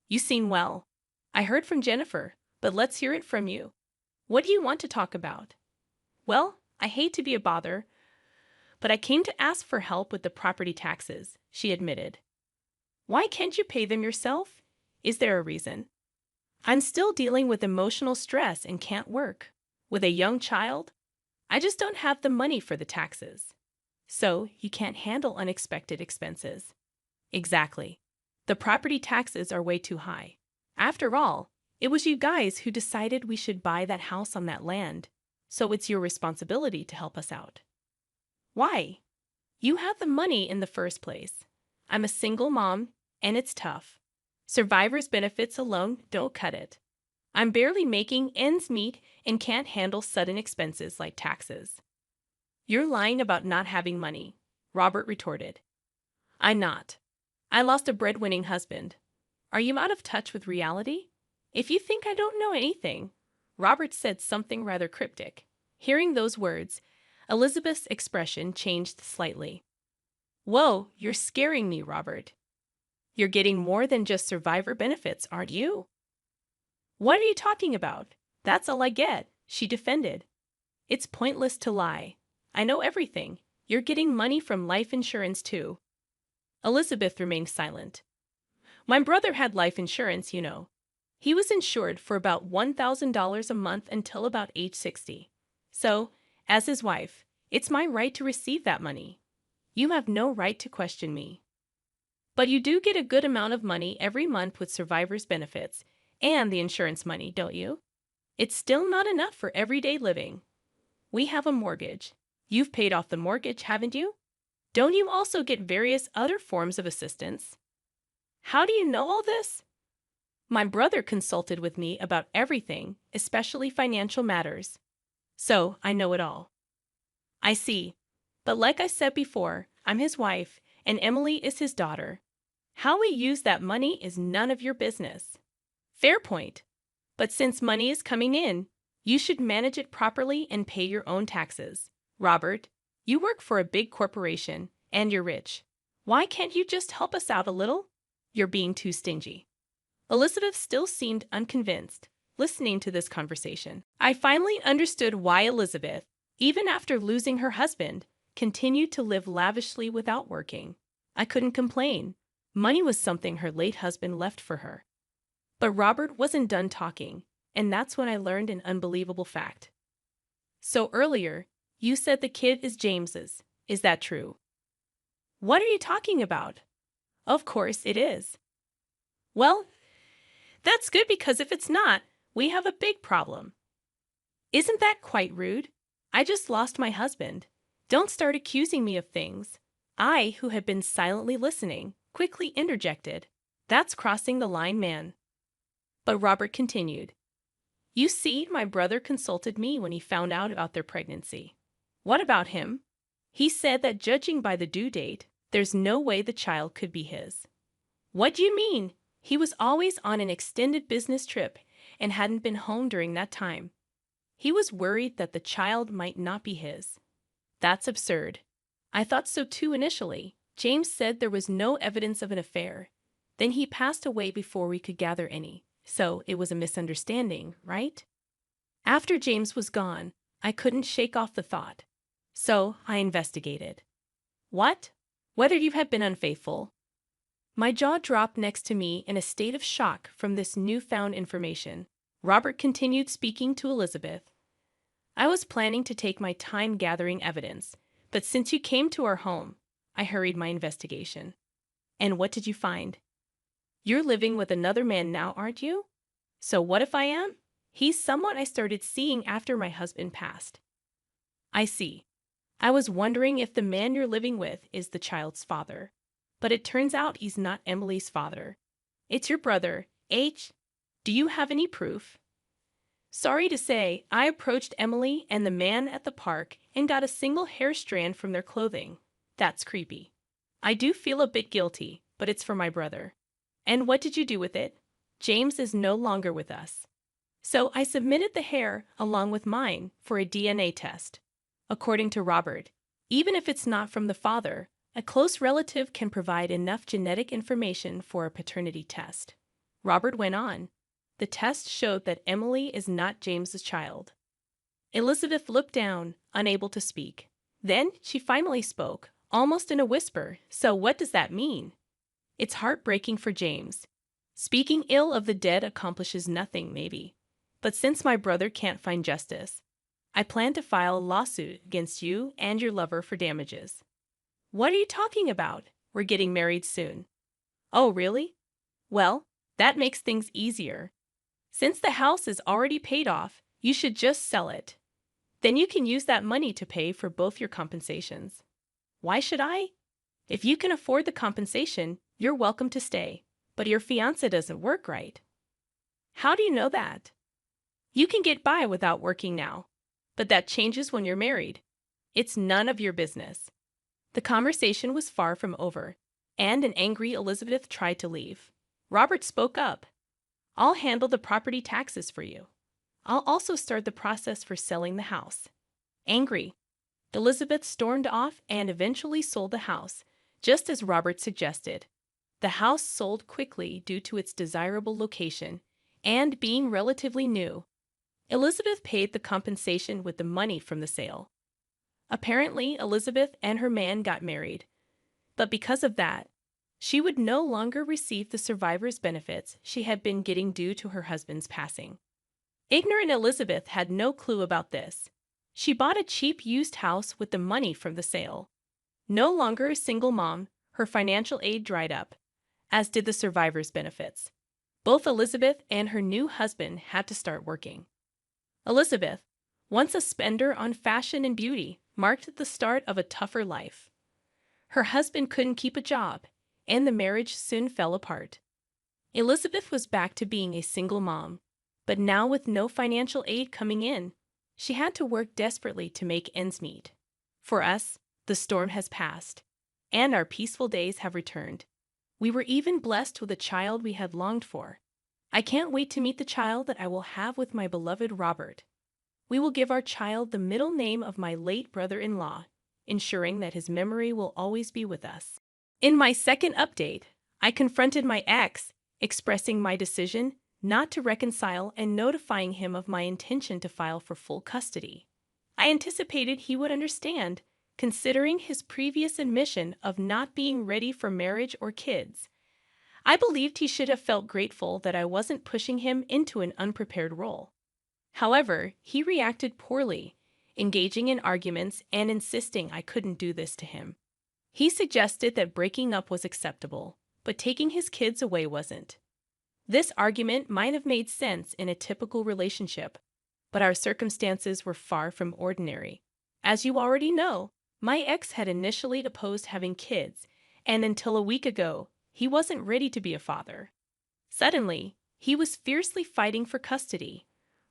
"You seem well. I heard from Jennifer, but let's hear it from you. What do you want to talk about?" "Well, I hate to be a bother, but I came to ask for help with the property taxes," she admitted. "Why can't you pay them yourself? Is there a reason?" "I'm still dealing with emotional stress and can't work. With a young child, I just don't have the money for the taxes." "So you can't handle unexpected expenses." "Exactly. The property taxes are way too high. After all, it was you guys who decided we should buy that house on that land, so it's your responsibility to help us out." "Why? You had the money in the first place. I'm a single mom, and it's tough. Survivor's benefits alone don't cut it. I'm barely making ends meet and can't handle sudden expenses like taxes." "You're lying about not having money," Robert retorted. "I'm not. I lost a breadwinning husband. Are you out of touch with reality? If you think I don't know anything," Robert said something rather cryptic. Hearing those words, Elizabeth's expression changed slightly. "Whoa, you're scaring me, Robert. You're getting more than just survivor benefits, aren't you?" "What are you talking about? That's all I get," she defended. "It's pointless to lie. I know everything. You're getting money from life insurance too." Elizabeth remained silent. "My brother had life insurance, you know. He was insured for about $1,000 a month until about age 60. So, as his wife, it's my right to receive that money. You have no right to question me." "But you do get a good amount of money every month with survivor's benefits and the insurance money, don't you? It's still not enough for everyday living. We have a mortgage. You've paid off the mortgage, haven't you? Don't you also get various other forms of assistance?" "How do you know all this?" "My brother consulted with me about everything, especially financial matters. So I know it all." "I see. But like I said before, I'm his wife, and Emily is his daughter. How we use that money is none of your business." "Fair point. But since money is coming in, you should manage it properly and pay your own taxes. Robert, you work for a big corporation, and you're rich. Why can't you just help us out a little? You're being too stingy." Elizabeth still seemed unconvinced, listening to this conversation. I finally understood why Elizabeth, even after losing her husband, continued to live lavishly without working. I couldn't complain. Money was something her late husband left for her. But Robert wasn't done talking, and that's when I learned an unbelievable fact. "So earlier, you said the kid is James's. Is that true?" "What are you talking about?" "Of course it is." "Well, that's good, because if it's not, we have a big problem." "Isn't that quite rude? I just lost my husband. Don't start accusing me of things." I, who had been silently listening, quickly interjected. "That's crossing the line, man." But Robert continued. "You see, my brother consulted me when he found out about their pregnancy." "What about him?" "He said that judging by the due date, there's no way the child could be his." "What do you mean?" "He was always on an extended business trip and hadn't been home during that time. He was worried that the child might not be his." "That's absurd." "I thought so too initially. James said there was no evidence of an affair. Then he passed away before we could gather any. So it was a misunderstanding, right?" "After James was gone, I couldn't shake off the thought. So I investigated." "What? Whether you had been unfaithful?" My jaw dropped next to me in a state of shock from this newfound information. Robert continued speaking to Elizabeth. "I was planning to take my time gathering evidence, but since you came to our home, I hurried my investigation." "And what did you find?" "You're living with another man now, aren't you?" "So what if I am?" "He's someone I started seeing after my husband passed." "I see. I was wondering if the man you're living with is the child's father. But it turns out he's not Emily's father. It's your brother, H. Do you have any proof?" "Sorry to say, I approached Emily and the man at the park and got a single hair strand from their clothing. That's creepy. I do feel a bit guilty, but it's for my brother. And what did you do with it? James is no longer with us. So I submitted the hair, along with mine, for a DNA test. According to Robert, even if it's not from the father, a close relative can provide enough genetic information for a paternity test. Robert went on. The test showed that Emily is not James's child. Elizabeth looked down, unable to speak. Then she finally spoke, almost in a whisper. So what does that mean? It's heartbreaking for James. Speaking ill of the dead accomplishes nothing, maybe. But since my brother can't find justice, I plan to file a lawsuit against you and your lover for damages. What are you talking about? We're getting married soon. Oh, really? Well, that makes things easier. Since the house is already paid off, you should just sell it. Then you can use that money to pay for both your compensations. Why should I? If you can afford the compensation, you're welcome to stay. But your fiancé doesn't work right. How do you know that? You can get by without working now, but that changes when you're married. It's none of your business. The conversation was far from over, and an angry Elizabeth tried to leave. Robert spoke up. I'll handle the property taxes for you. I'll also start the process for selling the house. Angry, Elizabeth stormed off and eventually sold the house, just as Robert suggested. The house sold quickly due to its desirable location and being relatively new. Elizabeth paid the compensation with the money from the sale. Apparently, Elizabeth and her man got married. But because of that, she would no longer receive the survivor's benefits she had been getting due to her husband's passing. Ignorant Elizabeth had no clue about this. She bought a cheap used house with the money from the sale. No longer a single mom, her financial aid dried up, as did the survivor's benefits. Both Elizabeth and her new husband had to start working. Elizabeth, once a spender on fashion and beauty, marked the start of a tougher life. Her husband couldn't keep a job, and the marriage soon fell apart. Elizabeth was back to being a single mom, but now with no financial aid coming in, she had to work desperately to make ends meet. For us, the storm has passed, and our peaceful days have returned. We were even blessed with a child we had longed for. I can't wait to meet the child that I will have with my beloved Robert. We will give our child the middle name of my late brother-in-law, ensuring that his memory will always be with us. In my second update, I confronted my ex, expressing my decision not to reconcile and notifying him of my intention to file for full custody. I anticipated he would understand, considering his previous admission of not being ready for marriage or kids. I believed he should have felt grateful that I wasn't pushing him into an unprepared role. However, he reacted poorly, engaging in arguments and insisting I couldn't do this to him. He suggested that breaking up was acceptable, but taking his kids away wasn't. This argument might have made sense in a typical relationship, but our circumstances were far from ordinary. As you already know, my ex had initially opposed having kids, and until a week ago, he wasn't ready to be a father. Suddenly, he was fiercely fighting for custody,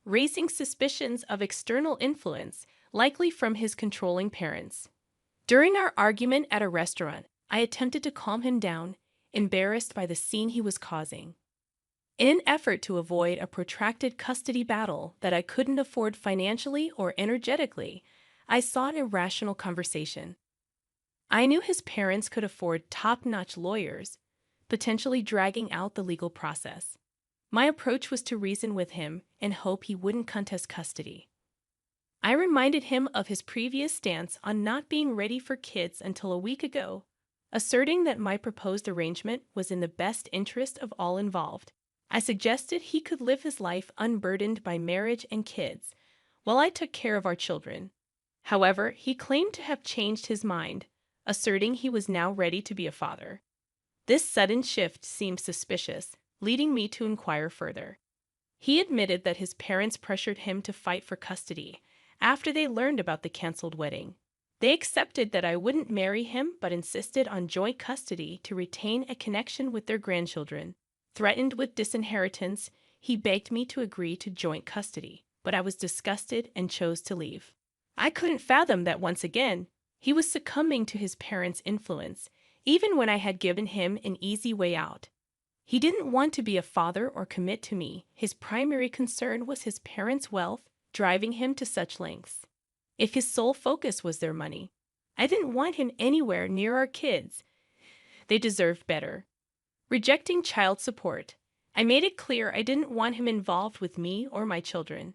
raising suspicions of external influence, likely from his controlling parents. During our argument at a restaurant, I attempted to calm him down, embarrassed by the scene he was causing. In an effort to avoid a protracted custody battle that I couldn't afford financially or energetically, I sought a rational conversation. I knew his parents could afford top-notch lawyers, potentially dragging out the legal process. My approach was to reason with him and hope he wouldn't contest custody. I reminded him of his previous stance on not being ready for kids until a week ago, asserting that my proposed arrangement was in the best interest of all involved. I suggested he could live his life unburdened by marriage and kids, while I took care of our children. However, he claimed to have changed his mind, asserting he was now ready to be a father. This sudden shift seemed suspicious, leading me to inquire further. He admitted that his parents pressured him to fight for custody after they learned about the canceled wedding. They accepted that I wouldn't marry him but insisted on joint custody to retain a connection with their grandchildren. Threatened with disinheritance, he begged me to agree to joint custody, but I was disgusted and chose to leave. I couldn't fathom that once again, He was succumbing to his parents' influence, even when I had given him an easy way out. He didn't want to be a father or commit to me. His primary concern was his parents' wealth, driving him to such lengths. If his sole focus was their money, I didn't want him anywhere near our kids. They deserved better. Rejecting child support, I made it clear I didn't want him involved with me or my children.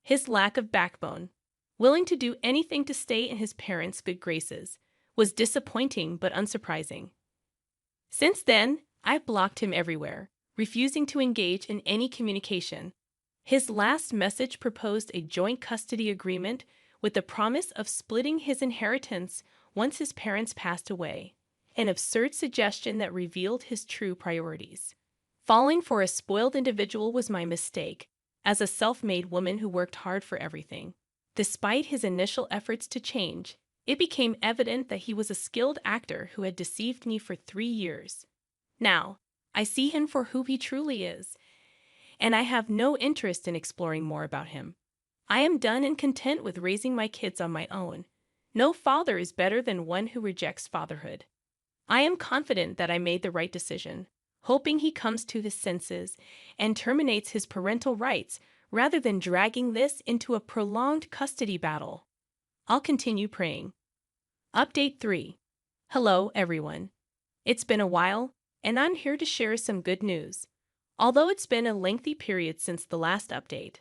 His lack of backbone, willing to do anything to stay in his parents' good graces, was disappointing but unsurprising. Since then, I've blocked him everywhere, refusing to engage in any communication. His last message proposed a joint custody agreement with the promise of splitting his inheritance once his parents passed away, an absurd suggestion that revealed his true priorities. Falling for a spoiled individual was my mistake, as a self-made woman who worked hard for everything. Despite his initial efforts to change, it became evident that he was a skilled actor who had deceived me for 3 years. Now, I see him for who he truly is, and I have no interest in exploring more about him. I am done and content with raising my kids on my own. No father is better than one who rejects fatherhood. I am confident that I made the right decision, hoping he comes to his senses and terminates his parental rights rather than dragging this into a prolonged custody battle. I'll continue praying. Update 3. Hello, everyone. It's been a while, and I'm here to share some good news. Although it's been a lengthy period since the last update,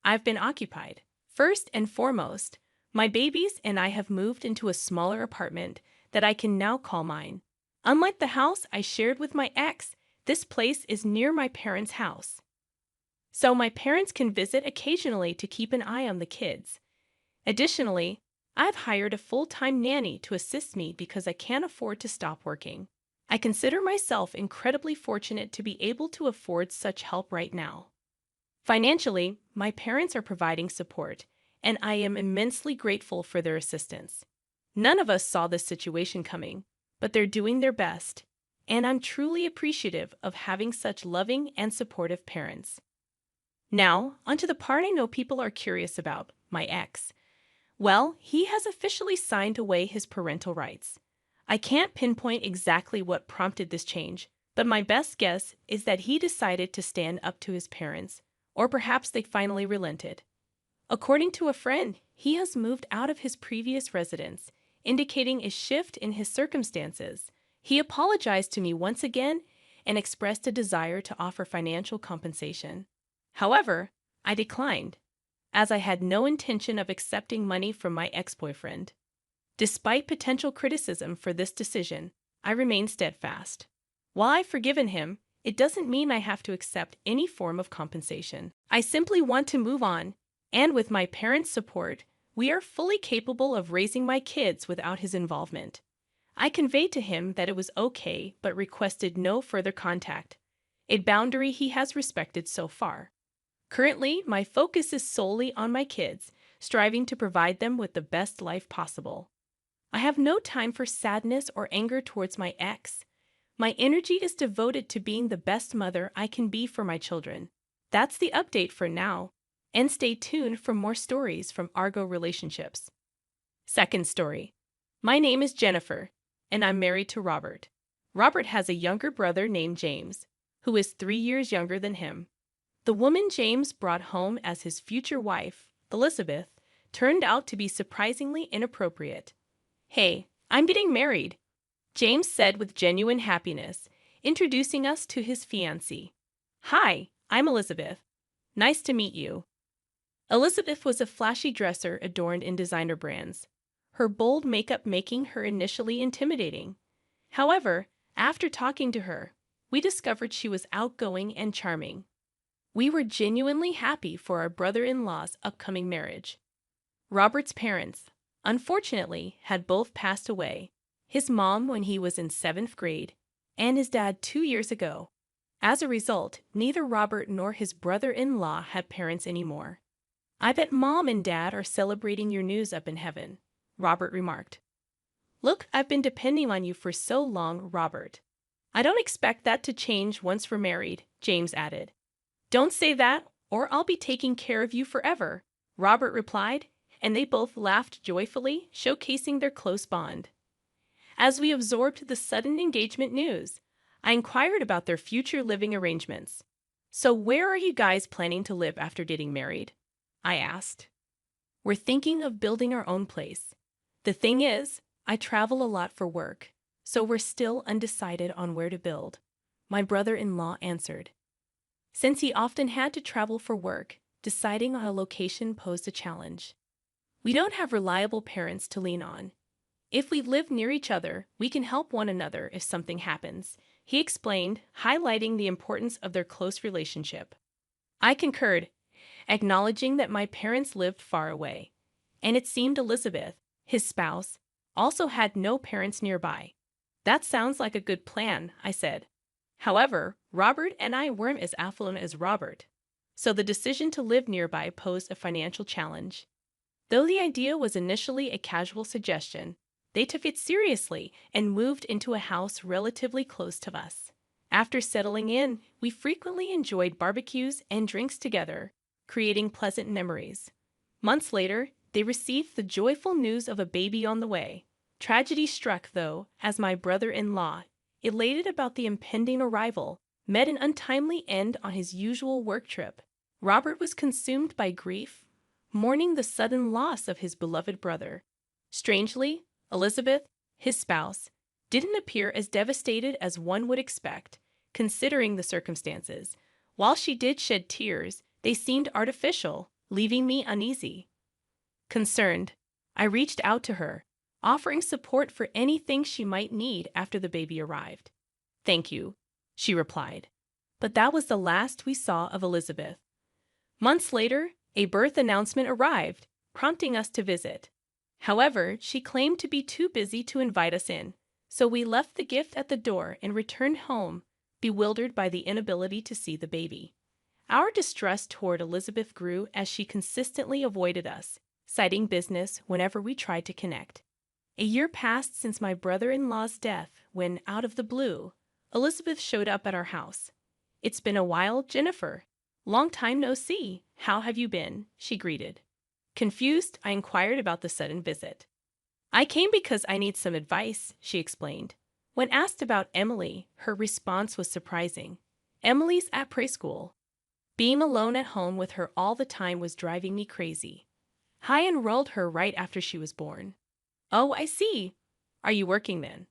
I've been occupied. First and foremost, my babies and I have moved into a smaller apartment that I can now call mine. Unlike the house I shared with my ex, this place is near my parents' house. So my parents can visit occasionally to keep an eye on the kids. Additionally, I've hired a full-time nanny to assist me because I can't afford to stop working. I consider myself incredibly fortunate to be able to afford such help right now. Financially, my parents are providing support, and I am immensely grateful for their assistance. None of us saw this situation coming, but they're doing their best, and I'm truly appreciative of having such loving and supportive parents. Now, onto the part I know people are curious about, my ex. Well, he has officially signed away his parental rights. I can't pinpoint exactly what prompted this change, but my best guess is that he decided to stand up to his parents, or perhaps they finally relented. According to a friend, he has moved out of his previous residence, indicating a shift in his circumstances. He apologized to me once again and expressed a desire to offer financial compensation. However, I declined, as I had no intention of accepting money from my ex-boyfriend. Despite potential criticism for this decision, I remain steadfast. While I've forgiven him, it doesn't mean I have to accept any form of compensation. I simply want to move on, and with my parents' support, we are fully capable of raising my kids without his involvement. I conveyed to him that it was okay, but requested no further contact, a boundary he has respected so far. Currently, my focus is solely on my kids, striving to provide them with the best life possible. I have no time for sadness or anger towards my ex. My energy is devoted to being the best mother I can be for my children. That's the update for now, and stay tuned for more stories from Argo relationships. Second story. My name is Jennifer, and I'm married to Robert. Robert has a younger brother named James, who is 3 years younger than him. The woman James brought home as his future wife, Elizabeth, turned out to be surprisingly inappropriate. "Hey, I'm getting married," James said with genuine happiness, introducing us to his fiancé. "Hi, I'm Elizabeth. Nice to meet you." Elizabeth was a flashy dresser adorned in designer brands, her bold makeup making her initially intimidating. However, after talking to her, we discovered she was outgoing and charming. We were genuinely happy for our brother-in-law's upcoming marriage. Robert's parents, unfortunately, had both passed away, his mom when he was in 7th grade, and his dad 2 years ago. As a result, neither Robert nor his brother-in-law had parents anymore. "I bet Mom and Dad are celebrating your news up in heaven," Robert remarked. "Look, I've been depending on you for so long, Robert. I don't expect that to change once we're married," James added. "Don't say that, or I'll be taking care of you forever," Robert replied, and they both laughed joyfully, showcasing their close bond. As we absorbed the sudden engagement news, I inquired about their future living arrangements. "So where are you guys planning to live after getting married?" I asked. "We're thinking of building our own place. The thing is, I travel a lot for work, so we're still undecided on where to build," my brother-in-law answered. Since he often had to travel for work, deciding on a location posed a challenge. "We don't have reliable parents to lean on. If we live near each other, we can help one another if something happens," he explained, highlighting the importance of their close relationship. I concurred, acknowledging that my parents lived far away, and it seemed Elizabeth, his spouse, also had no parents nearby. "That sounds like a good plan," I said. However, Robert and I weren't as affluent as Robert, so the decision to live nearby posed a financial challenge. Though the idea was initially a casual suggestion, they took it seriously and moved into a house relatively close to us. After settling in, we frequently enjoyed barbecues and drinks together, creating pleasant memories. Months later, they received the joyful news of a baby on the way. Tragedy struck, though, as my brother-in-law, elated about the impending arrival, met an untimely end on his usual work trip. Robert was consumed by grief, mourning the sudden loss of his beloved brother. Strangely, Elizabeth, his spouse, didn't appear as devastated as one would expect, considering the circumstances. While she did shed tears, they seemed artificial, leaving me uneasy. Concerned, I reached out to her, offering support for anything she might need after the baby arrived. "Thank you," she replied. But that was the last we saw of Elizabeth. Months later, a birth announcement arrived, prompting us to visit. However, she claimed to be too busy to invite us in, so we left the gift at the door and returned home, bewildered by the inability to see the baby. Our distrust toward Elizabeth grew as she consistently avoided us, citing business whenever we tried to connect. A year passed since my brother-in-law's death when, out of the blue, Elizabeth showed up at our house. "It's been a while, Jennifer. Long time no see. How have you been?" she greeted. Confused, I inquired about the sudden visit. "I came because I need some advice," she explained. When asked about Emily, her response was surprising. "Emily's at preschool. Being alone at home with her all the time was driving me crazy. I enrolled her right after she was born." "Oh, I see. Are you working then?"